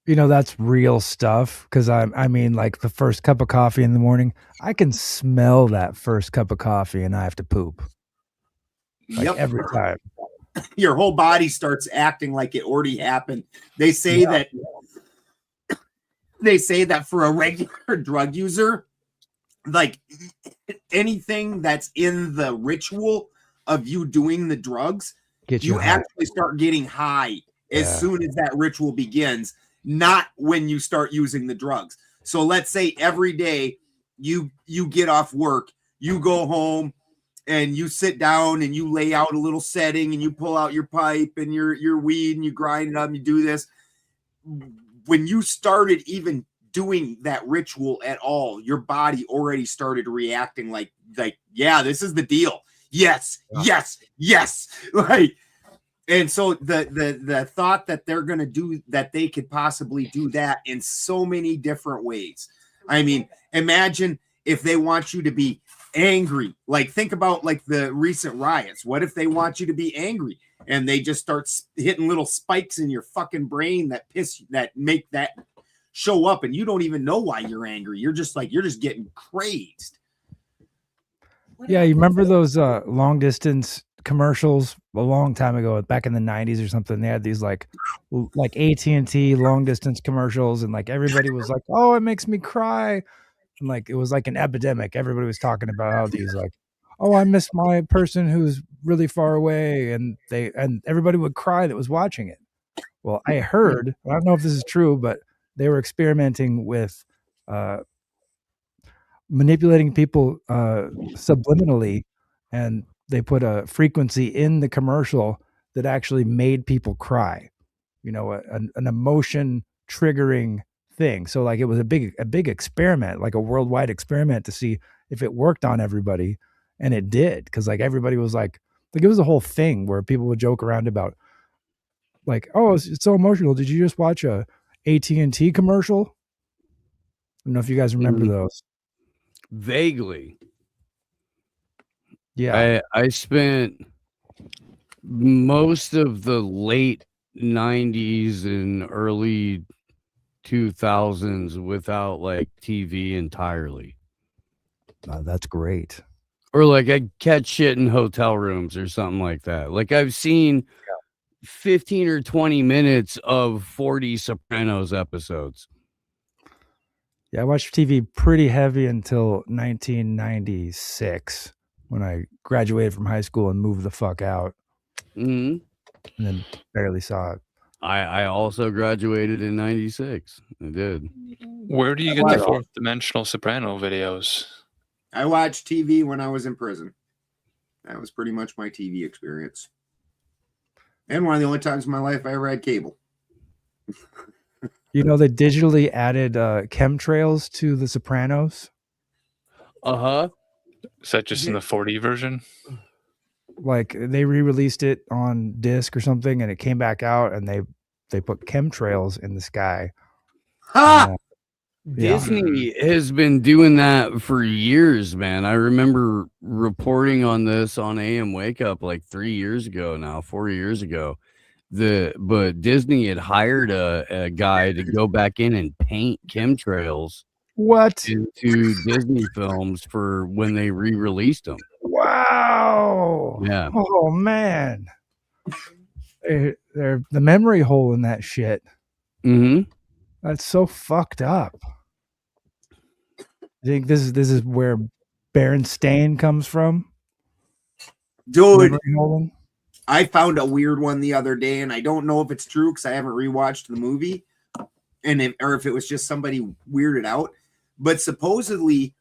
Speaker 8: You know, that's real stuff. Because I mean, like the first cup of coffee in the morning, I can smell that first cup of coffee and I have to poop. Like every time.
Speaker 3: Your whole body starts acting like it already happened. They say that for a regular drug user, like anything that's in the ritual of you doing the drugs, you actually start getting high as soon as that ritual begins, not when you start using the drugs. So let's say every day you get off work, you go home and you sit down and you lay out a little setting and you pull out your pipe and your weed and you grind it up and you do this. When you started even doing that ritual at all, your body already started reacting like, yeah, this is the deal. Yes. Like, and so the thought that they're going to do that, they could possibly do that in so many different ways. I mean, imagine if they want you to be angry, like think about like the recent riots. What if they want you to be angry and they just start hitting little spikes in your fucking brain that make that show up and you don't even know why you're angry. You're just getting crazed.
Speaker 8: Yeah, you remember those long distance commercials a long time ago, back in the 90s or something? They had these like AT&T long distance commercials, and like everybody was like, oh, it makes me cry. And like it was like an epidemic. Everybody was talking about how these like oh, I miss my person who's really far away, and everybody would cry that was watching it. Well, I heard, I don't know if this is true, but they were experimenting with manipulating people subliminally, and they put a frequency in the commercial that actually made people cry. An emotion triggering thing. So like it was a big experiment, like a worldwide experiment to see if it worked on everybody, and it did, because like everybody was like it was a whole thing where people would joke around about like, oh, it's so emotional. Did you just watch a AT&T commercial? I don't know if you guys remember those.
Speaker 5: Vaguely.
Speaker 8: Yeah.
Speaker 5: I spent most of the late 90s and early 2000s without like TV entirely.
Speaker 8: That's great.
Speaker 5: Or like I'd catch shit in hotel rooms or something like that. Like I've seen 15 or 20 minutes of 40 Sopranos episodes.
Speaker 8: Yeah, I watched TV pretty heavy until 1996 when I graduated from high school and moved the fuck out.
Speaker 5: Mm-hmm.
Speaker 8: And then barely saw it.
Speaker 5: I also graduated in 96. I did.
Speaker 4: Where do you get the fourth dimensional Soprano videos?
Speaker 3: I watched TV when I was in prison. That was pretty much my TV experience. And one of the only times in my life I ever had cable.
Speaker 8: They digitally added chemtrails to The Sopranos.
Speaker 5: Uh-huh.
Speaker 4: Is that just in the 4D version?
Speaker 8: Like they re-released it on disc or something, and it came back out, and they put chemtrails in the sky.
Speaker 5: Disney has been doing that for years, man. I remember reporting on this on AM Wake Up like 4 years ago. But Disney had hired a guy to go back in and paint chemtrails into Disney films for when they re-released them.
Speaker 8: Wow.
Speaker 5: Yeah.
Speaker 8: Oh man. They're the memory hole in that shit.
Speaker 5: Mm-hmm.
Speaker 8: That's so fucked up. I think this is where Berenstain comes from.
Speaker 3: Dude, I found a weird one the other day, and I don't know if it's true because I haven't rewatched the movie, or if it was just somebody weirded out. But supposedly,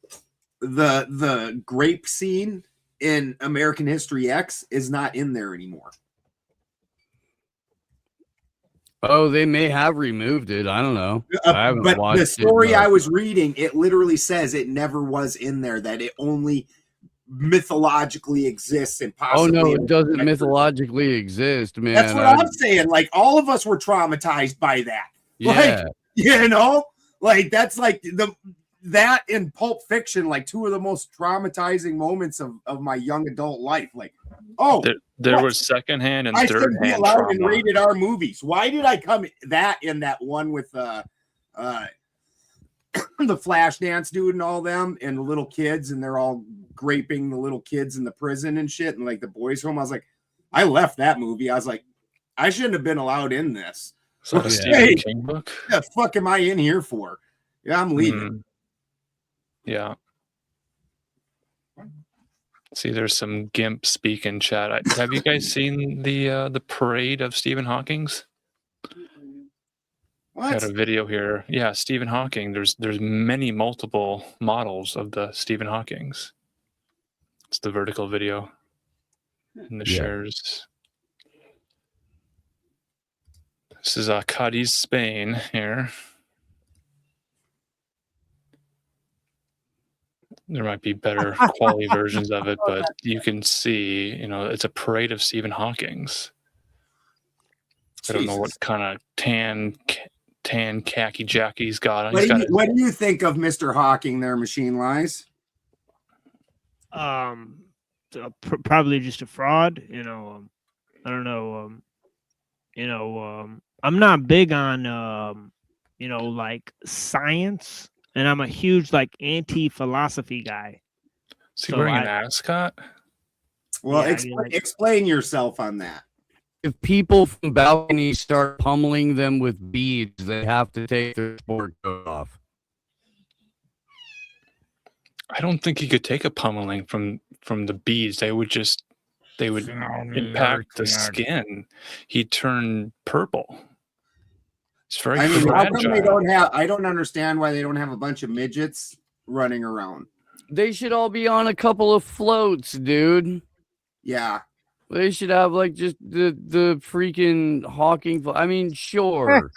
Speaker 3: the grape scene in American History X is not in there anymore.
Speaker 5: Oh, they may have removed it. I don't know. I haven't
Speaker 3: but
Speaker 5: watched
Speaker 3: the story
Speaker 5: it,
Speaker 3: I was reading, it literally says it never was in there, that it only mythologically exists and possibly.
Speaker 5: Oh no, it doesn't mythologically exist, man.
Speaker 3: That's what I'm saying. Like all of us were traumatized by that.
Speaker 5: Yeah.
Speaker 3: Like that's like that in Pulp Fiction, like two of the most traumatizing moments of my young adult life. Like,
Speaker 4: there was secondhand and
Speaker 3: I shouldn't be
Speaker 4: third-hand
Speaker 3: allowed
Speaker 4: trauma.
Speaker 3: in rated R movies. Why did I come that in that one with the flash dance dude and all them and the little kids, and they're all graping the little kids in the prison and shit, and like the boys home? I was like, I left that movie. I was like, I shouldn't have been allowed in this.
Speaker 4: So the Stephen King book?
Speaker 3: What the fuck am I in here for? Yeah, I'm leaving.
Speaker 4: Yeah. See, there's some GIMP speak in chat. Have you guys seen the parade of Stephen Hawking's?
Speaker 3: What?
Speaker 4: Got a video here. Yeah, Stephen Hawking. There's multiple models of the Stephen Hawking's. It's the vertical video in the shares. This is Cadiz, Spain here. There might be better quality versions of it, but you can see, it's a parade of Stephen Hawking's. I don't know what kind of tan khaki jacket he's got on.
Speaker 3: What do you think of Mr. Hawking there, Machine Lies?
Speaker 12: Probably just a fraud. I don't know. I'm not big on like science, and I'm a huge like anti-philosophy guy.
Speaker 4: Is he wearing an ascot?
Speaker 3: Well, explain yourself on that.
Speaker 5: If people from balconies start pummeling them with beads, they have to take their sport coat off.
Speaker 4: I don't think he could take a pummeling from from the beads, they would impact the skin. He turned purple. It's very
Speaker 3: I mean, how come they
Speaker 4: fragile.
Speaker 3: don't have? I don't understand why they don't have a bunch of midgets running around.
Speaker 5: They should all be on a couple of floats, dude.
Speaker 3: Yeah.
Speaker 5: They should have like just the freaking hawking. I mean, sure.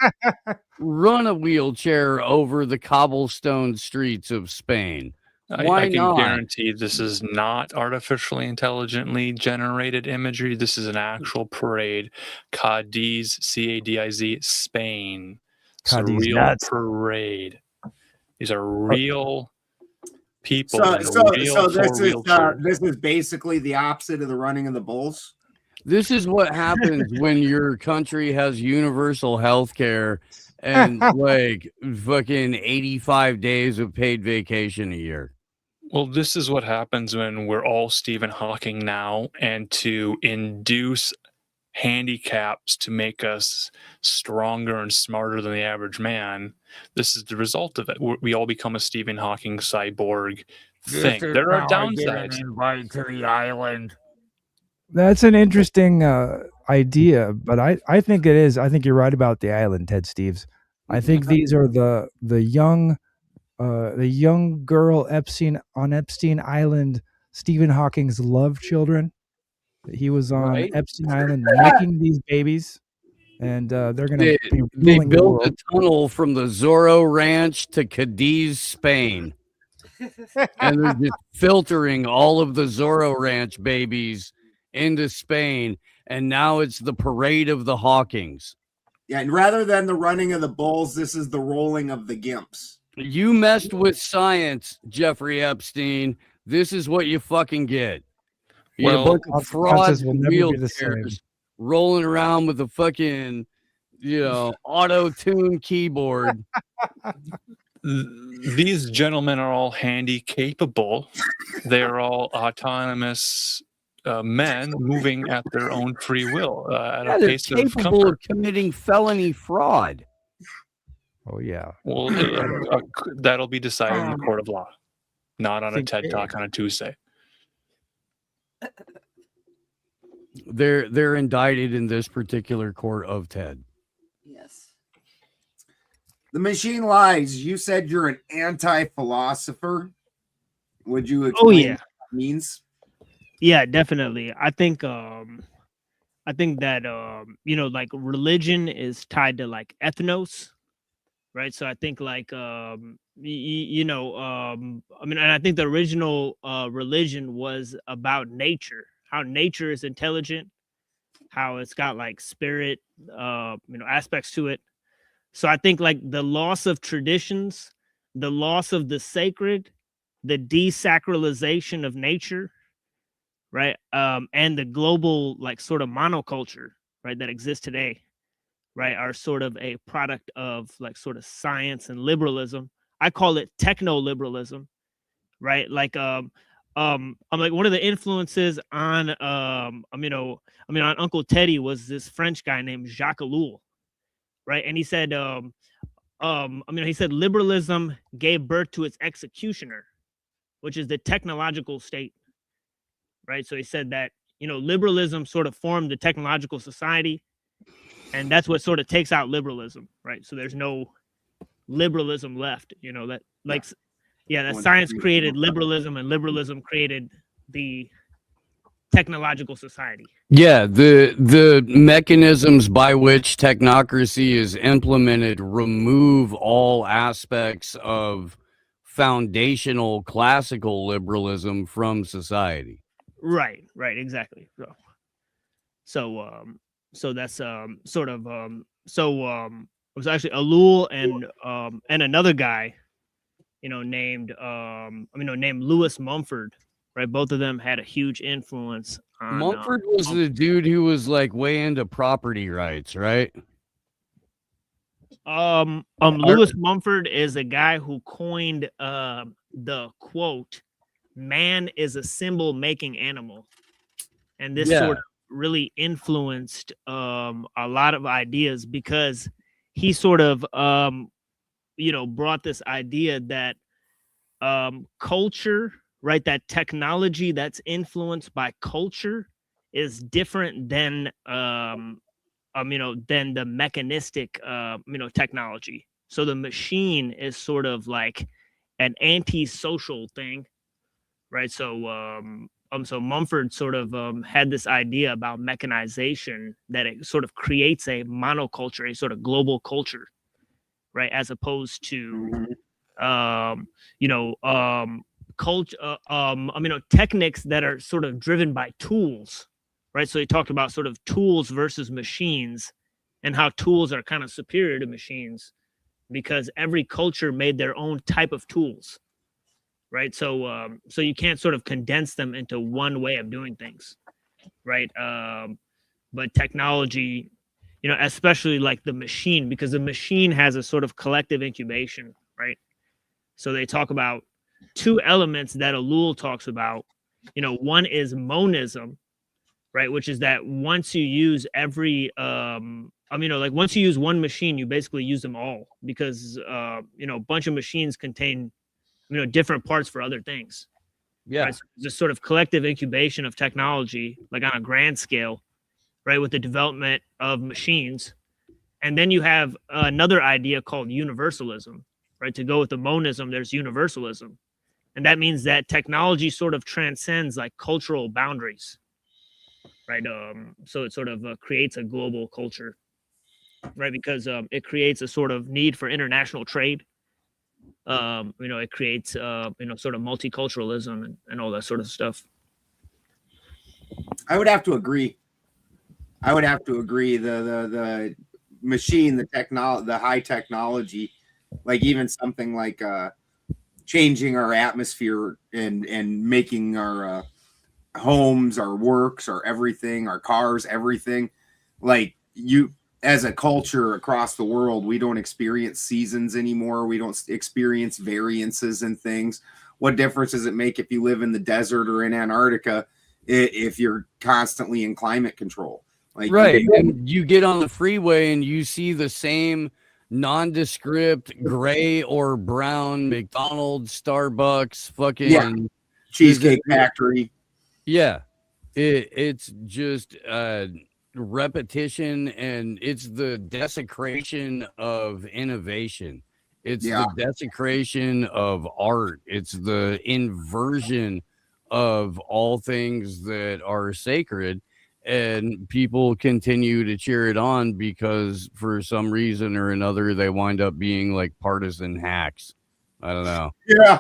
Speaker 5: Run a wheelchair over the cobblestone streets of Spain. Why
Speaker 4: I can
Speaker 5: not?
Speaker 4: guarantee this is not artificially intelligently generated imagery. This is an actual parade. Cadiz, Cadiz, Spain. It's a
Speaker 8: Cadiz
Speaker 4: real
Speaker 8: nuts.
Speaker 4: parade. These are real people.
Speaker 3: So,
Speaker 4: in
Speaker 3: so,
Speaker 4: real
Speaker 3: so this is
Speaker 4: wheelchairs.
Speaker 3: this is basically the opposite of the running of the bulls.
Speaker 5: This is what happens when your country has universal health care and like fucking 85 days of paid vacation a year.
Speaker 4: Well, this is what happens when we're all Stephen Hawking now, and to induce handicaps to make us stronger and smarter than the average man. This is the result of it. We all become a Stephen Hawking cyborg thing. There are downsides.
Speaker 17: Invite to the island.
Speaker 8: That's an interesting idea, but I think it is. I think you're right about the island, Ted Steeves. I think these are the young girl on Epstein Island, Stephen Hawking's love children. He was on Epstein Island making these babies, and they're going to be
Speaker 5: They
Speaker 8: ruling the
Speaker 5: built
Speaker 8: world.
Speaker 5: a tunnel from the Zorro Ranch to Cadiz, Spain. And they're just filtering all of the Zorro Ranch babies into Spain, and now it's the parade of the Hawkings.
Speaker 3: Yeah, and rather than the running of the bulls, this is the rolling of the gimps.
Speaker 5: You messed with science, Jeffrey Epstein. This is what you fucking get. You get a bunch of frauds
Speaker 8: will
Speaker 5: and
Speaker 8: never be the same.
Speaker 5: wheelchairs rolling around with a fucking, auto-tune keyboard.
Speaker 4: These gentlemen are all handy capable. They're all autonomous men moving at their own free will at a
Speaker 5: They're
Speaker 4: pace of
Speaker 5: capable
Speaker 4: comfort.
Speaker 5: of committing felony fraud.
Speaker 8: Oh yeah.
Speaker 4: Well, that'll be decided in the court of law, not on a TED Talk on a Tuesday.
Speaker 5: They're indicted in this particular court of TED.
Speaker 7: Yes.
Speaker 3: The machine lies. You said you're an anti-philosopher. Would you explain what that means?
Speaker 12: Yeah, definitely. I think that like religion is tied to like ethnos, right? So I think like I mean, and I think the original religion was about nature, how nature is intelligent, how it's got like spirit, aspects to it. So I think like the loss of traditions, the loss of the sacred, the desacralization of nature, right? And the global like sort of monoculture, right, that exists today, right, are sort of a product of like sort of science and liberalism. I call it techno-liberalism, right? Like I'm like one of the influences on on Uncle Teddy was this French guy named Jacques Ellul, right? And he said he said liberalism gave birth to its executioner, which is the technological state. Right. So he said that, liberalism sort of formed the technological society, and that's what sort of takes out liberalism. Right. So there's no liberalism left, that like, that science created liberalism and liberalism created the technological society.
Speaker 5: Yeah. The mechanisms by which technocracy is implemented remove all aspects of foundational classical liberalism from society.
Speaker 12: Right, exactly. So that's it was actually Ellul and another guy, named Lewis Mumford, right? Both of them had a huge influence on
Speaker 5: Mumford was the dude who was like way into property rights, right?
Speaker 12: Lewis Mumford is a guy who coined the quote, "Man is a symbol making animal," and this sort of really influenced a lot of ideas, because he sort of brought this idea that culture, right? That technology that's influenced by culture is different than than the mechanistic technology. So the machine is sort of like an anti-social thing, right? So Mumford sort of had this idea about mechanization, that it sort of creates a monoculture, a sort of global culture, right? As opposed to techniques that are sort of driven by tools, right? So he talked about sort of tools versus machines, and how tools are kind of superior to machines because every culture made their own type of tools, right? So you can't sort of condense them into one way of doing things, right? But technology, especially like the machine, because the machine has a sort of collective incubation, right? So they talk about two elements that Ellul talks about. One is monism, right? Which is that once you use once you use one machine, you basically use them all, because a bunch of machines contain different parts for other things.
Speaker 5: Yeah.
Speaker 12: Right? So this sort of collective incubation of technology, like on a grand scale, right, with the development of machines. And then you have another idea called universalism, right? To go with the monism, there's universalism. And that means that technology sort of transcends like cultural boundaries, right? So it sort of creates a global culture, right? Because it creates a sort of need for international trade. It creates, sort of multiculturalism and all that sort of stuff.
Speaker 3: I would have to agree. The machine, the high technology, like even something like changing our atmosphere and making our homes, our works, our everything, our cars, everything. Like you, as a culture across the world, we don't experience seasons anymore. We don't experience variances in things. What difference does it make if you live in the desert or in Antarctica if you're constantly in climate control? Like,
Speaker 5: right. And you get on the freeway and you see the same nondescript gray or brown McDonald's, Starbucks, fucking
Speaker 3: Cheesecake Factory.
Speaker 5: Yeah. It's just repetition, and it's the desecration of innovation. It's the desecration of art. It's the inversion of all things that are sacred. And people continue to cheer it on because for some reason or another, they wind up being like partisan hacks. I don't know.
Speaker 3: Yeah.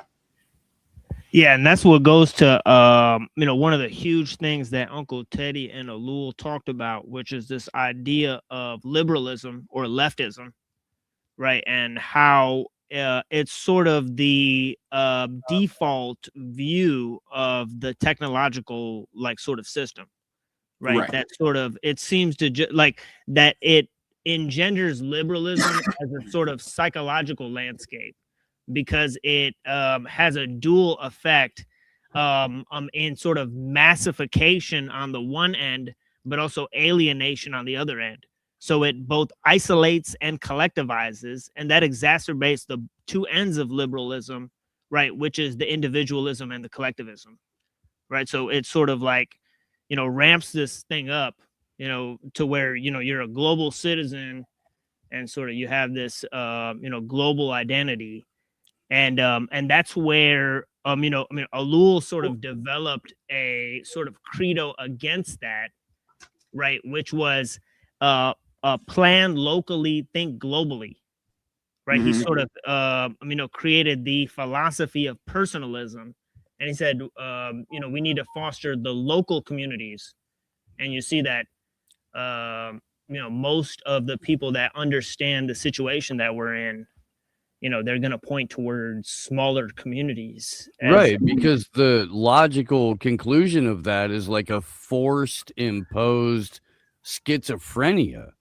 Speaker 12: Yeah, and that's what goes to one of the huge things that Uncle Teddy and Ellul talked about, which is this idea of liberalism or leftism, right? And how it's sort of the default view of the technological like sort of system, right? That sort of, it seems to like that it engenders liberalism as a sort of psychological landscape, because it has a dual effect in sort of massification on the one end, but also alienation on the other end. So it both isolates and collectivizes, and that exacerbates the two ends of liberalism, right? Which is the individualism and the collectivism, right? So it's sort of like, ramps this thing up, to where, you're a global citizen and sort of you have this, global identity. And that's where Ellul sort of developed a sort of credo against that, right? Which was plan locally, think globally, right? He sort of created the philosophy of personalism, and he said we need to foster the local communities, and you see that most of the people that understand the situation that we're in, they're going to point towards smaller communities.
Speaker 5: Right, because the logical conclusion of that is like a forced imposed schizophrenia,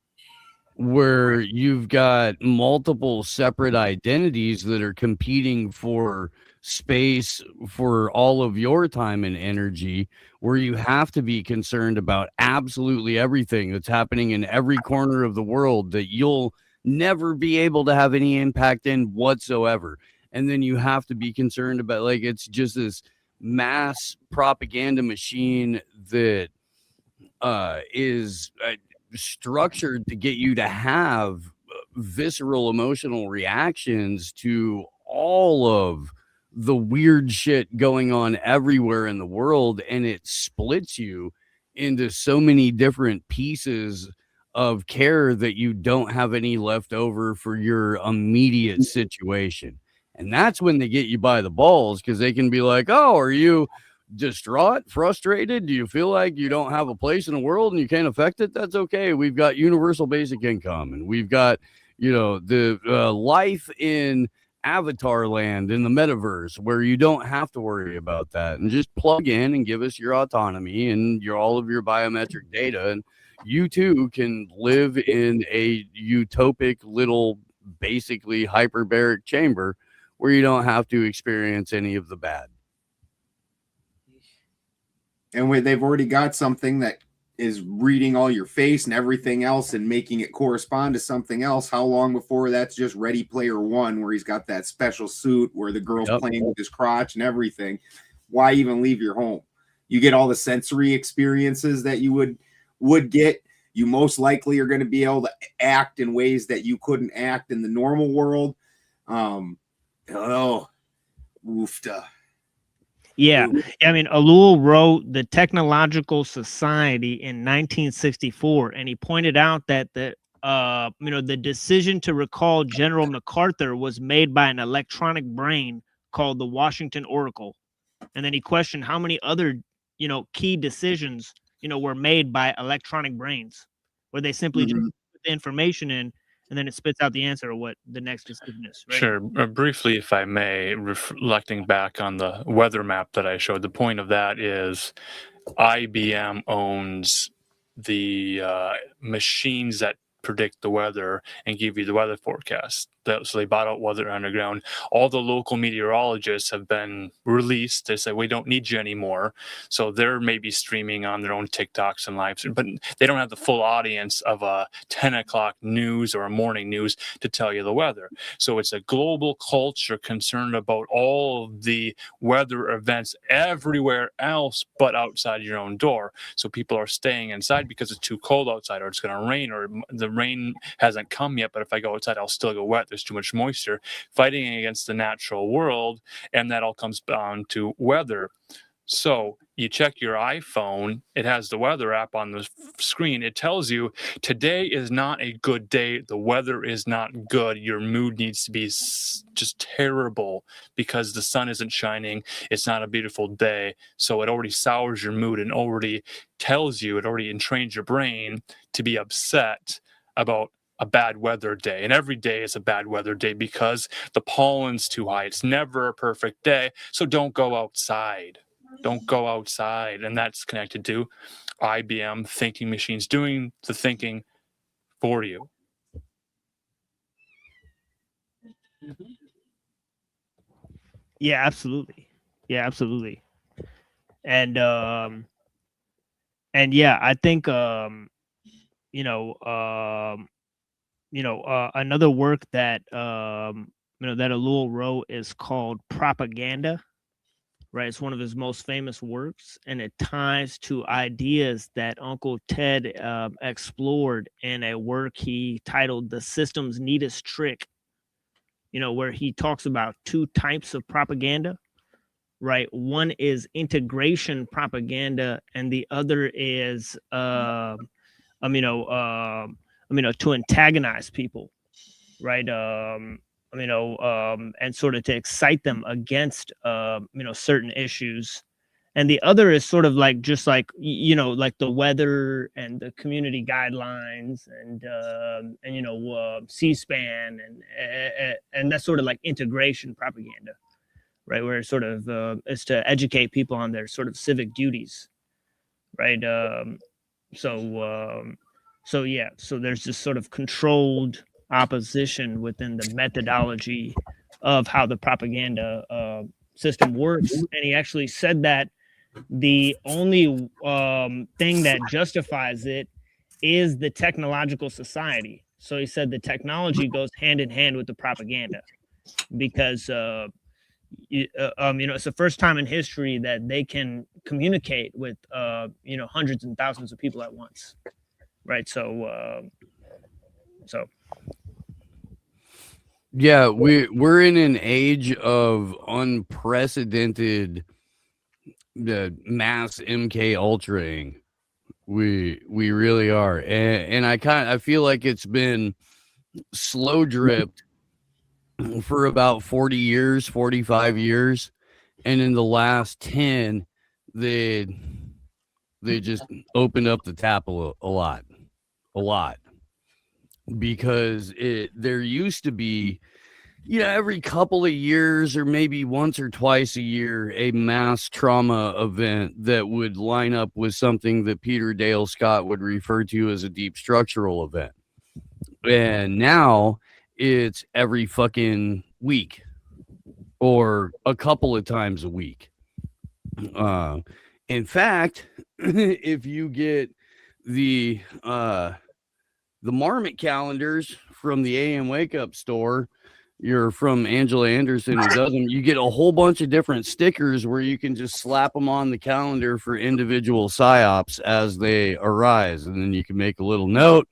Speaker 5: where you've got multiple separate identities that are competing for space for all of your time and energy, where you have to be concerned about absolutely everything that's happening in every corner of the world that you'll never be able to have any impact in whatsoever. And then you have to be concerned about, like, it's just this mass propaganda machine that is structured to get you to have visceral emotional reactions to all of the weird shit going on everywhere in the world, and it splits you into so many different pieces of care that you don't have any left over for your immediate situation. And that's when they get you by the balls, because they can be like, oh, are you distraught, frustrated? Do you feel like you don't have a place in the world and you can't affect it? That's okay. We've got universal basic income, and we've got, the life in Avatar land in the metaverse where you don't have to worry about that, and just plug in and give us your autonomy and all of your biometric data, and you too can live in a utopic little, basically hyperbaric chamber where you don't have to experience any of the bad.
Speaker 3: And they've already got something that is reading all your face and everything else and making it correspond to something else. How long before that's just Ready Player One, where he's got that special suit where the girl's playing with his crotch and everything? Why even leave your home? You get all the sensory experiences that you would get. You most likely are going to be able to act in ways that you couldn't act in the normal world. Woofda.
Speaker 12: Yeah. I mean, Alul wrote The Technological Society in 1964, and he pointed out that the decision to recall General MacArthur was made by an electronic brain called the Washington Oracle. And then he questioned how many other, key decisions, were made by electronic brains, where they simply just put the information in, and then it spits out the answer of what the next decision is. Right?
Speaker 4: Sure. Briefly, if I may, reflecting back on the weather map that I showed, the point of that is IBM owns the machines that predict the weather and give you the weather forecast. So they bought out Weather Underground. All the local meteorologists have been released. They say, we don't need you anymore. So they're maybe streaming on their own TikToks and lives, but they don't have the full audience of a 10 o'clock news or a morning news to tell you the weather. So it's a global culture concerned about all of the weather events everywhere else but outside your own door. So people are staying inside because it's too cold outside, or it's going to rain, or the rain hasn't come yet, but if I go outside, I'll still go wet. There's too much moisture, fighting against the natural world. And that all comes down to weather. So you check your iPhone, it has the weather app on the screen. It tells you today is not a good day. The weather is not good. Your mood needs to be just terrible because the sun isn't shining. It's not a beautiful day. So it already sours your mood and already tells you, it already entrains your brain to be upset about a bad weather day. And every day is a bad weather day because the pollen's too high. It's never a perfect day. So don't go outside. Don't go outside. And that's connected to IBM thinking machines doing the thinking for you.
Speaker 12: Yeah, absolutely. Yeah, absolutely. And yeah, I think another work that that Alul wrote is called Propaganda. Right, it's one of his most famous works, and it ties to ideas that Uncle Ted explored in a work he titled "The System's Neatest Trick." Where he talks about two types of propaganda. Right, one is integration propaganda, and the other is to antagonize people. Right. And sort of to excite them against, certain issues. And the other is sort of like, just like, like the weather and the community guidelines and C-SPAN and that's sort of like integration propaganda, right? Where it sort of is to educate people on their sort of civic duties, right? So there's this sort of controlled opposition within the methodology of how the propaganda system works. And he actually said that the only thing that justifies it is the technological society. So he said the technology goes hand in hand with the propaganda because It's the first time in history that they can communicate with hundreds and thousands of people at once, right? So
Speaker 5: yeah, we're in an age of unprecedented mass MK ultraing. We really are, and I feel like it's been slow dripped for about 40 years, 45 years, and in the last 10 they just opened up the tap a lot because there used to be every couple of years or maybe once or twice a year a mass trauma event that would line up with something that Peter Dale Scott would refer to as a deep structural event. And now it's every fucking week or a couple of times a week. In fact, if you get the Marmot calendars from the AM Wake Up store, you're from Angela Anderson who does them, you get a whole bunch of different stickers where you can just slap them on the calendar for individual psyops as they arise. And then you can make a little note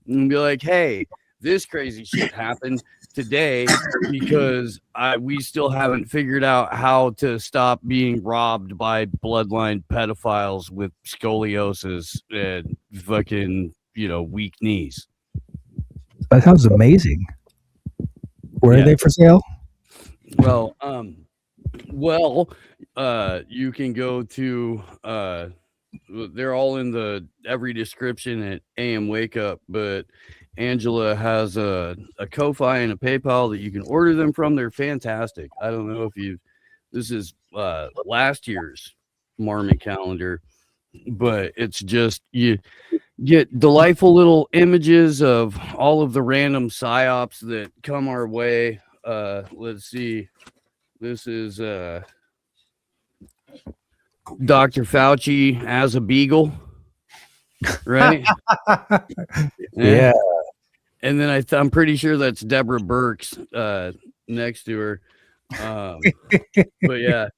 Speaker 5: and be like, hey, this crazy shit happened today because we still haven't figured out how to stop being robbed by bloodline pedophiles with scoliosis and fucking, weak knees.
Speaker 8: That sounds amazing. Where are they for sale?
Speaker 5: Well, you can go to they're all in the every description at AM Wake Up, but Angela has a Ko-Fi and a PayPal that you can order them from. They're fantastic. I don't know if this is last year's Marmot calendar, but it's just you get delightful little images of all of the random psyops that come our way. Let's see. This is Dr. Fauci as a beagle, right?
Speaker 8: Yeah.
Speaker 5: And then I'm pretty sure that's Deborah Burks next to her. But yeah,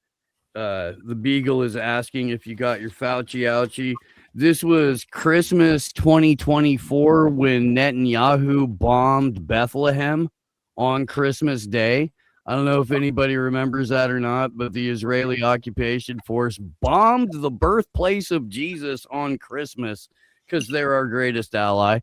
Speaker 5: the beagle is asking if you got your Fauci ouchie. This was Christmas 2024 when Netanyahu bombed Bethlehem on Christmas Day. I don't know if anybody remembers that or not, but the Israeli occupation force bombed the birthplace of Jesus on Christmas because they're our greatest ally.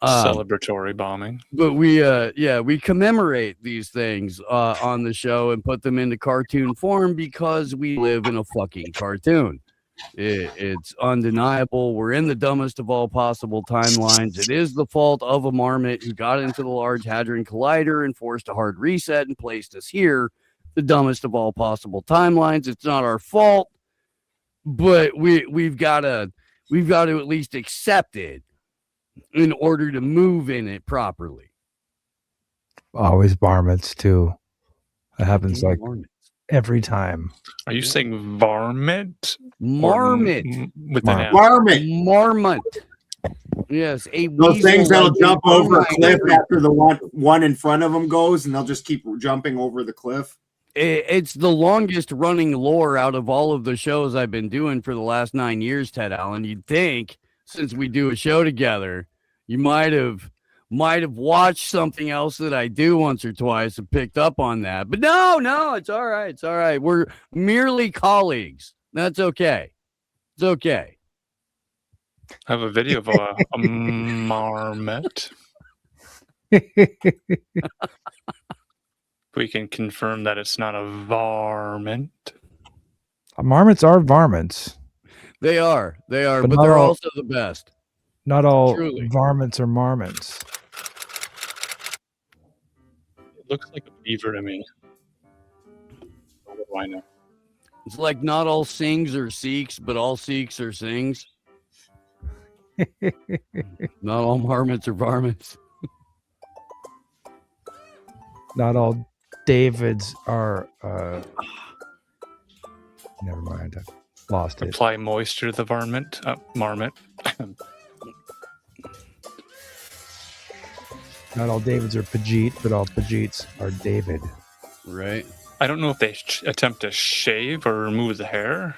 Speaker 4: Celebratory bombing.
Speaker 5: But we commemorate these things on the show and put them into cartoon form because we live in a fucking cartoon. It's undeniable. We're in the dumbest of all possible timelines. It is the fault of a marmot who got into the Large Hadron Collider and forced a hard reset and placed us here, the dumbest of all possible timelines. It's not our fault, but we've got to at least accept it in order to move in it properly.
Speaker 8: Always varmints too. That happens like every time.
Speaker 4: Are you saying varmint?
Speaker 5: Marmot.
Speaker 4: With an M?
Speaker 5: Marmot. Yes,
Speaker 3: those things that'll jump over a cliff after the one in front of them goes, and they'll just keep jumping over the cliff.
Speaker 5: It's the longest running lore out of all of the shows I've been doing for the last 9 years, Ted Allen. You'd think since we do a show together, you might have watched something else that I do once or twice and picked up on that. But no, it's all right. It's all right. We're merely colleagues. That's okay. It's okay.
Speaker 4: I have a video of a marmot. We can confirm that it's not a varmint.
Speaker 8: Marmots are varmints.
Speaker 5: They are, but they're also the best.
Speaker 8: Not all
Speaker 5: Truly.
Speaker 8: varmints are marmots.
Speaker 4: It looks like a beaver to me. What do I know?
Speaker 5: It's like not all sings are Sikhs, but all Sikhs are sings. Not all marmots are varmints.
Speaker 8: Not all Davids are. Never mind. I lost it.
Speaker 4: Apply moisture to the marmot.
Speaker 8: Not all Davids are Pajit, but all Pajits are David.
Speaker 5: Right.
Speaker 4: I don't know if they attempt to shave or remove the hair.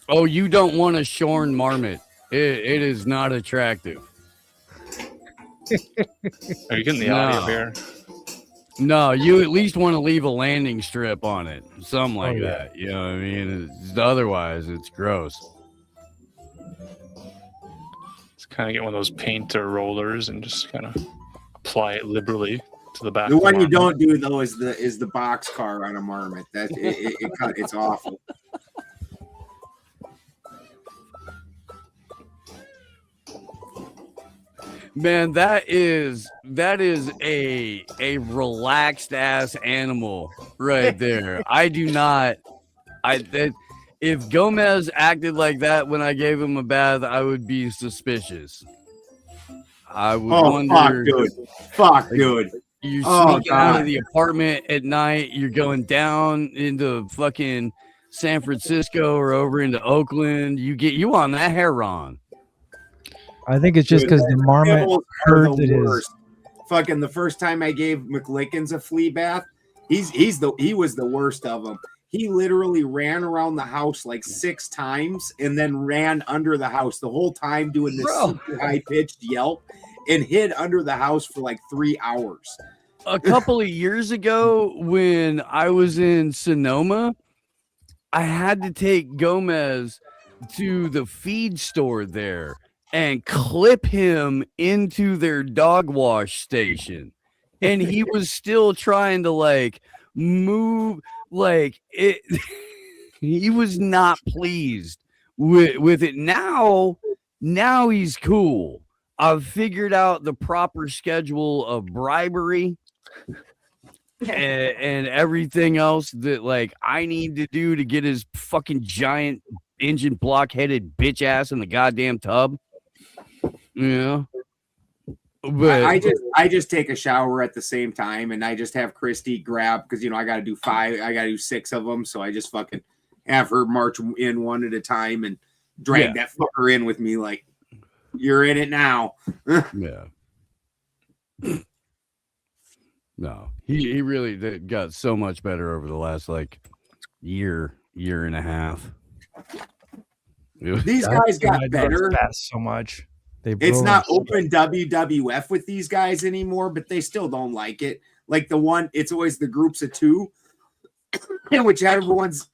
Speaker 5: Oh, you don't want a shorn marmot. It is not attractive.
Speaker 4: Are you getting the audio here?
Speaker 5: No, you at least want to leave a landing strip on it. Something like
Speaker 8: yeah.
Speaker 5: that. You know what I mean? Otherwise, it's gross.
Speaker 4: Just kind of get one of those painter rollers and just kind of apply it liberally to the back.
Speaker 3: The
Speaker 4: of
Speaker 3: one you
Speaker 4: marmot.
Speaker 3: don't do though is the box car on a marmot. It's awful.
Speaker 5: Man, that is a relaxed ass animal right there. I do not. If Gomez acted like that when I gave him a bath, I would be suspicious. I would wonder.
Speaker 3: Fuck, dude.
Speaker 5: You're sneaking out of the apartment at night. You're going down into fucking San Francisco or over into Oakland. You on that heron.
Speaker 8: I think it's just because the marmot
Speaker 3: Animals are
Speaker 8: heard
Speaker 3: the
Speaker 8: that his
Speaker 3: worst. Fucking the first time I gave McLickens a flea bath, he was the worst of them. He literally ran around the house like 6 times and then ran under the house the whole time doing this super high pitched yelp and hid under the house for like 3 hours.
Speaker 5: A couple of years ago, when I was in Sonoma, I had to take Gomez to the feed store there and clip him into their dog wash station. And he was still trying to like move like it. He was not pleased with it. Now he's cool. I've figured out the proper schedule of bribery and everything else that like I need to do to get his fucking giant engine block headed bitch ass in the goddamn tub. Yeah. But
Speaker 3: I just take a shower at the same time and I just have Christy grab because I gotta do 6 of them, so I just fucking have her march in one at a time and drag that fucker in with me like you're in it now.
Speaker 5: Yeah. No, he really got so much better over the last like year and a half.
Speaker 3: These guys got better
Speaker 8: so much.
Speaker 3: It's not open WWF with these guys anymore, but they still don't like it. Like it's always the groups of 2, in which everyone's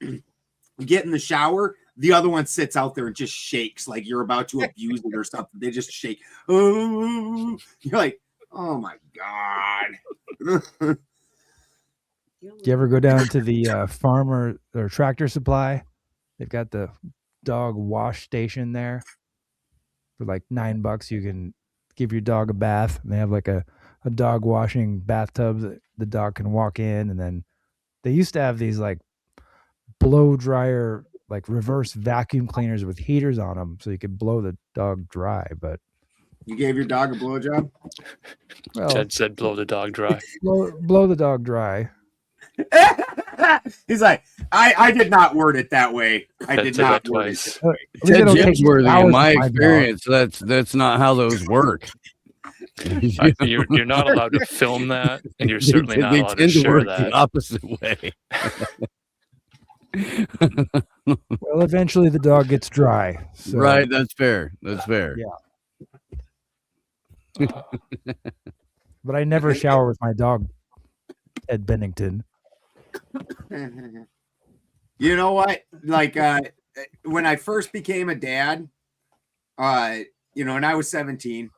Speaker 3: get in the shower. The other one sits out there and just shakes like you're about to abuse it or something. They just shake. Oh, you're like, oh my God.
Speaker 8: You ever go down to the farmer or Tractor Supply? They've got the dog wash station there. For like $9, you can give your dog a bath. And they have like a dog washing bathtub that the dog can walk in. And then they used to have these like blow dryer, like reverse vacuum cleaners with heaters on them, so you could blow the dog dry. But
Speaker 3: you gave your dog a blowjob?
Speaker 4: Well, Ted said blow the dog dry.
Speaker 8: Blow the dog dry.
Speaker 3: He's like, I did not word it that way. I did not word it.
Speaker 5: Ted Jimsworthy, in my experience, that's not how those work.
Speaker 4: You're not allowed to film that, and you're certainly not allowed to share that.
Speaker 5: The opposite way.
Speaker 8: Well, eventually the dog gets dry. So.
Speaker 5: Right, that's fair. That's fair.
Speaker 8: Yeah. But I never shower with my dog, Ed Bennington.
Speaker 3: You know what? Like when I first became a dad, and I was 17,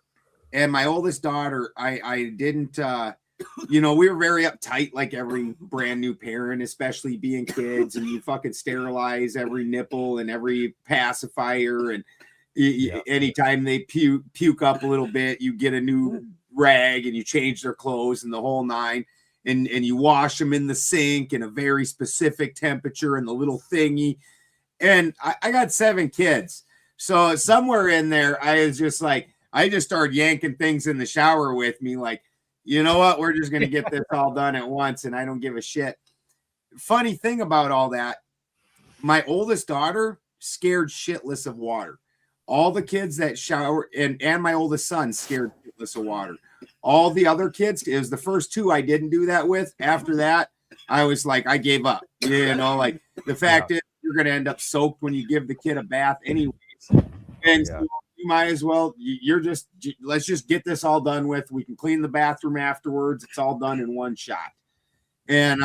Speaker 3: and my oldest daughter, I didn't we were very uptight like every brand new parent, especially being kids, and you fucking sterilize every nipple and every pacifier, and anytime they puke up a little bit, you get a new rag and you change their clothes and the whole 9. And you wash them in the sink in a very specific temperature and the little thingy. And I got 7 kids. So somewhere in there, I just started yanking things in the shower with me. Like, you know what? We're just going to get this all done at once. And I don't give a shit. Funny thing about all that, my oldest daughter scared shitless of water. All the kids that shower and my oldest son scared shitless of water. All the other kids, it was the first 2 I didn't do that with. After that, I was like, I gave up. Like the fact is you're going to end up soaked when you give the kid a bath anyways. And so you might as well, let's just get this all done with. We can clean the bathroom afterwards. It's all done in one shot. And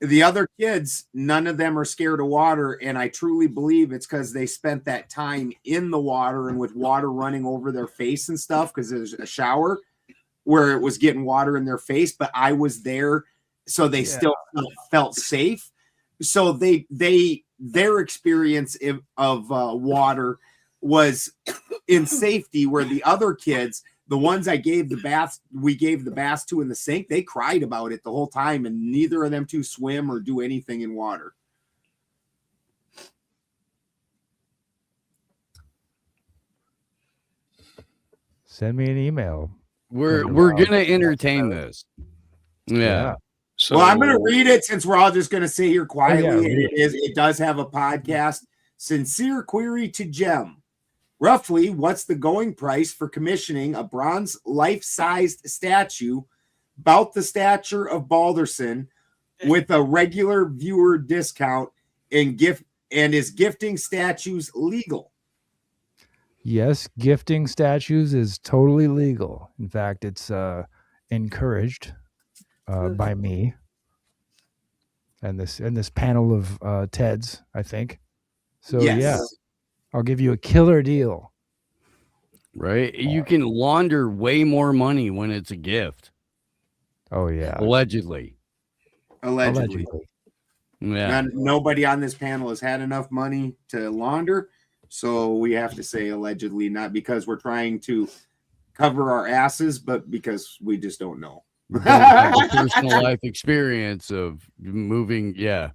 Speaker 3: the other kids, none of them are scared of water. And I truly believe it's because they spent that time in the water and with water running over their face and stuff, because there's a shower where it was getting water in their face. But I was there, so they still felt safe. So their experience of water was in safety, where the other kids, the ones we gave the baths to in the sink, they cried about it the whole time, and neither of them two swim or do anything in water.
Speaker 8: Send me an email.
Speaker 5: We're gonna entertain this. Yeah.
Speaker 3: So, well, I'm going to read it since we're all just going to sit here quietly. It does have a podcast. Sincere query to Jem. Roughly, what's the going price for commissioning a bronze life-sized statue about the stature of Balderson with a regular viewer discount and is gifting statues legal?
Speaker 8: Yes, gifting statues is totally legal. In fact, it's encouraged by me and this panel of Teds, I think. So yeah, I'll give you a killer deal.
Speaker 5: Right? You can launder way more money when it's a gift.
Speaker 8: Oh yeah.
Speaker 3: Allegedly.
Speaker 5: Yeah.
Speaker 3: Nobody on this panel has had enough money to launder, so we have to say allegedly, not because we're trying to cover our asses, but because we just don't know.
Speaker 5: Personal life experience of moving. Yeah.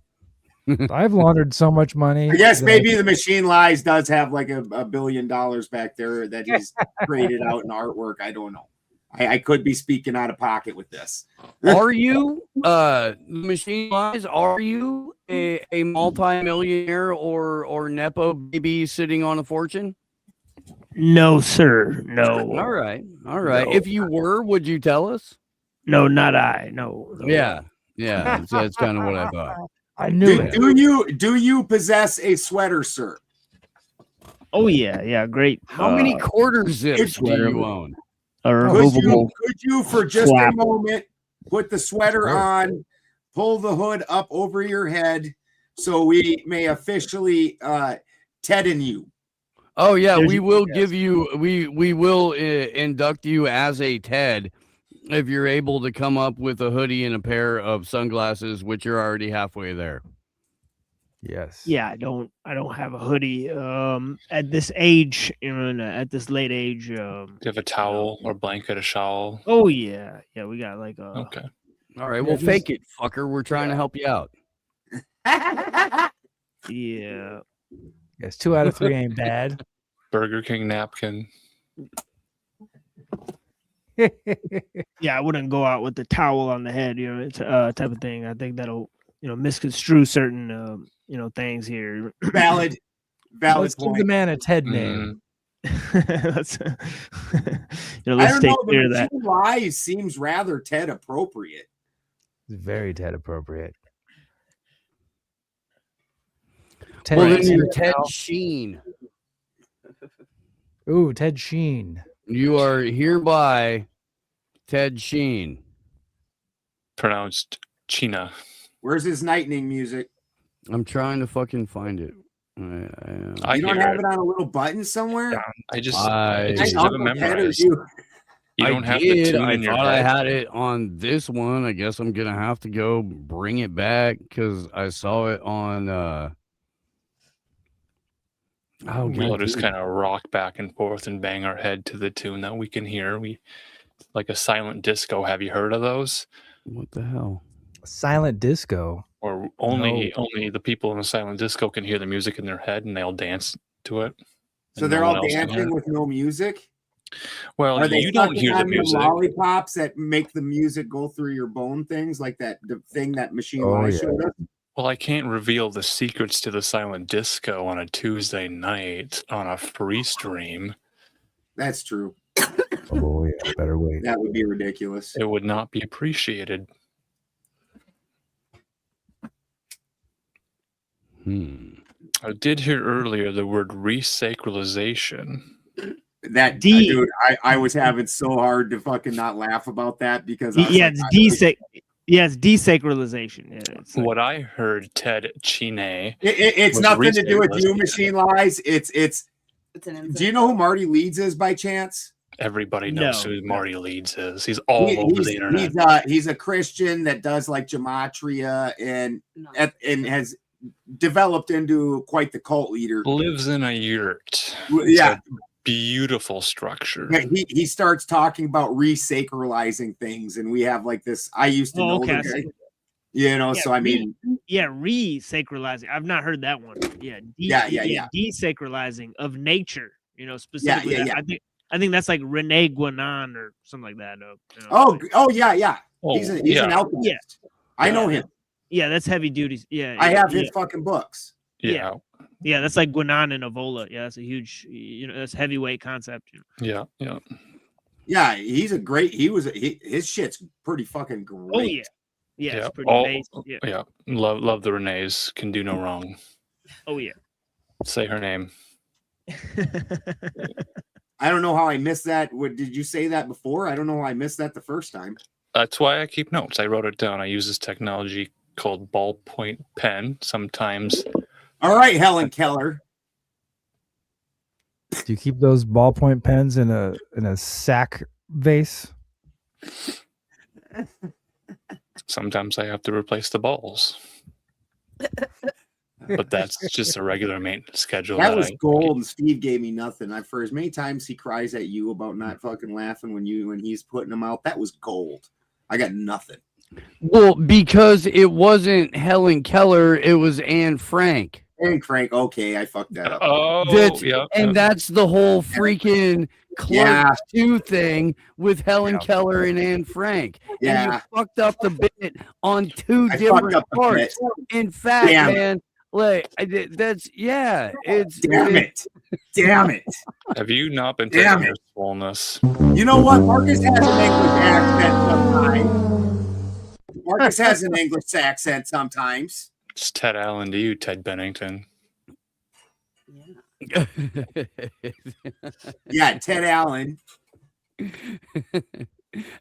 Speaker 8: I've laundered so much money.
Speaker 3: I guess maybe the Machine Lies does have like $1 billion back there that he's created out in artwork. I don't know. I could be speaking out of pocket with this.
Speaker 5: Are you Machine Lies? Are you a multi-millionaire or Nepo baby sitting on a fortune?
Speaker 12: No, sir. No.
Speaker 5: All right. No. If you were, would you tell us?
Speaker 12: No, not I. No.
Speaker 5: Yeah. That's kind of what I thought.
Speaker 8: I knew it.
Speaker 3: Do you possess a sweater, sir?
Speaker 12: Oh yeah, great.
Speaker 5: How many quarter zips do you own?
Speaker 3: Could you for just a moment put the sweater on, pull the hood up over your head, so we may officially Ted-in you?
Speaker 5: Oh yeah, we will give you. We will induct you as a Ted if you're able to come up with a hoodie and a pair of sunglasses, which you're already halfway there.
Speaker 8: Yes.
Speaker 12: Yeah, I don't have a hoodie at this age, at this late age.
Speaker 4: Do you have a towel or blanket, a shawl?
Speaker 12: Oh yeah, we got like a.
Speaker 4: Okay.
Speaker 5: All right, well, fake it, fucker. We're trying to help you out.
Speaker 12: Yeah.
Speaker 8: Yes, 2 out of 3 ain't bad.
Speaker 4: Burger King napkin.
Speaker 12: Yeah, I wouldn't go out with the towel on the head, it's type of thing. I think that'll, misconstrue certain, things here.
Speaker 3: Valid
Speaker 8: Let's
Speaker 3: point.
Speaker 8: give the man a Ted name.
Speaker 12: Let's
Speaker 3: I don't
Speaker 12: take
Speaker 3: know,
Speaker 12: clear of
Speaker 3: the
Speaker 12: that.
Speaker 3: Machine Lies seems rather Ted appropriate.
Speaker 8: It's very Ted appropriate.
Speaker 5: Well, then you're Ted Sheen.
Speaker 8: Ooh, Ted Sheen.
Speaker 5: You are hereby Ted Sheen.
Speaker 4: Pronounced China.
Speaker 3: Where's his lightning music?
Speaker 5: I'm trying to fucking find it.
Speaker 3: You don't have it on a little button somewhere?
Speaker 4: I just
Speaker 3: I
Speaker 4: have it memorized.
Speaker 3: You
Speaker 4: don't have the tune
Speaker 5: I
Speaker 4: in your
Speaker 5: thought I
Speaker 4: head.
Speaker 5: had it on this one. I guess I'm gonna have to go bring it back because I saw it on.
Speaker 4: We'll just kind of rock back and forth and bang our head to the tune that we can hear. We like a silent disco. Have you heard of those?
Speaker 5: What the hell?
Speaker 8: Silent disco.
Speaker 4: Or only the people in the silent disco can hear the music in their head and they'll dance to it.
Speaker 3: So they're all dancing with no music?
Speaker 4: Well,
Speaker 3: Are they
Speaker 4: you don't
Speaker 3: sucking
Speaker 4: hear the
Speaker 3: on
Speaker 4: music.
Speaker 3: lollipops that make the music go through your bone things, like the thing that Machine Lies showed us?
Speaker 4: Well, I can't reveal the secrets to the silent disco on a Tuesday night on a free stream.
Speaker 3: That's true.
Speaker 8: Oh yeah, better wait.
Speaker 3: That would be ridiculous.
Speaker 4: It would not be appreciated. I did hear earlier the word resacralization.
Speaker 3: That dude, I was having so hard to fucking not laugh about that because I was
Speaker 12: it's desacralization. Yeah, it's
Speaker 4: what I heard, Ted Chine.
Speaker 3: It's
Speaker 4: was
Speaker 3: nothing to do with you,
Speaker 4: resacralization.
Speaker 3: Machine Lies. It's
Speaker 7: an
Speaker 3: do you know who Marty Leeds is by chance?
Speaker 4: Everybody knows who Marty Leeds is. He's all over the internet.
Speaker 3: He's a Christian that does like gematria and has developed into quite the cult leader.
Speaker 4: Lives in a yurt.
Speaker 3: Yeah.
Speaker 4: It's a beautiful structure.
Speaker 3: He starts talking about resacralizing things, and we have like this. I used to know the guy, so I mean,
Speaker 12: resacralizing. I've not heard that one. Desacralizing of nature. Specifically. I think that's like Rene Guénon or something like that.
Speaker 3: Yeah. He's an alchemist.
Speaker 12: Yeah.
Speaker 3: I know him.
Speaker 12: Yeah, that's heavy duty. Yeah,
Speaker 3: I have his fucking books.
Speaker 12: Yeah, that's like Guénon and Evola. Yeah, that's a huge, that's heavyweight concept.
Speaker 4: Yeah.
Speaker 3: Yeah, he's a great. His shit's pretty fucking great.
Speaker 12: Oh yeah, it's pretty amazing.
Speaker 4: Yeah. Love the Renees. Can do no wrong.
Speaker 12: Oh yeah.
Speaker 4: Say her name.
Speaker 3: I don't know how I missed that. Did you say that before? I don't know how I missed that the first time.
Speaker 4: That's why I keep notes. I wrote it down. I use this technology called ballpoint pen sometimes.
Speaker 3: All right, Helen Keller.
Speaker 8: Do you keep those ballpoint pens in a sack vase?
Speaker 4: Sometimes I have to replace the balls. But that's just a regular maintenance schedule.
Speaker 3: That was gold, and Steve gave me nothing. For as many times he cries at you about not fucking laughing when he's putting them out, that was gold. I got nothing.
Speaker 5: Well, because it wasn't Helen Keller, it was Anne Frank.
Speaker 3: Anne Frank, okay, I fucked that up.
Speaker 5: That's the whole freaking Clark 2 thing with Helen Keller and Anne Frank.
Speaker 3: Yeah.
Speaker 5: And you fucked up the bit on two different parts. In fact, man, like that's it's
Speaker 3: damn it.
Speaker 4: Have you not been taking your fullness?
Speaker 3: You know what? Marcus has an English accent sometimes.
Speaker 4: It's Ted Allen to you, Ted Bennington.
Speaker 3: Yeah, Ted Allen.
Speaker 5: And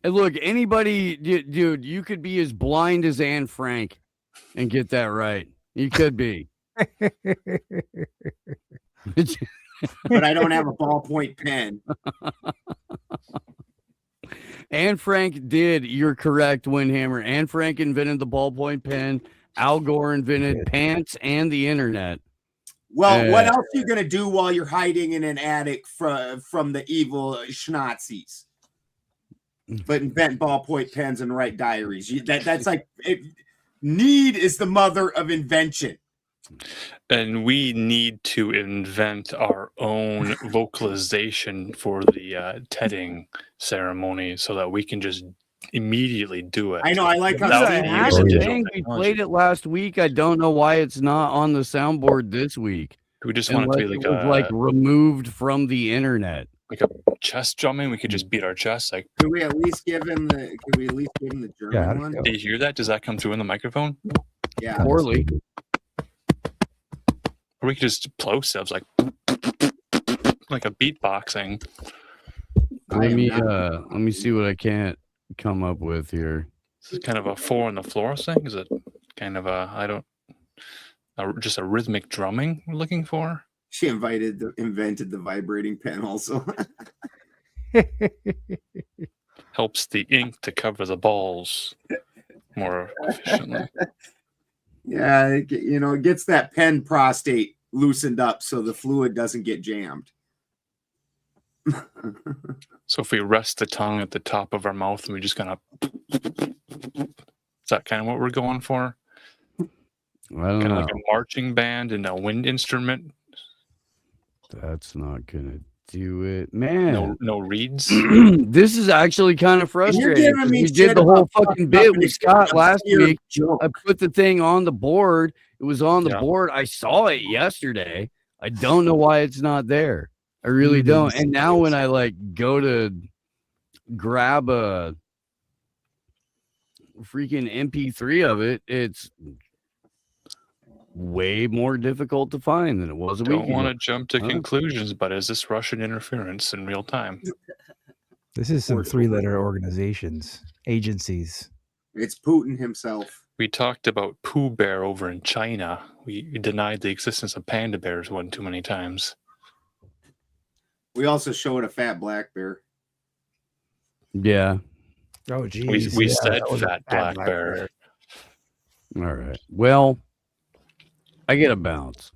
Speaker 5: look, anybody, dude, you could be as blind as Anne Frank and get that right. You could be.
Speaker 3: But I don't have a ballpoint pen.
Speaker 5: Anne Frank did. You're correct, Windhammer. Anne Frank invented the ballpoint pen. Al Gore invented pants and the internet.
Speaker 3: Well, what else are you going to do while you're hiding in an attic from the evil Schnazis? But invent ballpoint pens and write diaries. That's like need is the mother of invention.
Speaker 4: And we need to invent our own vocalization for the tedding ceremony so that we can just immediately do it.
Speaker 3: I know. I like how
Speaker 5: we played it last week. I don't know why it's not on the soundboard this week.
Speaker 4: We just want it to be
Speaker 5: like removed from the internet,
Speaker 4: like a chest drumming. We could just beat our chest. Like,
Speaker 3: could we at least give him the German one?
Speaker 4: Do you hear that? Does that come through in the microphone?
Speaker 3: Yeah,
Speaker 5: poorly.
Speaker 4: Or we could just plosives like a beatboxing.
Speaker 5: Let me see what I can't come up with here.
Speaker 4: Is it kind of a 4 on the floor thing? Is it kind of just a rhythmic drumming we're looking for?
Speaker 3: She invented the vibrating pen also.
Speaker 4: Helps the ink to cover the balls more efficiently.
Speaker 3: Yeah, it gets that pen prostate loosened up so the fluid doesn't get jammed.
Speaker 4: So if we rest the tongue at the top of our mouth and we just kind of, is that kind of what we're going for?
Speaker 5: I don't know.
Speaker 4: Like a marching band and a wind instrument.
Speaker 5: That's not gonna do it, man.
Speaker 4: No reeds.
Speaker 5: This is actually kind of frustrating. We did the whole fucking bit with Scott last week. I put the thing on the board. It was on the board. I saw it yesterday. I don't know why it's not there. I really don't. And now when I go to grab a freaking MP3 of it, it's way more difficult to find than it was a week
Speaker 4: Don't want to
Speaker 5: ago.
Speaker 4: jump to
Speaker 5: Huh?
Speaker 4: conclusions, but is this Russian interference in real time?
Speaker 8: This is some three-letter organizations, agencies.
Speaker 3: It's Putin himself.
Speaker 4: We talked about Pooh Bear over in China. We denied the existence of panda bears one too many times.
Speaker 3: We also showed a fat black bear.
Speaker 5: Yeah.
Speaker 8: Oh, geez.
Speaker 4: We
Speaker 8: yeah,
Speaker 4: said
Speaker 8: that was a
Speaker 4: fat
Speaker 8: bad
Speaker 4: black bear.
Speaker 5: All right. Well, I get a bounce.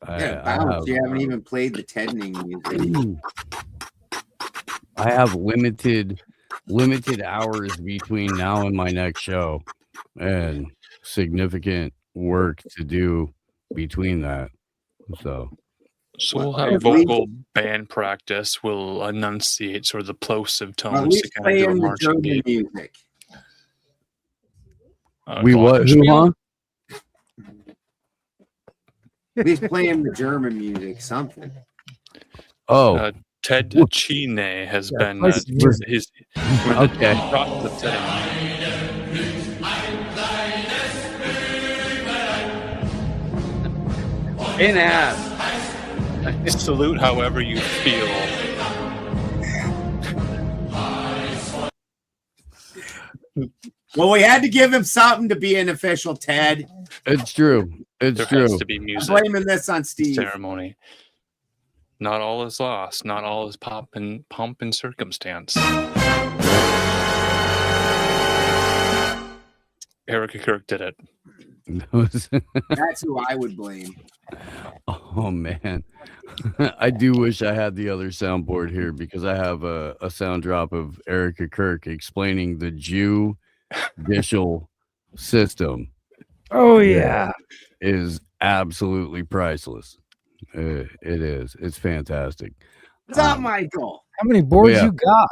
Speaker 3: Yeah, bounce. You haven't even played the Tedning music.
Speaker 5: I have limited hours between now and my next show, and significant work to do between that. So
Speaker 4: we'll have vocal band practice. We'll enunciate sort of the plosive tones to kind of do a marching beat.
Speaker 3: Music.
Speaker 5: We what? Who, huh?
Speaker 3: At least playing the German music, something.
Speaker 5: Oh,
Speaker 4: Ted Chine has been his
Speaker 5: okay.
Speaker 4: process of setting.
Speaker 5: In ass.
Speaker 4: Salute however you feel.
Speaker 3: Well, we had to give him something to be an official Ted.
Speaker 5: It's true. It's
Speaker 4: there
Speaker 5: true.
Speaker 4: has to be music.
Speaker 3: I'm blaming this on Steve.
Speaker 4: Ceremony. Not all is lost. Not all is pomp and circumstance. Erica Kirk did it.
Speaker 3: That's who I would blame.
Speaker 5: Oh man, I do wish I had the other soundboard here because I have a sound drop of Erica Kirk explaining the judicial system.
Speaker 8: Oh yeah,
Speaker 5: is absolutely priceless. It is. It's fantastic.
Speaker 3: What's up, Michael?
Speaker 8: How many boards you got?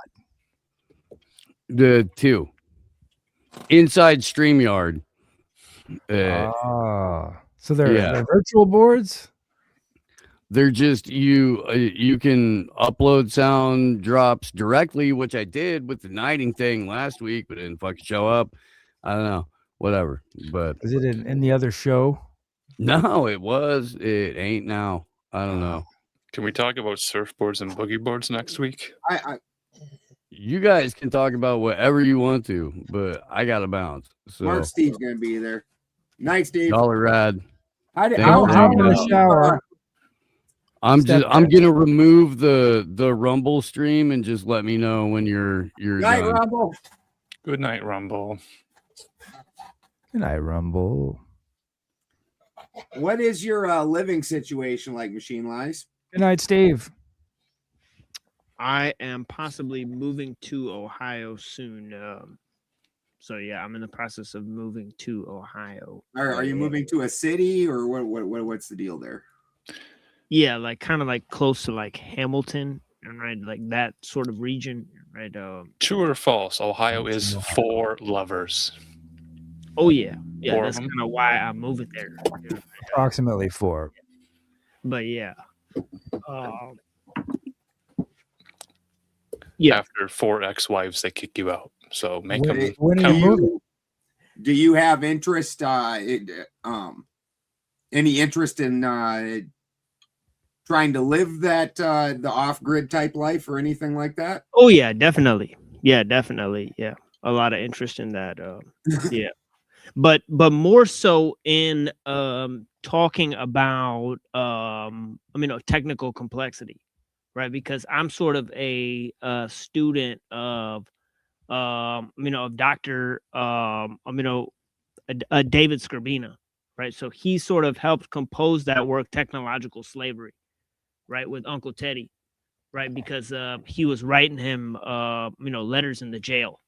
Speaker 5: The 2 inside StreamYard.
Speaker 8: So they're virtual boards.
Speaker 5: They're just you can upload sound drops directly, which I did with the nighting thing last week, but it didn't fucking show up. I don't know, whatever. But
Speaker 8: is it in the other show?
Speaker 5: No, it was. It ain't now. I don't know.
Speaker 4: Can we talk about surfboards and boogie boards next week?
Speaker 5: You guys can talk about whatever you want to, but I got to bounce. So
Speaker 3: Mark Steeves gonna be there. Night, Steve.
Speaker 5: Dollar rad.
Speaker 3: I'm in the shower.
Speaker 5: I'm gonna remove the Rumble stream and just let me know when you're
Speaker 3: Night,
Speaker 5: done.
Speaker 3: Rumble.
Speaker 4: Good night, Rumble.
Speaker 8: Good night, Rumble.
Speaker 3: What is your living situation like, Machine Lies?
Speaker 8: Good night, Steve.
Speaker 12: I am possibly moving to Ohio soon. So yeah, I'm in the process of moving to Ohio.
Speaker 3: Are you moving to a city or what's the deal there?
Speaker 12: Yeah, like kind of like close to like Hamilton, and right, like that sort of region, right?
Speaker 4: True or false? Ohio is for lovers.
Speaker 12: Oh yeah, yeah.
Speaker 4: 4
Speaker 12: That's
Speaker 4: of them?
Speaker 12: kind of why I'm moving there.
Speaker 8: Approximately 4.
Speaker 12: But yeah,
Speaker 4: After 4 ex-wives, they kick you out. So make them.
Speaker 8: When are you moving?
Speaker 3: Do you have interest? Any interest in trying to live that the off-grid type life or anything like that?
Speaker 12: Oh yeah, definitely. Yeah, definitely. Yeah, a lot of interest in that. Yeah, but more so in talking about technical complexity, right? Because I'm sort of a student of of Dr. David Skrbina, right? So he sort of helped compose that work, Technological Slavery, right, with Uncle Teddy, right? Because he was writing him letters in the jail.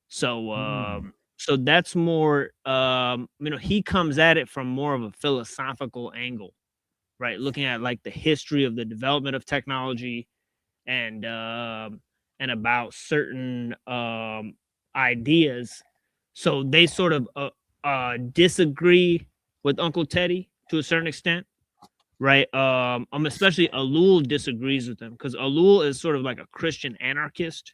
Speaker 12: So so that's more he comes at it from more of a philosophical angle, right? Looking at like the history of the development of technology and about certain ideas. So they sort of disagree with Uncle Teddy to a certain extent, right? Especially Alul disagrees with him because Alul is sort of like a Christian anarchist,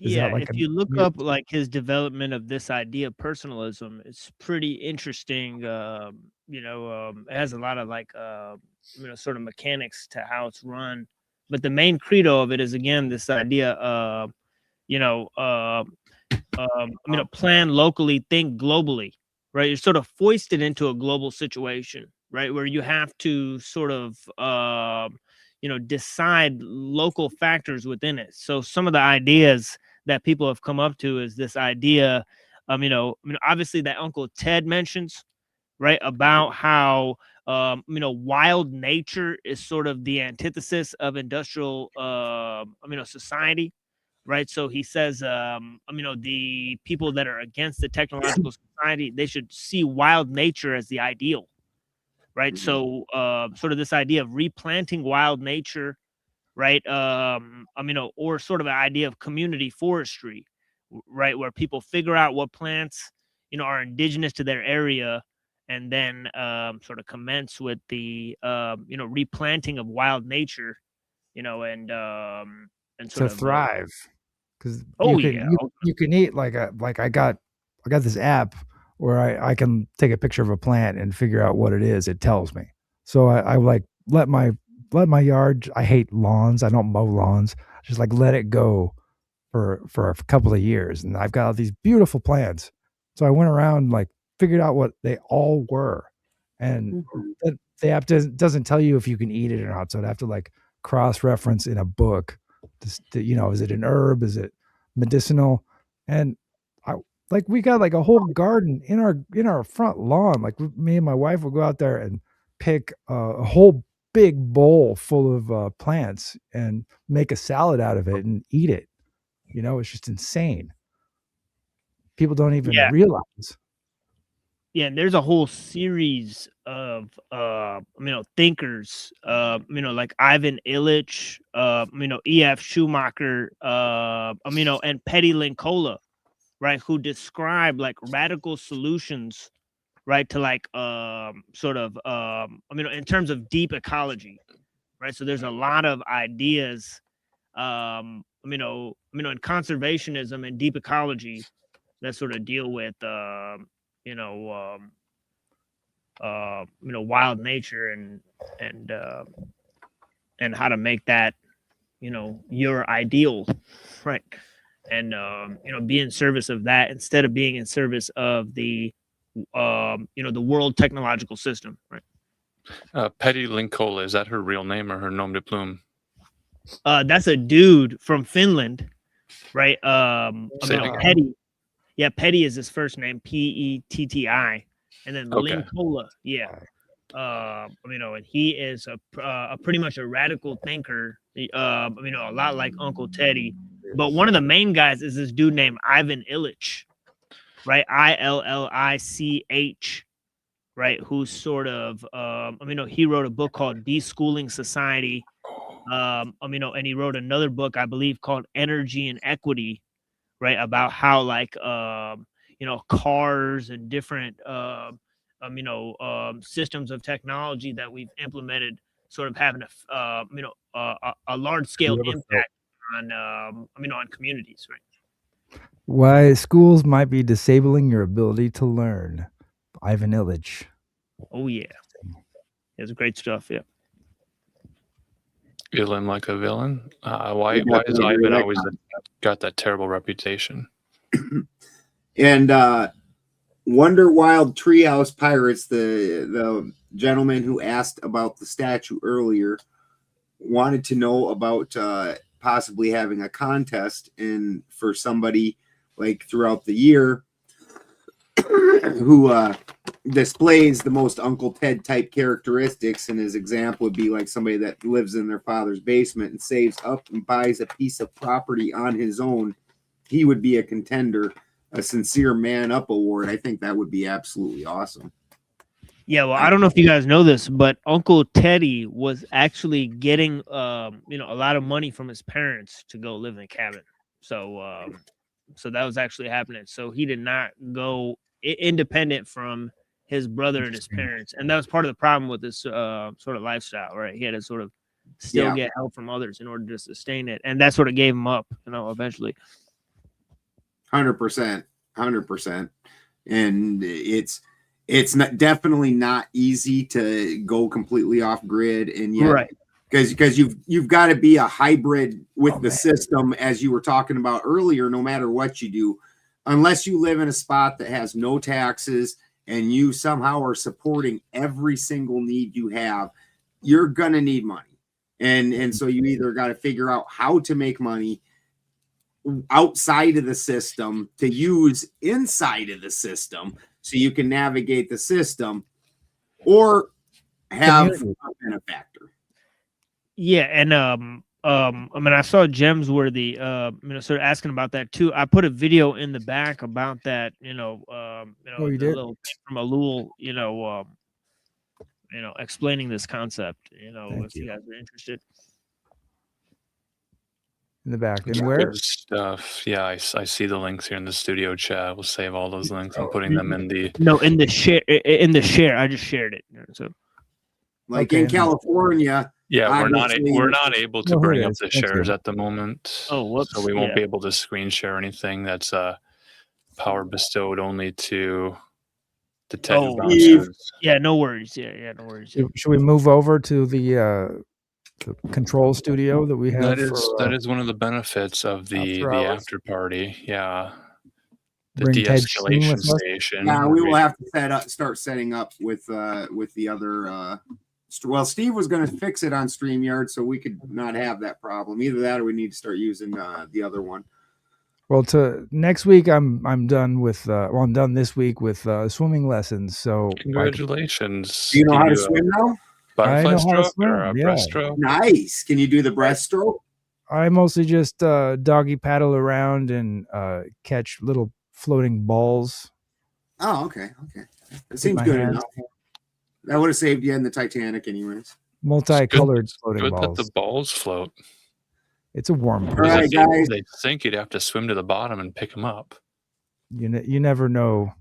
Speaker 8: Is
Speaker 12: Yeah,
Speaker 8: that like
Speaker 12: if you look up like his development of this idea of personalism, it's pretty interesting. It has a lot of like sort of mechanics to how it's run. But the main credo of it is again this idea of plan locally, think globally, right? You're sort of foisted into a global situation, right, where you have to sort of decide local factors within it. So some of the ideas that people have come up to is this idea, obviously that Uncle Ted mentions, right, about how wild nature is sort of the antithesis of industrial society, right? So he says, the people that are against the technological society, they should see wild nature as the ideal, right? So sort of this idea of replanting wild nature, right? Or sort of an idea of community forestry, right, where people figure out what plants are indigenous to their area, and then sort of commence with the replanting of wild nature, and sort
Speaker 8: to
Speaker 12: of
Speaker 8: thrive? Because
Speaker 12: oh yeah,
Speaker 8: you can eat like I got this app where I can take a picture of a plant and figure out what it is. It tells me. So I like let my yard. I hate lawns. I don't mow lawns. Just like let it go for a couple of years, and I've got all these beautiful plants. So I went around like figured out what they all were, and the app doesn't tell you if you can eat it or not. So I'd have to like cross reference in a book. Is it an herb? Is it medicinal? And I like we got like a whole garden in our front lawn. Like me and my wife would go out there and pick a whole big bowl full of plants and make a salad out of it and eat it. It's just insane. People don't even
Speaker 12: yeah.
Speaker 8: realize.
Speaker 12: Yeah, and there's a whole series of thinkers, like Ivan Illich, E.F. Schumacher, and Petty Linkola, right, who describe like radical solutions, right, to like in terms of deep ecology, right? So there's a lot of ideas, in conservationism and deep ecology that sort of deal with wild nature and how to make that your ideal, right, and be in service of that instead of being in service of the the world technological system, right?
Speaker 4: Petty Linkola, is that her real name or her nom de plume?
Speaker 12: That's a dude from Finland, right? Petty. Yeah, Petty is his first name, Petti, and then
Speaker 4: Okay.
Speaker 12: Linkola. Yeah, and he is a pretty much a radical thinker. A lot like Uncle Teddy, but one of the main guys is this dude named Ivan Illich, right? Illich, right? Who's sort of he wrote a book called Deschooling Society. And he wrote another book, I believe, called Energy and Equity, right? About how like cars and different systems of technology that we've implemented sort of having a large scale impact on on communities, right?
Speaker 8: Why schools might be disabling your ability to learn. Ivan Illich.
Speaker 12: Oh yeah, it's great stuff. Yeah.
Speaker 4: Villain like a villain. Why has Ivan always got that terrible reputation?
Speaker 3: And Wonder Wild Treehouse Pirates, the gentleman who asked about the statue earlier, wanted to know about possibly having a contest and for somebody like throughout the year who displays the most Uncle Ted type characteristics. And his example would be like somebody that lives in their father's basement and saves up and buys a piece of property on his own. He would be a contender, a sincere man up award. I think that would be absolutely awesome.
Speaker 12: Yeah, well, I don't know if you guys know this, but Uncle Teddy was actually getting a lot of money from his parents to go live in a cabin. So so that was actually happening. So he did not go independent from his brother and his parents, and that was part of the problem with this sort of lifestyle, right? He had to sort of still get help from others in order to sustain it, and that sort of gave him up, eventually.
Speaker 3: 100%, 100%. And it's not, definitely not easy to go completely off grid, and yet,
Speaker 12: Right.
Speaker 3: because you've got to be a hybrid with the system, as you were talking about earlier. No matter what you do, unless you live in a spot that has no taxes and you somehow are supporting every single need you have, you're gonna need money, and so you either got to figure out how to make money outside of the system to use inside of the system so you can navigate the system, or have a benefactor.
Speaker 12: Yeah, and I mean, I saw Gems where the sort of asking about that too. I put a video in the back about that.
Speaker 8: Oh,
Speaker 12: the
Speaker 8: you did?
Speaker 12: little thing from Alul, explaining this concept.
Speaker 8: Thank
Speaker 12: If you guys are interested.
Speaker 8: In the back. And
Speaker 4: Good
Speaker 8: where?
Speaker 4: stuff. Yeah, I see the links here in the studio chat. We'll save all those links. I'm putting them in the
Speaker 12: in the share. In the share, I just shared it. So,
Speaker 3: like in California.
Speaker 4: Yeah, we're
Speaker 3: obviously-
Speaker 4: not able to
Speaker 8: Oh, here
Speaker 4: bring
Speaker 8: it
Speaker 4: up
Speaker 8: is.
Speaker 4: the
Speaker 8: Thank
Speaker 4: shares
Speaker 8: you.
Speaker 4: at the moment.
Speaker 12: Oh, whoops.
Speaker 4: So we won't
Speaker 12: Yeah.
Speaker 4: be able to screen share anything. That's power bestowed only to the TED
Speaker 12: Oh,
Speaker 4: bouncers.
Speaker 12: yeah, no worries. Yeah, no worries. Yeah.
Speaker 8: Should we move over to the control studio that we have?
Speaker 4: That is one of the benefits of the
Speaker 8: after hours?
Speaker 4: after party. Yeah. The
Speaker 8: Bring Ted Sheen
Speaker 4: de-escalation
Speaker 8: with us?
Speaker 4: station.
Speaker 3: Yeah, we
Speaker 4: where
Speaker 3: will have to start setting up with the other. Well, Steve was going to fix it on StreamYard, so we could not have that problem. Either that, or we need to start using the other one.
Speaker 8: Well, to next week, I'm done with. I'm done this week with swimming lessons. So
Speaker 4: Congratulations.
Speaker 3: Do you know
Speaker 4: Can
Speaker 3: how to
Speaker 4: do a
Speaker 3: swim now?
Speaker 8: I
Speaker 4: Butterfly
Speaker 8: know how to
Speaker 4: stroke or a
Speaker 8: swim, yeah.
Speaker 4: breaststroke?
Speaker 3: Nice. Can you do the breaststroke?
Speaker 8: I mostly just doggy paddle around and catch little floating balls.
Speaker 3: Oh, okay. It seems
Speaker 8: my
Speaker 3: good
Speaker 8: hands.
Speaker 3: enough. That would have saved you in the Titanic, anyways.
Speaker 8: Multicolored floating
Speaker 4: Good
Speaker 8: balls.
Speaker 4: that the balls float.
Speaker 8: It's a warm pool.
Speaker 3: All right, guys.
Speaker 4: They think you'd have to swim to the bottom and pick them up.
Speaker 8: You never know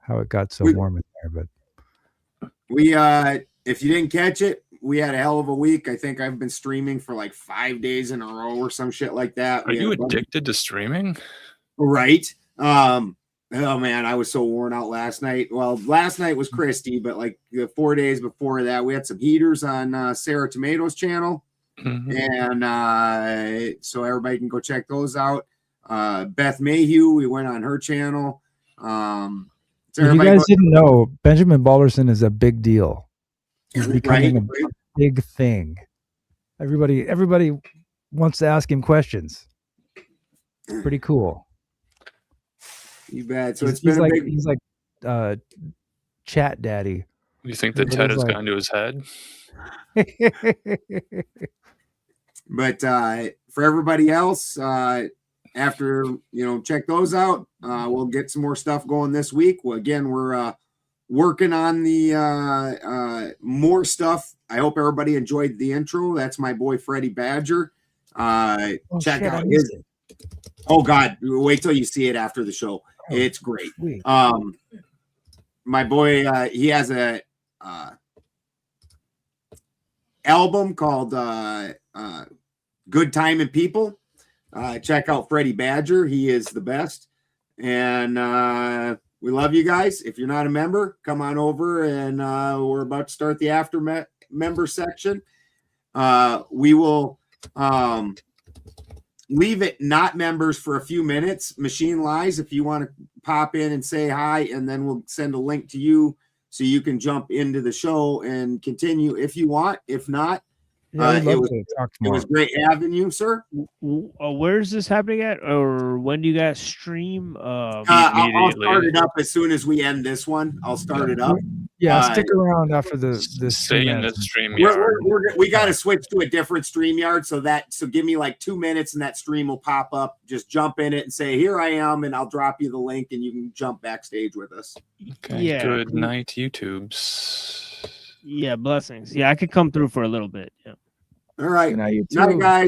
Speaker 8: how it got so warm in there, but
Speaker 3: We if you didn't catch it, we had a hell of a week. I think I've been streaming for like 5 days in a row or some shit like that.
Speaker 4: Are you addicted to streaming?
Speaker 3: Right. Oh man, I was so worn out last night. Well, last night was Christy, but like the 4 days before that, we had some heaters on Sarah Tomato's channel.
Speaker 4: Mm-hmm.
Speaker 3: And so everybody can go check those out. Beth Mayhew, we went on her channel. So
Speaker 8: if you guys didn't know, Benjamin Balderson is a big deal. He's becoming a big thing. Everybody wants to ask him questions. Pretty cool.
Speaker 3: You bet. So
Speaker 8: He's
Speaker 3: been
Speaker 8: like
Speaker 3: a big.
Speaker 8: he's like chat daddy.
Speaker 4: You think that TED has gone to his head?
Speaker 3: But for everybody else, after check those out, we'll get some more stuff going this week. Well, again, we're working on the more stuff. I hope everybody enjoyed the intro. That's my boy Freddie Badger. Check out his. Oh God! Wait till you see it after the show. It's great.
Speaker 8: Sweet.
Speaker 3: My boy, he has a album called Good Time and People. Check out Freddie Badger. He is the best. And we love you guys. If you're not a member, come on over, and we're about to start the after member section. We will leave it not members for a few minutes. Machine Lies, if you want to pop in and say hi, and then we'll send a link to you so you can jump into the show and continue if you want. If not, it was great having you, sir.
Speaker 12: Where is this happening at, or when do you guys stream?
Speaker 3: I'll start it up as soon as we end this one. I'll start it up.
Speaker 8: Yeah, stick around after the
Speaker 4: Stay in the stream
Speaker 3: we got to switch to a different StreamYard, so give me like 2 minutes and that stream will pop up. Just jump in it and say, here I am, and I'll drop you the link and you can jump backstage with us.
Speaker 4: Okay. Yeah. Good night, YouTubes.
Speaker 12: Yeah, blessings. Yeah, I could come through for a little bit. Yeah.
Speaker 3: All right.
Speaker 8: Good night,
Speaker 3: guys.